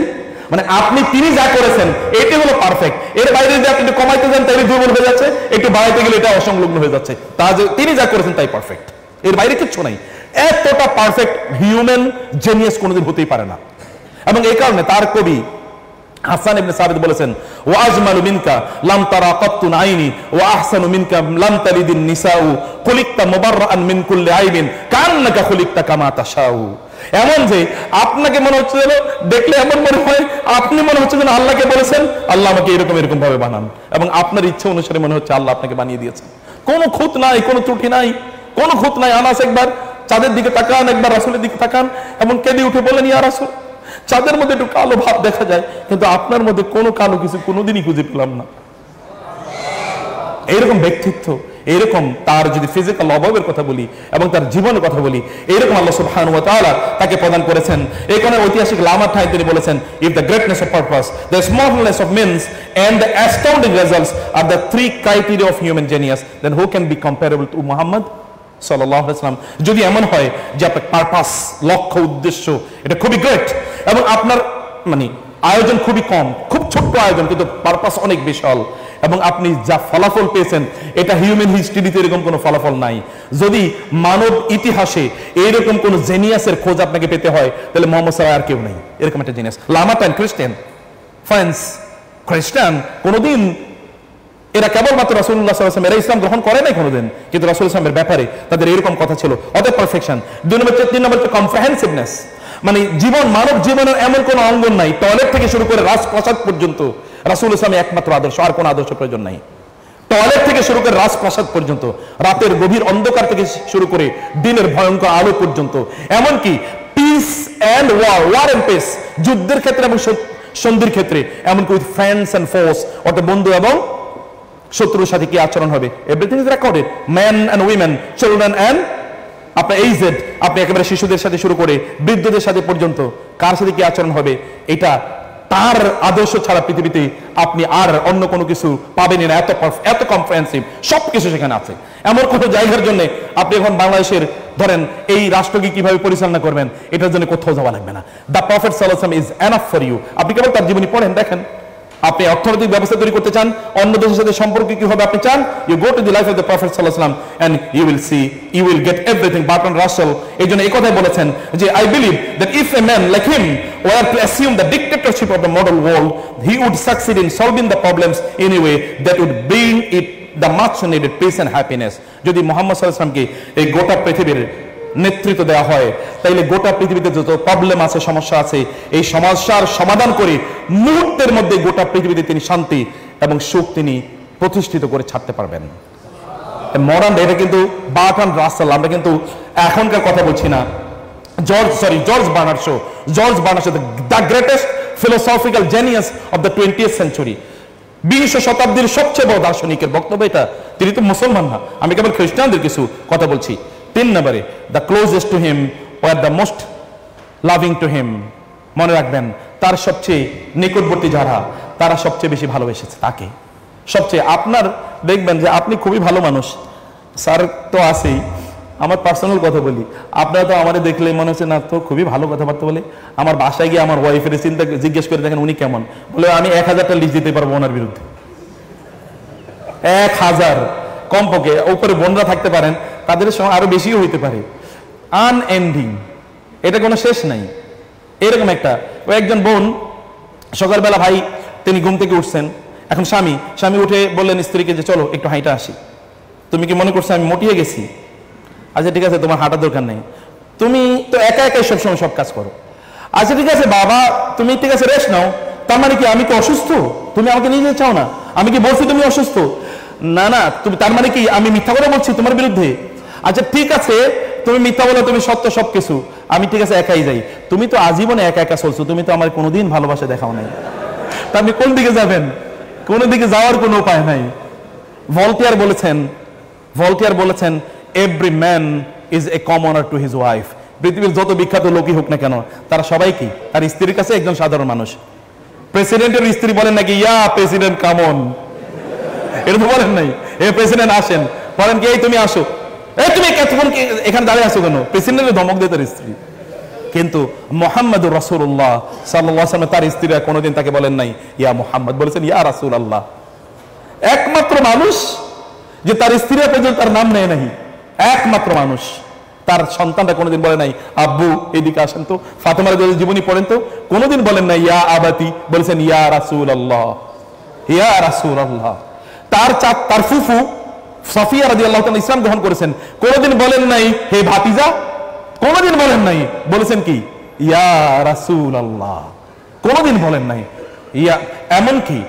Speaker 1: মানে আপনি তিনি যা করেছেন এটি হলো পারফেক্ট, এর বাইরে যদি আপনি একটু কমাইতে যান তাহলে দুর্বল হয়ে যাচ্ছে, একটু বাড়াইতে গেলে এটা অসংলগ্ন হয়ে যাচ্ছে। তা যে তিনি যা করেছেন তাই পারফেক্ট, এর বাইরে কিচ্ছু নাই। এতটা পারফেক্ট হিউম্যান জেনিয়াস কোনোদিন হতেই পারে না। এবং এই কারণে তার কবি হাসান ইবনে সাবিত বলেছেন, ওয়া আজমালু মিনকা লাম তারা কাত্তুন আইনি ওয়া আহসানু মিনকা লাম তালিদিন নিসাউ খুলিকতা মুবাররাআন মিন কুল্লি আইবিন কান্নাকা খুলিকতা কামা তাশাউ। এমন যে আপনাকে মনে হচ্ছে যেন দেখলে এমন মনে হয়, আপনি মনে হচ্ছে যেন আল্লাহকে বলেছেন আল্লাহ আমাকে এরকম এরকম ভাবে বানান, এবং আপনার ইচ্ছা অনুসারে মনে হচ্ছে আল্লাহ আপনাকে বানিয়ে দিয়েছেন। কোনো খুঁত নাই, কোনো ত্রুটি নাই, কোনো খুঁত নাই। আনাস একবার চাঁদের দিকে তাকান, একবার রাসূলের দিকে তাকান এবং কেঁদে উঠে বলেন, ইয়া রাসূল, চাঁদের মধ্যে একটু কালো ভাব দেখা যায়, কিন্তু আপনার মধ্যে কোনো কালো কিছু কোনোদিনই খুঁজে পেলাম না। এইরকম ব্যক্তিত্ব, এইরকম তার যদি ফিজিক্যাল অভাবের কথা বলি এবং তার জীবনের কথা বলি, এইরকম আল্লাহ সুবহানাহু ওয়া তাআলা তাকে প্রদান করেছেন। এই কারণে ঐতিহাসিক লামার ঠাই তিনি বলেছেন, if the greatness of purpose, the smallness of means and the astounding results are the three criteria of human genius, then who can be comparable to Muhammad সাল্লাল্লাহু আলাইহি ওয়াসাল্লাম। যদি এমন হয় যে আপনার পারপাস, লক্ষ্য, উদ্দেশ্য এটা খুবই গ্রেট এবং আপনার মানে আয়োজন খুবই কম, খুব ছোট্ট আয়োজন, কিন্তু পারপাস অনেক বিশাল, এবং আপনি যা ফলাফল পেয়েছেন এটা হিউম্যান হিস্ট্রিতে এরকম কোনো ফলাফল নাই। যদি মানব ইতিহাসে এইরকম কোন জেনিয়াসের খোঁজ আপনাকে পেতে হয়, তাহলে মোহাম্মদ সাল্লাল্লাহু আর কেউ নেই এরকম একটা জিনিয়াস। লামাটাইন খ্রিস্টান, ফ্রান্স খ্রিস্টান, কোনোদিন এরা কেবলমাত্র রাসূলুল্লাহ সাল্লাল্লাহু আলাইহি ওয়াসাল্লাম, এরা ইসলাম গ্রহণ করে নাই কোনোদিন, কিন্তু রাসূল ইসলামের ব্যাপারে তাদের এরকম কথা ছিল, অতএব পারফেকশন। তিন নম্বর হচ্ছে কম্প্রিহেনসিভনেস, মানে জীবন, মানব জীবনের এমন কোন অঙ্গন নাই, টয়লেট থেকে শুরু করে রাজপ্রাসাদ পর্যন্ত রাসূল ইসলামের একমাত্র আদর্শ, আর কোন আদর্শ প্রয়োজন নাই। টয়লেট থেকে শুরু করে রাজপ্রাসাদ পর্যন্ত, রাতের গভীর অন্ধকার থেকে শুরু করে দিনের ভয়ঙ্কর আলো পর্যন্ত, এমনকি peace and war, war and peace, যুদ্ধের ক্ষেত্রে এবং সন্ধির ক্ষেত্রে, এমনকি উইথ ফ্রেন্ডস এন্ড ফোর্স, অর্থাৎ বন্ধু এবং শত্রুর সাথে কি আচরণ হবে, everything is recorded. Man and women, children and আপনার এইজেড, আপনি একেবারে শিশুদের সাথে শুরু করে বৃদ্ধদের সাথে পর্যন্ত কার সাথে কি আচরণ হবে, এটা তার আদর্শ ছাড়া পৃথিবীতে আপনি আর অন্য কোনো কিছু পাবেনই না। এত কম্প্রিহেনসিভ সবকিছু সেখানে আছে। এমন কোনো জায়গার জন্য আপনি এখন বাংলাদেশের ধরেন এই রাষ্ট্রকে কিভাবে পরিচালনা করবেন, এটার জন্য কোথাও যাওয়া লাগবে না। দ্য প্রফেট সাল্লাল্লাহু আলাইহি ওয়াসাল্লাম ইজ এনাফ ফর ইউ। আপনি কেবল তার জীবনী পড়েন, দেখেন। আপনি অর্থনৈতিক ব্যবস্থা তৈরি করতে চান, অন্য দেশের সাথে সম্পর্ক কি হবে আপনি চান, you go to the life of the prophet সাল্লাল্লাহু আলাইহি ওয়াসাল্লাম and you will see, you will get everything. Bertrand Russell এই জন্য এই কথাই বলেছেন যে, I believe that if a man like him were to assume the dictatorship of the modern world, he would succeed in solving the problems in a way that would bring it the much needed peace and happiness. যদি মুহাম্মদ সাল্লাল্লাহু আলাইহি ওয়াসাল্লামকে এই গোটা পৃথিবীর নেতৃত্ব দেওয়া হয়, তাইলে গোটা পৃথিবীতে যত প্রবলেম আছে, সমস্যা আছে, এই সমস্যার সমাধান করে মুহূর্তের মধ্যে গোটা পৃথিবীতে তিনি শান্তি এবং সুখ তিনি প্রতিষ্ঠিত করে ছাড়তে পারবেন। মডার্ন, এটা কিন্তু বার্ট্রান্ড রাসেল, আমরা কিন্তু এখনকার কথা বলছি না। George Bernard Shaw, the greatest philosophical genius of the 20th century, 20 শতাব্দীর সবচেয়ে বড় দার্শনিকের বক্তব্য এটা। তিনি তো মুসলমান না, আমি কেবল খ্রিস্টানদের কিছু কথা বলছি। 3 নম্বরে, the closest to him were the most loving to him. মনে রাখবেন, তার সবচেয়ে নিকটবর্তী যারা, তারা সবচেয়ে বেশি ভালোবেসেছে তাকে। সবচেয়ে আপনার দেখবেন যে আপনি খুবই ভালো মানুষ, স্যার তো আছেই, আমার পার্সোনাল কথা বলি, আপনারা তো আমাদের দেখলে মনে হচ্ছে না তো খুবই ভালো কথাবার্তা বলে। আমার বাসায় গিয়ে আমার ওয়াইফের চিন্তা জিজ্ঞেস করে দেখেন উনি কেমন, বলে আমি 1000টা লিস্ট দিতে পারবো ওনার বিরুদ্ধে, 1000 কমপক্ষে। উপরে বোনরা থাকতে পারেন, তাদের সঙ্গে আরো বেশিও হইতে পারে। আনএন্ডিং, এটা কোনো শেষ নাই। এরকম একটা একজন বোন সকালবেলা ভাই তিনি ঘুম থেকে উঠছেন, এখন স্বামী উঠে বললেন স্ত্রীকে যে চলো একটু হাঁটা আসি। তুমি কি মনে করছো আমি মোটিয়ে গেছি? আচ্ছা ঠিক আছে, তোমার হাঁটার দরকার নেই, তুমি তো একা একাই সবসময় সব কাজ করো। আচ্ছা ঠিক আছে বাবা, তুমি ঠিক আছে রেস্ট নাও। তার মানে কি আমি কি অসুস্থ? তুমি আমাকে নিয়ে যেতে চাও না? আমি কি বলছি তুমি অসুস্থ? না না, তুমি তার মানে কি আমি মিথ্যা কথা বলছি তোমার বিরুদ্ধে? আচ্ছা ঠিক আছে, তুমি মিথ্যা বলো, তুমি সত্য সবকিছু, আমি ঠিক আছে একাই যাই। তুমি তো আজীবনে একা একা চলছো, তুমি তো আমার কোনোদিন ভালোবাসা দেখাও নাই, তা আপনি কোন দিকে যাবেন? কোন দিকে যাওয়ার কোনো উপায় নাই। ভলটিয়ার বলেছেন every man is a কমনার to his wife. পৃথিবীর যত বিখ্যাত লোকই হোক না কেন, তারা সবাই কি তার স্ত্রীর কাছে একজন সাধারণ মানুষ। প্রেসিডেন্টের স্ত্রী বলেন নাকি ইয়া প্রেসিডেন্ট কামন, এটা তো বলেন নাই। এ প্রেসিডেন্ট আসেন, বলেন কি এই তুমি আসো, এই তুমি এতক্ষণ এখানে দাঁড়িয়ে আসো কেন? প্রেসিডেন্টের ধমক দিয়ে তার স্ত্রী। কিন্তু মুহাম্মদুর রাসূলুল্লাহ সাল্লাল্লাহু আলাইহি ওয়াসাল্লাম তার স্ত্রীরা কোনোদিন তাকে বলেন নাই ইয়া মুহাম্মদ, বলেছেন ইয়া রাসূলুল্লাহ। একমাত্র মানুষ যে তার স্ত্রীরা পর্যন্ত তার নাম নেয় নাই, একমাত্র মানুষ। তার সন্তানরা কোনোদিন বলে নাই আব্বু এদিকে আসেন তো, ফাতেমার জীবনী পড়েন তো, কোনোদিন বলেন নাই ইয়া আবাতি, বলেছেন ইয়া রাসূলুল্লাহ, ইয়া রাসূলুল্লাহ। তার ফুফু সফিয়া রাদিয়াল্লাহু তাআলা ইসলাম গ্রহণ করেছেন, কোনোদিন বলেন নাই হে ভাতিজা, কোনোদিন বলেন নাই, বলেছেন কি ইয়া রাসূলুল্লাহ, কোনোদিন বলেন নাই ইয়া। এমনকি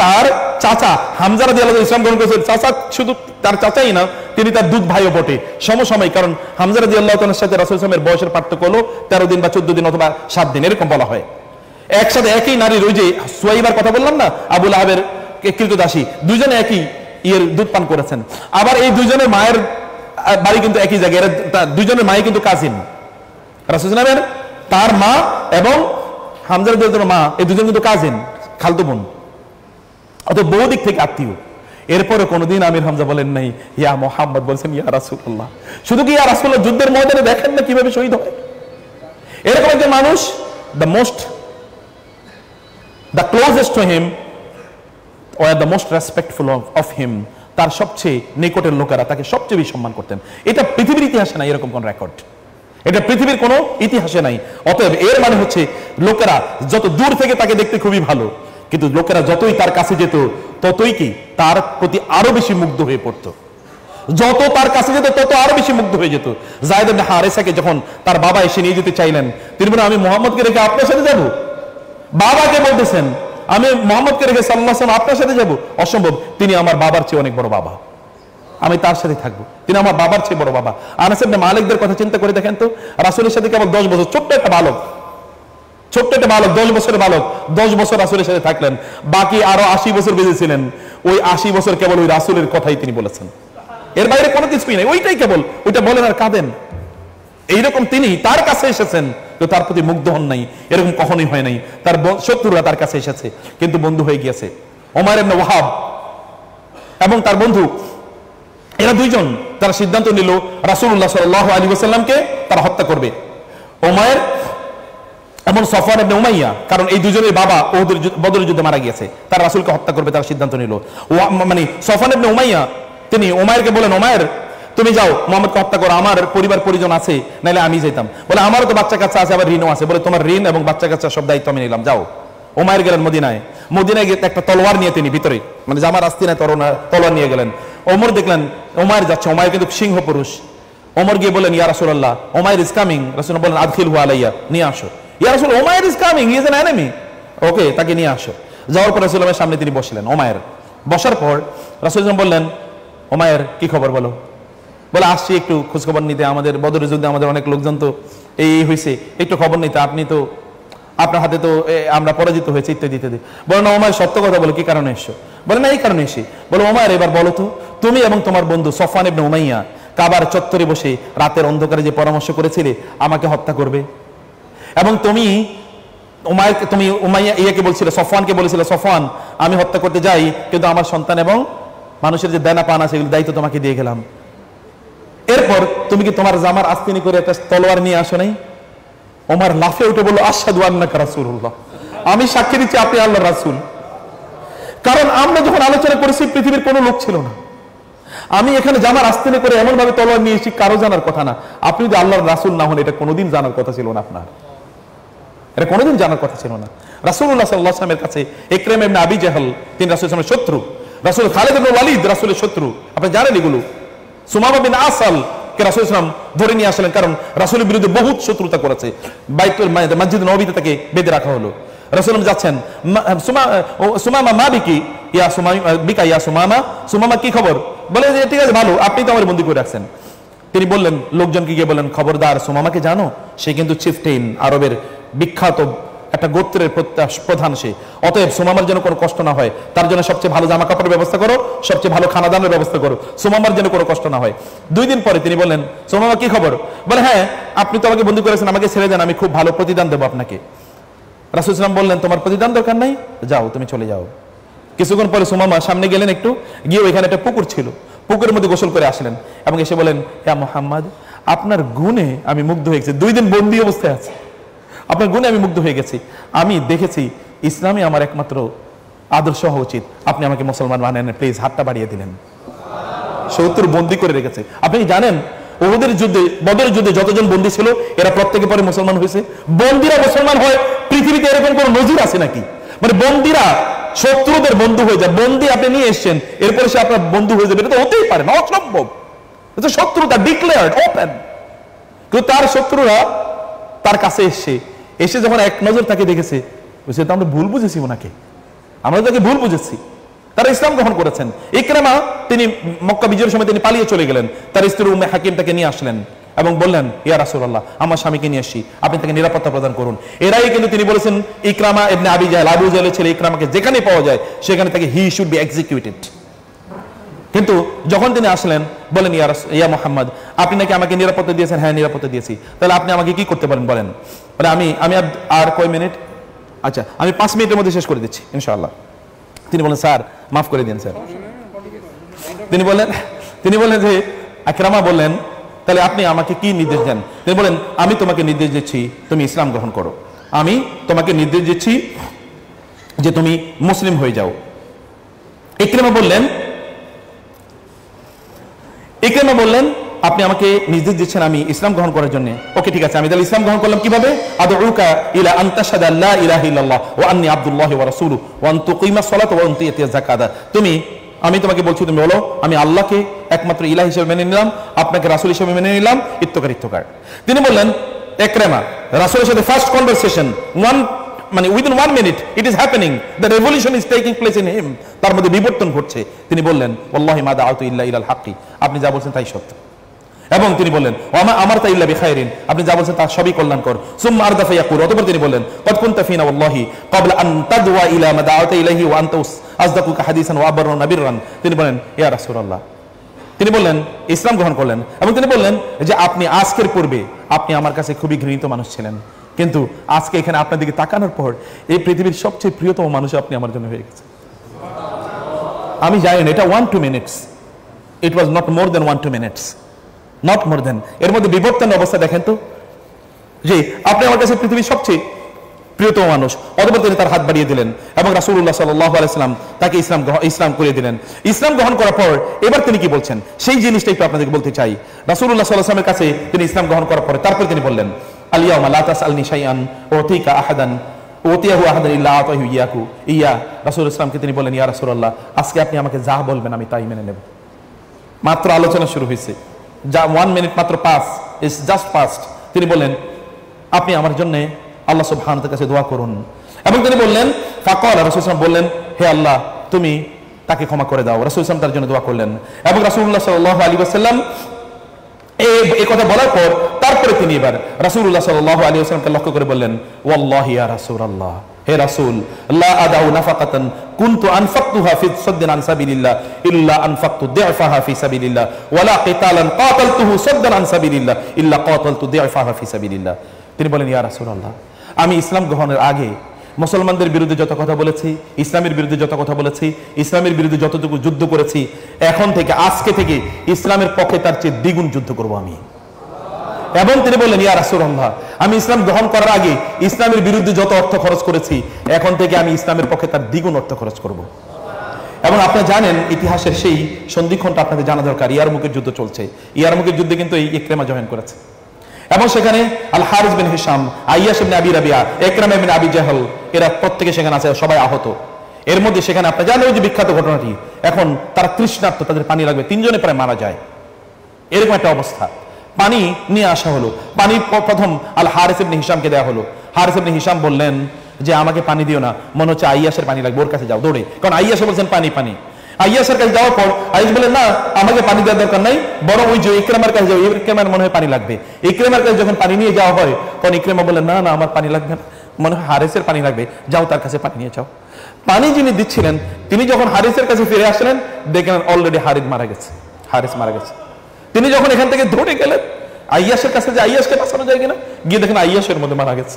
Speaker 1: তার চাচা হামজা রাদিয়াল্লাহু তাআলা ইসলাম গ্রহণ করেছেন। চাচা শুধু তার চাচাই না, তিনি তার দুধ ভাইও বটে সমসাময়িক, কারণ হামজা রাদিয়াল্লাহু তাআলার সাথে রাসূল সাল্লাল্লাহু আলাইহি ওয়াসাল্লামের বয়সের পার্থক্য হলো 13 দিন বা 14 দিন অথবা 7 দিন, এরকম বলা হয়। একসাথে একই নারীর, ওই যে সুয়াইবার কথা বললাম না, আবু লাহাবের কৃতদাসী, দুইজনে একই ইয়ের দুধ পান করেছেন। আবার এই দুইজনের মায়ের বাড়ি কিন্তু একই জায়গায়, দুইজনের মাই কিন্তু কাজিন। রাসূল সাল্লাল্লাহু আলাইহি ওয়াসাল্লামের তার মা এবং হামজা রাদিয়াল্লাহু তাআলার মা, এই দুজন কিন্তু কাজিন, খালতো বোন, অত বহু দিক থেকে আত্মীয়। এরপরে কোনোদিন আমির হামজা বলেন নাই ইয়া মুহাম্মদ, বলছেন ইয়া রাসূলুল্লাহ। শুধু কি ইয়া রাসূলুল্লাহ, যুদ্ধের ময়দানে দেখেন না কিভাবে শহীদ হয়। এরকম একজন মানুষ, the closest to him or the most respectful of him, তার সবচেয়ে নিকটের লোকেরা তাকে সবচেয়ে বেশি সম্মান করতেন। এটা পৃথিবীর ইতিহাসে নাই এরকম কোন রেকর্ড, এটা পৃথিবীর কোনো ইতিহাসে নাই। অতএব এর মানে হচ্ছে লোকেরা যত দূর থেকে তাকে দেখতে খুবই ভালো, কিন্তু লোকেরা যতই তার কাছে যেত ততই কি তার প্রতি আরো বেশি মুগ্ধ হয়ে পড়তো। যত তার কাছে যেত তত আরো বেশি মুগ্ধ হয়ে যেত। যায়েদ ইবনে হারেসাকে যখন তার বাবা এসে নিয়ে যেতে চাইলেন, তিনি বলেন আমি মুহাম্মদকে রেখে আপনার সাথে যাব। বাবাকে বলতেছেন আমি মুহাম্মদকে রেখে সাল্লাল্লাহু আলাইহি ওয়াসাল্লাম আপনার সাথে যাব, অসম্ভব। তিনি আমার বাবার চেয়ে অনেক বড় বাবা, আমি তার সাথে থাকবো, তিনি আমার বাবার চেয়ে বড় বাবা। আনাস ইবনে মালিকদের কথা চিন্তা করে দেখেন তো, রাসূলের সাথে কেবল 10 বছর, ছোট্ট একটা বালক 10 বছরের বালক 10 বছর রাসূলের সাথে থাকলেন, বাকি আরো 80 বছর বেঁচেছিলেন। ওই 80 বছর কেবল ওই রাসূলের কথাই তিনি বলেছেন, এর বাইরে কোনো কিছুই নাই। ওইটাই কেবল, ওইটা বলেন আর কাঁদেন। এইরকম তিনি তার কাছে এসেছেন তো তার প্রতি মুগ্ধ হন নাই, এরকম কখনোই হয় নাই। তার শত্রুরা তার কাছে এসেছে কিন্তু বন্ধু হয়ে গিয়েছে। ওমর ইবনে ওয়াহাব এবং তার বন্ধু, এরা দুইজন তারা সিদ্ধান্ত নিল রাসূলুল্লাহ সাল্লাল্লাহু আলাইহি ওয়াসাল্লামকে তারা হত্যা করবে। ওমর এবং সফওয়ান ইবনে উমাইয়া, কারণ এই দুজনের বাবা বদরের যুদ্ধে মারা গিয়েছে, তারা রাসূলকে হত্যা করবে, তারা সিদ্ধান্ত নিল। মানে সফওয়ান ইবনে উমাইয়া তিনি ওমরকে বলেন ওমর তুমি যাও মুহাম্মদকে হত্যা করো, আমার পরিবার পরিজন আছে, নাইলে আমি যেতাম। বলে আমারও তো বাচ্চা কাচ্চা আছে, আবার ঋণও আছে। বলে তোমার ঋণ এবং বাচ্চা কাচ্চা সব দায়িত্ব আমি নিলাম, যাও। ওমর গেলেন মদিনায় গিয়ে একটা তলোয়ার নিয়ে তিনি ভিতরে, মানে জামার আস্তিনায় তলোয়ার নিয়ে গেলেন। ওমর দেখলেন ওমর যাচ্ছে, ওমর কিন্তু সিংহ পুরুষ। ওমর গিয়ে বলেন ইয়া রাসূলুল্লাহ ওমর ইজ কামিং। রাসূল বলেন আদখিলহু আলাইয়া, নিয়ে আসো। ইয়া রাসূল Omar is coming, he is an enemy, okay তাকে নিয়ে আসো। যাওয়ার পর রাসূলের সামনে তিনি বসলেন। ওমর বসার পর রাসূল বললেন ওমর কি খবর বলো। বলে আসছি একটু খোঁজখবর নিতে, আমাদের বদরের যুদ্ধে আমাদের অনেক লোকজন তো এই হয়েছে, একটু খবর নিতে, আপনি তো আপনার হাতে তো আমরা পরাজিত হয়েছে ইত্যাদি ইত্যাদি। বলে না ওমর সত্য কথা বলো, কি কারণে এসছো? বলে না এই কারণে এসে। বলে ওমর এবার বলো তো, তুমি এবং তোমার বন্ধু সফওয়ান ইবনে উমাইয়া কাবার চত্বরে বসে রাতের অন্ধকারে যে পরামর্শ করেছিলে আমাকে হত্যা করবে, এবং তুমি উমাইয়া ইয়াকে বলছিলে, সফওয়ানকে বলেছিলে সফওয়ান আমি হত্যা করতে যাই, কিন্তু আমার সন্তান এবং মানুষের যে দেনা পান আছে এগুলো দায়িত্ব তোমাকে দিয়ে গেলাম। এরপর তুমি কি তোমার জামার আস্তিনি করে একটা তলোয়ার নিয়ে আসো নাই? ওমর লাফে উঠে বলল, আশহাদু আন্নাকা রাসূলুল্লাহ, আমি সাক্ষী দিচ্ছি আপনি আল্লাহর রাসূল। কারণ আমরা যখন আলোচনা করেছি পৃথিবীর কোনো লোক ছিল না, আমি এখানে জামার আস্তিনি করে এমন ভাবে তলোয়ার নিয়ে এসেছি, কারো জানার কথা না। আপনি যদি আল্লাহর রাসূল না হন, এটা কোনোদিন জানার কথা ছিল না আপনার, এটা কোনোদিন জানার কথা ছিল না। রাসূলুল্লাহ সাল্লাল্লাহু আলাইহি ওয়াসাল্লামের কাছে ইকরামা ইবনে আবি জাহল, তিনি রাসূলের সামনে শত্রু, রাসূল খালিদ ইবনে ওয়ালিদ রাসূলের শত্রু, আপনি জানেন এগুলো। সুমামা বিন আসাল কে রাসূল সাল্লাল্লাহু আলাইহি ওয়াসাল্লাম ধরে নিয়ে আসলেন, কারণ রাসূলের বিরুদ্ধে বহুত শত্রুতা করেছে। বাইতুল মসজিদ নববীতে তাকে বেঁধে রাখা হলো। রাসূল যাচ্ছেন, সুমামা মা বিকি, ইয়া সুমামা বিকা, ইয়া সুমামা, সুমামা কি খবর? বলে যে ঠিক আছে ভালো, আপনি তো আমার বন্দী করে রাখছেন। তিনি বললেন, লোকজনকে গিয়ে বললেন, খবরদার সুমামাকে জানো, সে কিন্তু চিফটেইন, আরবের বিখ্যাত একটা গোত্রের প্রধান সে, অতএব সুমামার যেন কোনো কষ্ট না হয়, তার জন্য সবচেয়ে ভালো জামা কাপড়ের ব্যবস্থা করো, সবচেয়ে ভালো খানাদানের ব্যবস্থা করো, সুমামার যেন কোনো কষ্ট না হয়। 2 দিন পরে তিনি বললেন, সুমামা কি খবর? বলে, হ্যাঁ আপনি তো আমাকে বন্দী করেছেন, আমাকে ছেড়ে দেন, আমি খুব ভালো প্রতিদান দেবো আপনাকে। রাসূল সাল্লাল্লাহু আলাইহি ওয়াসাল্লাম বললেন, তোমার প্রতিদান দরকার নাই, যাও তুমি চলে যাও। কিছুক্ষণ পরে সুমামা সামনে গেলেন, একটু গিয়ে ওইখানে একটা পুকুর ছিল, পুকুরের মধ্যে গোসল করে আসলেন এবং এসে বলেন, ইয়া মুহাম্মদ, আপনার গুণে আমি মুগ্ধ হয়ে গেছি, 2 দিন বন্দী অবস্থায় আছে, আপনার গুণে আমি মুগ্ধ হয়ে গেছি, আমি দেখেছি ইসলামই আমার একমাত্র আদর্শ হওয়া উচিত, আপনি আমাকে মুসলমান বানান, প্লিজ। হাতটা বাড়িয়ে দিলেন। 70 বন্দী করে রেখেছে। আপনি কি জানেন উহুদের যুদ্ধে, বদরের যুদ্ধে যতজন বন্দী ছিল, এরা প্রত্যেকে পরে মুসলমান হয়েছে। বন্দীরা মুসলমান হয়, পৃথিবীতে এরকম কোন নজির আছে নাকি? মানে বন্দীরা শত্রুদের বন্ধু হয়ে যায়। বন্দী আপনি নিয়ে এসছেন, এরপরে সে আপনার বন্ধু হয়ে যাবে, এটা তো হতেই পারে না, অসম্ভব। এটা শত্রুতা ডিক্লেয়ার্ড, ওপেন। কিন্তু তার শত্রুরা তার কাছে এসে যখন এক নজর তাকে দেখেছে, বুঝছে তো আমরা ভুল বুঝেছি ওনাকে, আমরা তাকে ভুল বুঝেছি। তারা ইসলাম গ্রহণ করেছেন। ইকরামা তিনি মক্কা বিজয়ের সময় তিনি পালিয়ে চলে গেলেন, তার স্ত্রী উম্মে হাকিম তাকে নিয়ে আসলেন এবং বললেন, ইয়া রাসূলুল্লাহ, আমার স্বামীকে নিয়ে আসি, আপনি তাকে নিরাপত্তা প্রদান করুন। এরাই কিন্তু তিনি বলেছেন, ইকরামা ইবনে আবি জাহল, আবু জাহলের ছেলে ইকরামাকে যেখানে পাওয়া যায় সেখানে তাকে হি শুড বি এক্সিকিউটেড। কিন্তু যখন তিনি আসলেন, বলেন, ইয়া মুহাম্মদ, আপনি নাকি আমাকে নিরাপত্তা দিয়েছেন? হ্যাঁ নিরাপত্তা দিয়েছি। তাহলে আপনি আমাকে কি করতে পারেন বলেন? বলে, আমি আর কয় মিনিট, আচ্ছা আমি 5 মিনিটের মধ্যে শেষ করে দিচ্ছি ইনশাআল্লাহ। তিনি বলেন, স্যার মাফ করে দিন স্যার। তিনি বলেন যে, ইকরামা বললেন, তাহলে আপনি আমাকে কি নির্দেশ দেন? তিনি বলেন, আমি তোমাকে নির্দেশ দিচ্ছি তুমি ইসলাম গ্রহণ করো, আমি তোমাকে নির্দেশ দিচ্ছি যে তুমি মুসলিম হয়ে যাও। ইকরামা বললেন, আপনি আমাকে নির্দেশ দিচ্ছেন আমি ইসলাম গ্রহণ করার জন্য। ওকে ঠিক আছে, আমি তাহলে ইসলাম গ্রহণ করলাম কিভাবে? আদউকা ইলা আন তাশহাদা লা ইলাহা ইল্লাল্লাহ ওয়া আন্নী আবদুল্লাহি ওয়া রাসূলুহু ওয়া আন তুকিমাস সালাতা ওয়া আন তুতিয়াজ যাকাতা। আমি তোমাকে বলছি, তুমি বলো আমি আল্লাহকে একমাত্র ইলাহ হিসেবে মেনে নিলাম, আপনাকে রাসূল হিসেবে মেনে নিলাম, ইত্তকার। তিনি বললেন, ইকরামা রাসূলের সাথে ফার্স্ট কনভারসেশন, মানে within 1 minute it is happening, the revolution is taking place in him, তার মধ্যে বিবর্তন ঘটছে। তিনি বললেন, ওয়াল্লাহি মা দাআতু ইল্লা ইলাল হাক্কি, আপনি যা বলছেন তাই সত্য। এবং তিনি বললেন, ওয়া মা আমারতা ইল্লা বিখাইরিন, আপনি যা বলছেন তা সবই কল্যাণকর। সুম্মা আরদাফা ইয়াকুল, অতঃপর তিনি বললেন, কদ কুনতা ফিনা ওয়াল্লাহি ক্বাবলা আন তাদওয়া ইলা মা দাআতা ইলাইহি ওয়া আনতা আসদাকুকা হাদিসান ওয়া আবররু নাবিরান। তিনি বলেন, ইয়া রাসূলুল্লাহ, তিনি বললেন ইসলাম গ্রহণ করলেন এবং তিনি বললেন যে আপনি আজকের পূর্বে আপনি আমার কাছে খুবই ঘৃণিত মানুষ ছিলেন, কিন্তু আজকে এখানে আপনার দিকে তাকানোর পর এই পৃথিবীর সবচেয়ে প্রিয়তম মানুষ আপনি আমার জন্য হয়ে গেছে। আমি জানি এটা 1-2 minutes, it was not more than 1-2 minutes, not more than. এর মধ্যে বিবর্তনের অবস্থা দেখেন তো, যে আপনি আমার কাছে পৃথিবীর সবচেয়ে প্রিয়তম মানুষ। অতঃপর তিনি তার হাত বাড়িয়ে দিলেন এবং রাসূলুল্লাহ সাল্লাল্লাহু আলাইহি সাল্লাম তাকে ইসলাম করে দিলেন। ইসলাম গ্রহণ করার পর এবার তিনি কি বলছেন সেই জিনিসটা একটু আপনাদেরকে বলতে চাই। রাসূলুল্লাহ সাল্লাল্লাহু আলাইহি ওয়াসাল্লামের কাছে তিনি ইসলাম গ্রহণ করার পরে তারপর তিনি বললেন, আল-ইয়াওমা লা তাসআলনি শাইআন উতিকা আহাদান উতিয়াহু আহাদান ইল্লা আতাহু ইয়াকু ইয়া। রাসূল ইসলামকে তিনি বললেন, ইয়া রাসূলুল্লাহ, আজকে আপনি আমাকে যা বলবেন আমি তাই মেনে নেব। মাত্র আলোচনা শুরু হয়েছে, যা 1 মিনিট মাত্র পাস, ইজ জাস্ট পাস্ট। তিনি বললেন, আপনি আমার জন্য আল্লাহ সুবহানাহু ওয়া তাআলার কাছে দোয়া করুন। এবং তিনি বললেন, ফাকাল, রাসূল সাল্লাল্লাহু আলাইহি ওয়াসাল্লাম বললেন, হে আল্লাহ তুমি তাকে ক্ষমা করে দাও। রাসূল সাল্লাল্লাহু আলাইহি ওয়াসাল্লাম তার জন্য দোয়া করলেন এবং রাসূলুল্লাহ সাল্লাল্লাহু আলাইহি ওয়াসাল্লাম এই কথা বলার পর তারপরে তিনি এবার রাসূলুল্লাহ সাল্লাল্লাহু আলাইহি ওয়াসাল্লামকে লক্ষ্য করে বললেন, ওয়াল্লাহি ইয়া রাসূলুল্লাহ, হে রাসূল, লা আদাউ নাফাকাতান কুনতু আনফাকতুহা ফি সাদ্দিন আন সাবিলিল্লাহ ইল্লা আনফাকতু দি'ফাহা ফি সাবিলিল্লাহ ওয়ালা কিতালান কাতালতুহু সাদ্দান আন সাবিলিল্লাহ ইল্লা কাতালতু দি'ফাহা ফি সাবিলিল্লাহ। তিনি বলেন, ইয়া রাসূলুল্লাহ, আমি ইসলাম গ্রহণের আগে মুসলমানদের বিরুদ্ধে যত কথা বলেছি, ইসলামের বিরুদ্ধে যত কথা বলেছি, ইসলামের বিরুদ্ধে যতটুকু যুদ্ধ করেছি, এখন থেকে আজকে থেকে ইসলামের পক্ষে তার চেয়ে দ্বিগুণ যুদ্ধ করব আমি। এবং তিনি বললেন, ইয়া রাসূলুল্লাহ, আমি ইসলাম গ্রহণ করার আগে ইসলামের বিরুদ্ধে যত অর্থ খরচ করেছি, এখন থেকে আমি ইসলামের পক্ষে তার দ্বিগুণ অর্থ খরচ করব। এবং আপনারা জানেন, ইতিহাসের সেই সন্ধিক্ষণটা আপনাদের জানা দরকার। ইয়ারমুকের যুদ্ধ চলছে। ইয়ারমুকের যুদ্ধে কিন্তু এই ইকরামা জয়েন করেছে, এবং সেখানে আল হারিস বিন হিশাম, আইয়াশ ইবনে আবি রাবিয়া, ইকরামা ইবনে আবি জাহল, এরা প্রত্যেকে সেখানে আছে, সবাই আহত। এর মধ্যে সেখানে আপনারা জানেন ওই যে বিখ্যাত ঘটনাটি, এখন তারা তৃষ্ণার্ত, তাদের পানি লাগবে, 3 জনে প্রায় মারা যায়, এরকম একটা অবস্থা। পানি নিয়ে আসা হলো, পানি প্রথম আল হারিস ইবনে হিশামকে দেওয়া হলো। হারিস ইবনে হিশাম বললেন যে আমাকে পানি দিও না, মনে হচ্ছে আইয়াসের পানি লাগবে, ওর কাছে যাও দৌড়ে, কারণ আইয়াসে বলছেন পানি পানি। আইয়াসের কাছে যাওয়ার পর আইয়াস বলেন, না আমাকে পানি দেওয়ার দরকার নাই, বরং ওই যে ইকরামার কাছে যাও, ইকরামার মনে হয় পানি লাগবে। ইকরামার কাছে যখন পানি নিয়ে যাওয়া হয়, তখন ইকরামা বলেন, না না আমার পানি লাগবে না, মনে হয় হারিসের পানি লাগবে, যাও তার কাছে পানি নিয়ে যাও। পানি যিনি দিচ্ছিলেন তিনি যখন হারিসের কাছে ফিরে আসলেন, দেখলেন অলরেডি হারিস মারা গেছে, হারিস মারা গেছে। তিনি যখন এখান থেকে দৌড়ে গেলেন আইয়াসের কাছে, যে আইয়াসকে বাঁচানো যায় কিনা, গিয়ে দেখেন আইয়াসের মধ্যে মারা গেছে।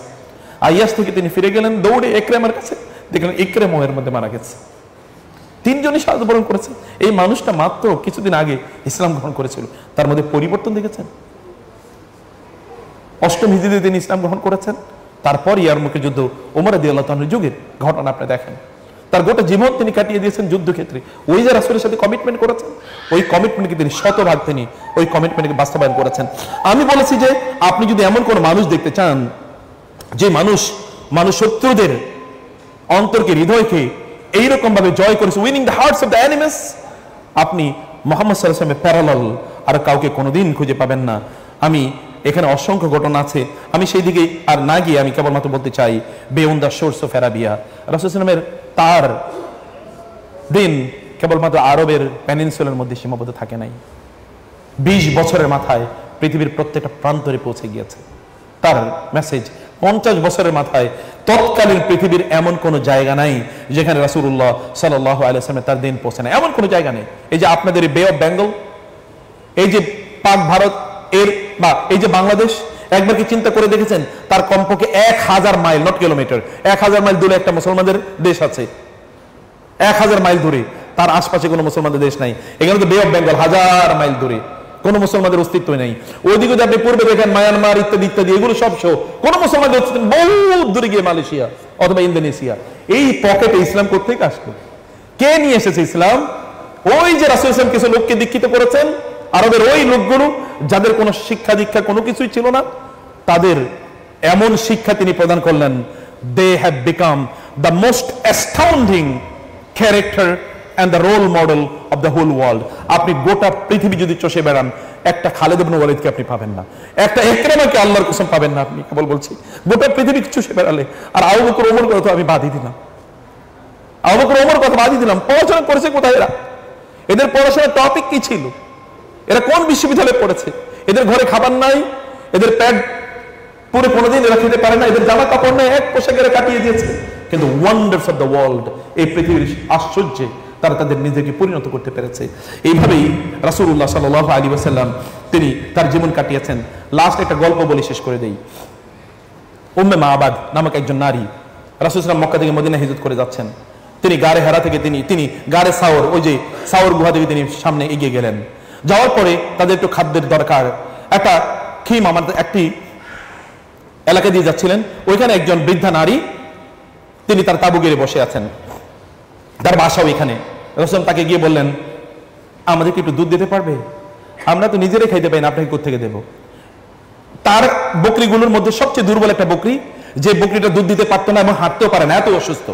Speaker 1: আইয়াস থেকে তিনি ফিরে গেলেন দৌড়ে ইকরামার কাছে, দেখলেন ইকরামা এর মধ্যে মারা গেছে। 3 জনই শাহাদাত বরণ করেছে। এই মানুষটা মাত্র কিছুদিন আগে ইসলাম গ্রহণ করেছিল, তার মধ্যে পরিবর্তন দেখেছেন। 8ম হিজরিতে তিনি ইসলাম গ্রহণ করেছেন। তারপর ইয়ারমুকের যুদ্ধ, ওমর রাদিয়াল্লাহু তাআলার যুগের ঘটনা আপনি দেখেন। তার গোটা জীবন তিনি কাটিয়ে দিয়েছেন যুদ্ধক্ষেত্রে। ওই যে রাসূলের সাথে কমিটমেন্ট করেছেন, ওই কমিটমেন্টকে তিনি শতভাগ তিনি ওই কমিটমেন্টকে বাস্তবায়ন করেছেন। আমি বলেছি যে আপনি যদি এমন কোন মানুষ দেখতে চান যে মানুষ শত্রুদের অন্তরকে, হৃদয়কে এইরকম ভাবে জয় করেছে, winning the hertz of the enemies, আপনি মুহাম্মদ সাল্লাল্লাহু আলাইহি ওয়াসাল্লামের প্যারালাল আর কাউকে কোনোদিন খুঁজে পাবেন না। আমি এখানে অসংখ্য ঘটনা আছে, আমি সেই দিকে আর না গিয়ে আমি কেবলমাত্র বলতে চাই, beyond the shores of Arabia, রাসূল সাল্লাল্লাহু আলাইহি ওয়াসাল্লামের তার দিন কেবলমাত্র আরবের পেনিনসুলার মধ্যে সীমাবদ্ধ থাকে নাই। 20 বছরের মাথায় পৃথিবীর প্রত্যেকটা প্রান্তরে পৌঁছে গিয়েছে তার মেসেজ। 50 বছরের মাথায় তৎকালীন পৃথিবীর এমন কোন জায়গা নাই যেখানে রাসূলুল্লাহ সাল্লাল্লাহু আলাইহি ওয়াসাল্লাম তার দিন পৌঁছে না, এমন কোন জায়গা নেই। এই যে আপনাদের এই বে অফ বেঙ্গল, এই যে পাক ভারত এর, বা এই যে বাংলাদেশ, একবার কি চিন্তা করে দেখেছেন তার কমপক্ষে 1000 মাইল, নট কিলোমিটার, 1000 মাইল দূরে একটা মুসলমানদের দেশ আছে। 1000 মাইল দূরে, তার আশপাশে কোনো মুসলমানদের দেশ নাই। এখানে তো বে অফ বেঙ্গল 1000 মাইল দূরে, কোনো মুসলমানদের অস্তিত্ব নেই। ওইদিকে যদি আপনি পূর্বে দেখেন মায়ানমার ইত্যাদি ইত্যাদি, এগুলো সব শো, কোনো মুসলমানদের অস্তিত্ব বহুত দূরে গিয়ে মালয়েশিয়া অথবা ইন্দোনেশিয়া। এই পকেটে ইসলাম কোথেকে আসলো? কে নিয়ে এসেছে ইসলাম? ওই যে রাসূল সাল্লাল্লাহু আলাইহি ওয়াসাল্লাম কিছু লোককে দীক্ষিত করেছেন, আরবের ওই লোকগুলো যাদের কোনো শিক্ষা দীক্ষা কোনো কিছুই ছিল না, তাদের এমন শিক্ষা তিনি প্রদান করলেন, they have become the most astounding character and the role model of the whole world. আপনি গোটা পৃথিবী যদি চষে বেড়ান, একটা খালিদ ইবনে ওয়ালিদকে আপনি পাবেন না, একটা ইকরামাকে আল্লাহর কসম পাবেন না। আপনি কেবল বলছি গোটা পৃথিবী চষে বেড়ালে। আর আবু বকর ওমর কথা আমি বাদই দিলাম, আবু বকর ওমর কথা বাদই দিলাম। পড়াশোনা করেছে কোথায় এরা? এদের পড়াশোনার টপিক কি ছিল? এরা কোন বিশ্ববিদ্যালয়ে পড়েছে? এদের ঘরে খাবার নাই, এদের পেট পুরো কোনোদিন এরা খেতে পারে না, এদের জামা কাপড় নেই, এক পোশাকে এরা কাটিয়ে দিয়েছে। কিন্তু ওয়ান্ডারস অফ দ্য ওয়ার্ল্ড, এই পৃথিবীর আশ্চর্যে তারা তাদের নিজেকে পরিণত করতে পেরেছে। এইভাবেই রাসূলুল্লাহ সাল্লাল্লাহু আলাইহি ওয়াসাল্লাম তিনি তার জীবন কাটিয়েছেন। লাস্ট একটা গল্প বলে শেষ করে দেই। উম্মে মাবাদ নামক একজন নারী, রাসূল সাল্লাল্লাহু আলাইহি ওয়াসাল্লাম মক্কা থেকে মদিনা হিজরত করে যাচ্ছেন। তিনি গারে হেরা থেকে তিনি গারে সাওর, ওই যে সাওর গুহা থেকে তিনি সামনে এগিয়ে গেলেন। যাওয়ার পরে তাদের একটু খাদ্যের দরকার, একটা খিমা, আমাদের একটি এলাকা দিয়ে যাচ্ছিলেন। ওইখানে একজন বৃদ্ধা নারী, তিনি তার তাবু গেড়ে বসে আছেন, তার বাসাও এখানে। রাসূল তাকে গিয়ে বললেন, আমাদেরকে একটু দুধ দিতে পারবে? আমরা তো নিজেরাই খাইতে পাই না, আপনাকে কোত্থেকে দেবো? তার বকরিগুলোর মধ্যে সবচেয়ে দুর্বল একটা বকরি, যে বকরিটা দুধ দিতে পারতো না এবং হাঁটতেও পারে না, এত অসুস্থ,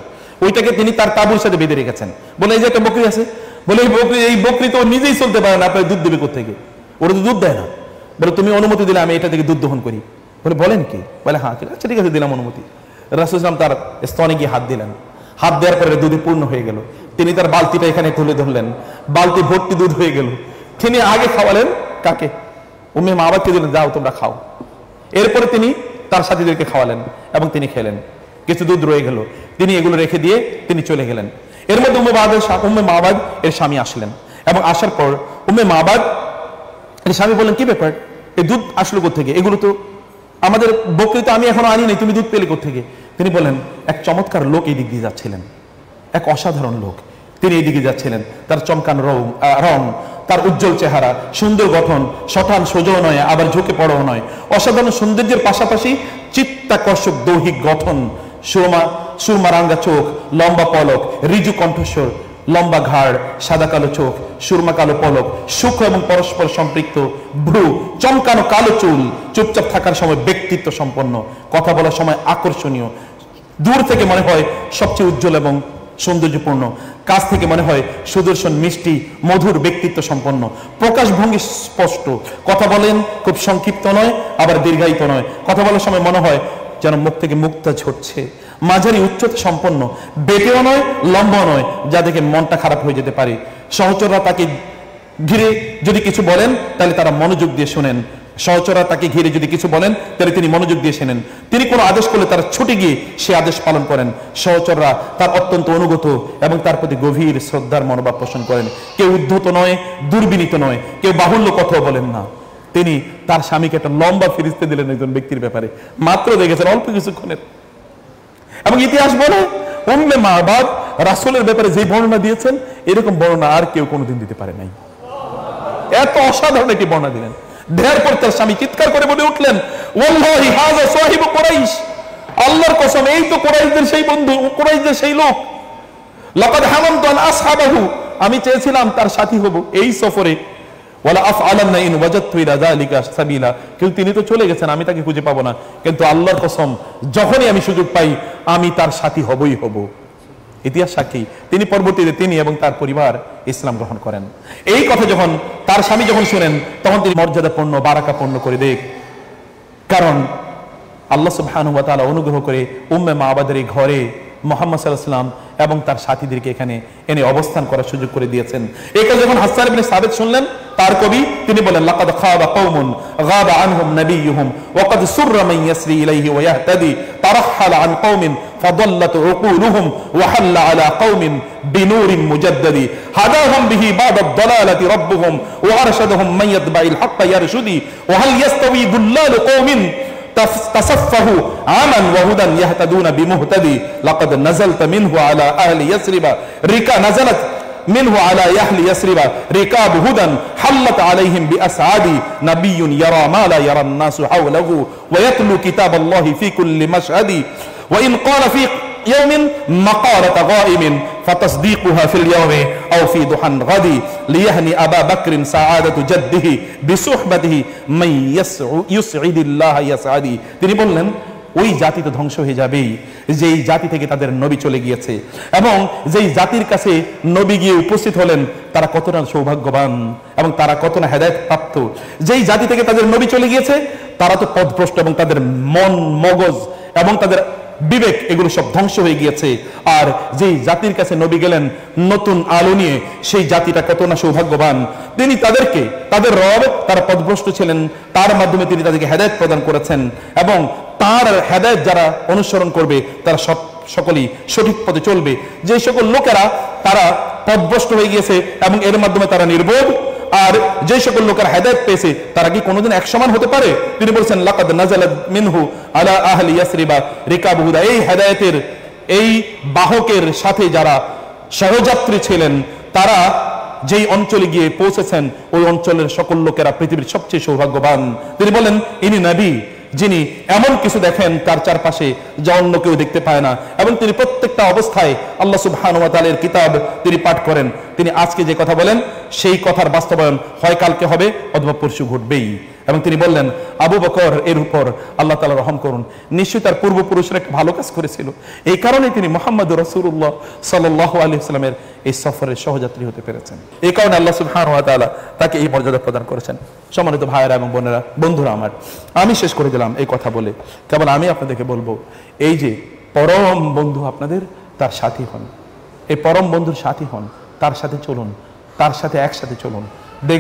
Speaker 1: ওইটাকে তিনি তার তাবুর সাথে বেঁধে রেখেছেন। বলে এই যে একটা বকরি আছে, বলে এই বকরি তো নিজেই চলতে পারে না, আপনার দুধ দেবে কোত্থেকে? ওরা তো দুধ দেয় না। বলে তুমি অনুমতি দিলে আমি এটা থেকে দুধ দহন করি। বলে বলেন কি? বলে হ্যাঁ, আচ্ছা ঠিক আছে, দিলাম অনুমতি। রাসূল সাল্লাল্লাহু আলাইহি ওয়াসাল্লাম তার স্তনে গিয়ে হাত দিলেন, হাত দেওয়ার পরে দুধে পূর্ণ হয়ে গেল। তিনি তার বালতিটা এখানে তুলে ধরলেন, বালতি ভর্তি দুধ হয়ে গেল। তিনি আগে খাওয়ালেন কাকে? উম্মে মাবাদকে দিলেন, যাও তোমরা খাও। এরপরে তিনি তার সাথীদেরকে খাওয়ালেন এবং তিনি খেলেন। কিছু দুধ রয়ে গেল, তিনি এগুলো রেখে দিয়ে তিনি চলে গেলেন। এর মধ্যে উম্মে মাবাদ এর স্বামী আসলেন, এবং আসার পর উম্মে মাবাদ এর স্বামী বললেন, কি ব্যাপার, এই দুধ আসলো কোত্থেকে? এগুলো তো আমাদের বকরি, তো আমি এখনো আনি নাই, তুমি দুধ পেলে কোত্থেকে? তিনি বলেন এক চমৎকার লোক এই দিক দিয়ে যাচ্ছিলেন, এক অসাধারণ লোক। তিনি এই দিকে যাচ্ছিলেন, তার চমকানো রং, তার উজ্জ্বল চেহারা, সুন্দর গঠন, সঠান সোজাও নয় আবার ঝুঁকে পড়াও নয়, অসাধারণ সৌন্দর্যের পাশাপাশি চিত্তাকর্ষক দৈহিক গঠন, সুরমা রাঙ্গা চোখ, লম্বা পলক, ঋজু কণ্ঠস্বর, লম্বা ঘাড়, সাদা কালো চোখ, সুরমা কালো পলক, সূক্ষ্ম এবং পরস্পর সম্পৃক্ত ভ্রু, চমকানো কালো চুল, চুপচাপ থাকার সময় ব্যক্তিত্ব সম্পন্ন, কথা বলার সময় আকর্ষণীয়, দূর থেকে মনে হয় সবচেয়ে উজ্জ্বল এবং সৌন্দর্যপূর্ণ, কাছ থেকে মনে হয় সুদর্শন, মিষ্টি, মধুর ব্যক্তিত্ব সম্পন্ন, প্রকাশভঙ্গি স্পষ্ট, কথা বলেন খুব সংক্ষিপ্ত নয় আবার দীর্ঘায়িত নয়, কথা বলার সময় মনে হয় যেন মুখ থেকে মুক্তা ঝরছে, মাঝারি উচ্চতা সম্পন্ন, বেটেও নয় লম্বাও নয়, যা দেখে মনটা খারাপ হয়ে যেতে পারে। সহচররা তাকে ঘিরে যদি কিছু বলেন তাহলে তারা মনোযোগ দিয়ে শোনেন, সহচররা তাকে ঘিরে যদি কিছু বলেন তাহলে তিনি মনোযোগ দিয়ে শোনেন, তিনি কোনো আদেশ করলে তারা ছুটে গিয়ে সে আদেশ পালন করেন। সহচররা তার অত্যন্ত অনুগত এবং তার প্রতি গভীর শ্রদ্ধার মনোভাব পোষণ করেন। কেউ উদ্ধত নয়, দুর্বিনীত নয়, কেউ বাহুল্য কথাও বলেন না। তিনি তার স্বামীকে একটা লম্বা ফিরিস্তে দিলেন একজন ব্যক্তির ব্যাপারে, মাত্র দেখেছেন অল্প কিছুক্ষণের। এবং ইতিহাস বলে উম্মে মাবাদ রাসূলের ব্যাপারে যে বর্ণনা দিয়েছেন এরকম বর্ণনা আর কেউ কোনোদিন দিতে পারে নাই। এত অসাধারণ একটি বর্ণনা দিলেন। দেওয়ার পর তার স্বামী চিৎকার করে বলে উঠলেন, ওয়াল্লাহি হাযা সাহিবু কুরাইশ, আল্লাহর কসম এই তো কুরাইশদের সেই বন্ধু, কুরাইশদের সেই লোক। লাকাদ হামামতু আন আসহাবাহু, আমি চেয়েছিলাম তার সাথী হব এই সফরে। ওয়ালা আফআলান্না ইন ওয়াজাদতু ইলা যালিকা সাবিলা, কিন্তু তিনি তো চলে গেছেন, আমি তাকে খুঁজে পাবো না, কিন্তু আল্লাহর কসম যখনই আমি সুযোগ পাই আমি তার সাথী হবই হব। ইতিহাস সাক্ষী তিনি পরবর্তীতে তিনি এবং তার পরিবার ইসলাম গ্রহণ করেন। এই কথা যখন তার স্বামী যখন শুনেন তখন তিনি মর্যাদাপূর্ণ বারাকাপূর্ণ করে দেখ, কারণ আল্লাহ সুবহানাহু ওয়া তাআলা অনুগ্রহ করে উম্মে মাবাদের এই ঘরে মুহাম্মদ সাল্লাল্লাহু আলাইহি ওয়াসাল্লাম এবং তার সাথীদেরকে এখানে এনে অবস্থান করার সুযোগ করে দিয়েছেন। এই কথা যখন হাসান ইবনে সাবিত শুনলেন তার কবি তিনি বলেন, লাকাদ খাবা কওমুন গাবা আনহুম নাবিয়্যুহুম ওয়া ক্বাদ সুররা মান ইয়াসরি ইলাইহি ওয়া ইয়াহতাদি তারাহহালা আন কওমিন ফাদাল্লাত উকুলুহুম ওয়া হাল্লা আলা কওমিন বিনুরিন মুজাদ্দাদি হাদাহুম বিহি বা'দা আদ-দালালাতি রাব্বুহুম ওয়া আরশাদাহুম মান ইয়াতবা'িল হাক্কা ইয়ারশুদি ওয়া হাল ইয়াস্তাওয়ি দুল্লালু কওমিন تصفه عاما وهدى يهتدون بمهتدي لقد نزلت منه على أهل يثرب ركا نزلت منه على أهل يثرب ركاب هدى حلت عليهم بأسعاد نبي يرى ما لا يرى الناس حوله ويتلو كتاب الله في كل مشهد وإن قال في يوم مقالة غائم فتصديقها في اليوم أو في ضحى غد ليهني أبا بكر سعادة جده بصحبته من يسعد الله يسعدي। তিনি বললেন ওই জাতি তো ধ্বংস হয়ে যাবেই যেই জাতি থেকে তাদের নবী চলে গিয়েছে, এবং যেই জাতির কাছে নবী গিয়ে উপস্থিত হলেন তারা কতটা সৌভাগ্যবান এবং তারা কতটা হেদায়েত প্রাপ্ত। যেই জাতি থেকে তাদের নবী চলে গিয়েছে তারা তো পথভ্রষ্ট এবং তাদের মন মগজ এবং তাদের বিবেক এগুলো সব ধ্বংস হয়ে গিয়েছে। আর যেই জাতির কাছে নবী গেলেন নতুন আলো নিয়ে সেই জাতিটা কত না সৌভাগ্যবান। তিনি তাদেরকে তাদের রব তারা পথভ্রষ্ট ছিলেন, তার মাধ্যমে তিনি তাদেরকে হেদায়েত প্রদান করেছেন এবং তার হেদায়েত যারা অনুসরণ করবে তারা সকলেই সঠিক পথে চলবে। যে সকল লোকেরা তারা পথভ্রষ্ট হয়ে গিয়েছে এবং এর মাধ্যমে তারা নির্বোধ, আর যে সকল লোকের হেদায়েত পেয়েছে তারা কি কোনোদিন এক সমান হতে পারে? তিনি বলছেন লাকাদ নাযালাত মিনহু আলা আহলি ইয়াসরিবা রিকাবু হুদা, এই হেদায়েতের এই বাহকের সাথে যারা সহযাত্রী ছিলেন তারা যেই অঞ্চলে গিয়ে পৌঁছেছেন ওই অঞ্চলের সকল লোকেরা পৃথিবীর সবচেয়ে সৌভাগ্যবান। তিনি বলেন ইনি নবী যিনি এমন কিছু দেখেন তার চারপাশে যা অন্য কেউ দেখতে পায় না, এবং তিনি প্রত্যেকটা অবস্থায় আল্লাহ সুবহানাহু ওয়া তাআলার কিতাব তিনি পাঠ করেন। তিনি আজকে যে কথা বলেন সেই কথার বাস্তবায়ন হয় কালকে হবে অথবা পরশু ঘটবেই। এবং তিনি বললেন আবু বকর এর উপর আল্লাহ তাআলা রহম করুন, নিশ্চয়ই তার পূর্বপুরুষরা একটা ভালো কাজ করেছিল, এই কারণে তিনি মুহাম্মদুর রাসূলুল্লাহ সাল্লাল্লাহু আলাইহি ওয়াসাল্লামের এই সফরের সহযাত্রী হতে পেরেছেন। এই কারণে আল্লাহ সুবহানাহু ওয়া তাআলা তাকে এই মর্যাদা প্রদান করেছেন। সম্মানিত ভাইয়েরা এবং বোনেরা, বন্ধুরা আমার, আমি শেষ করে দিলাম এই কথা বলে, কেবল আমি আপনাদেরকে বলবো এই যে পরম বন্ধু আপনাদের তার সাথী হন, এই পরম বন্ধুর সাথী হন, তার সাথে চলুন, তার সাথে একসাথে চলুন।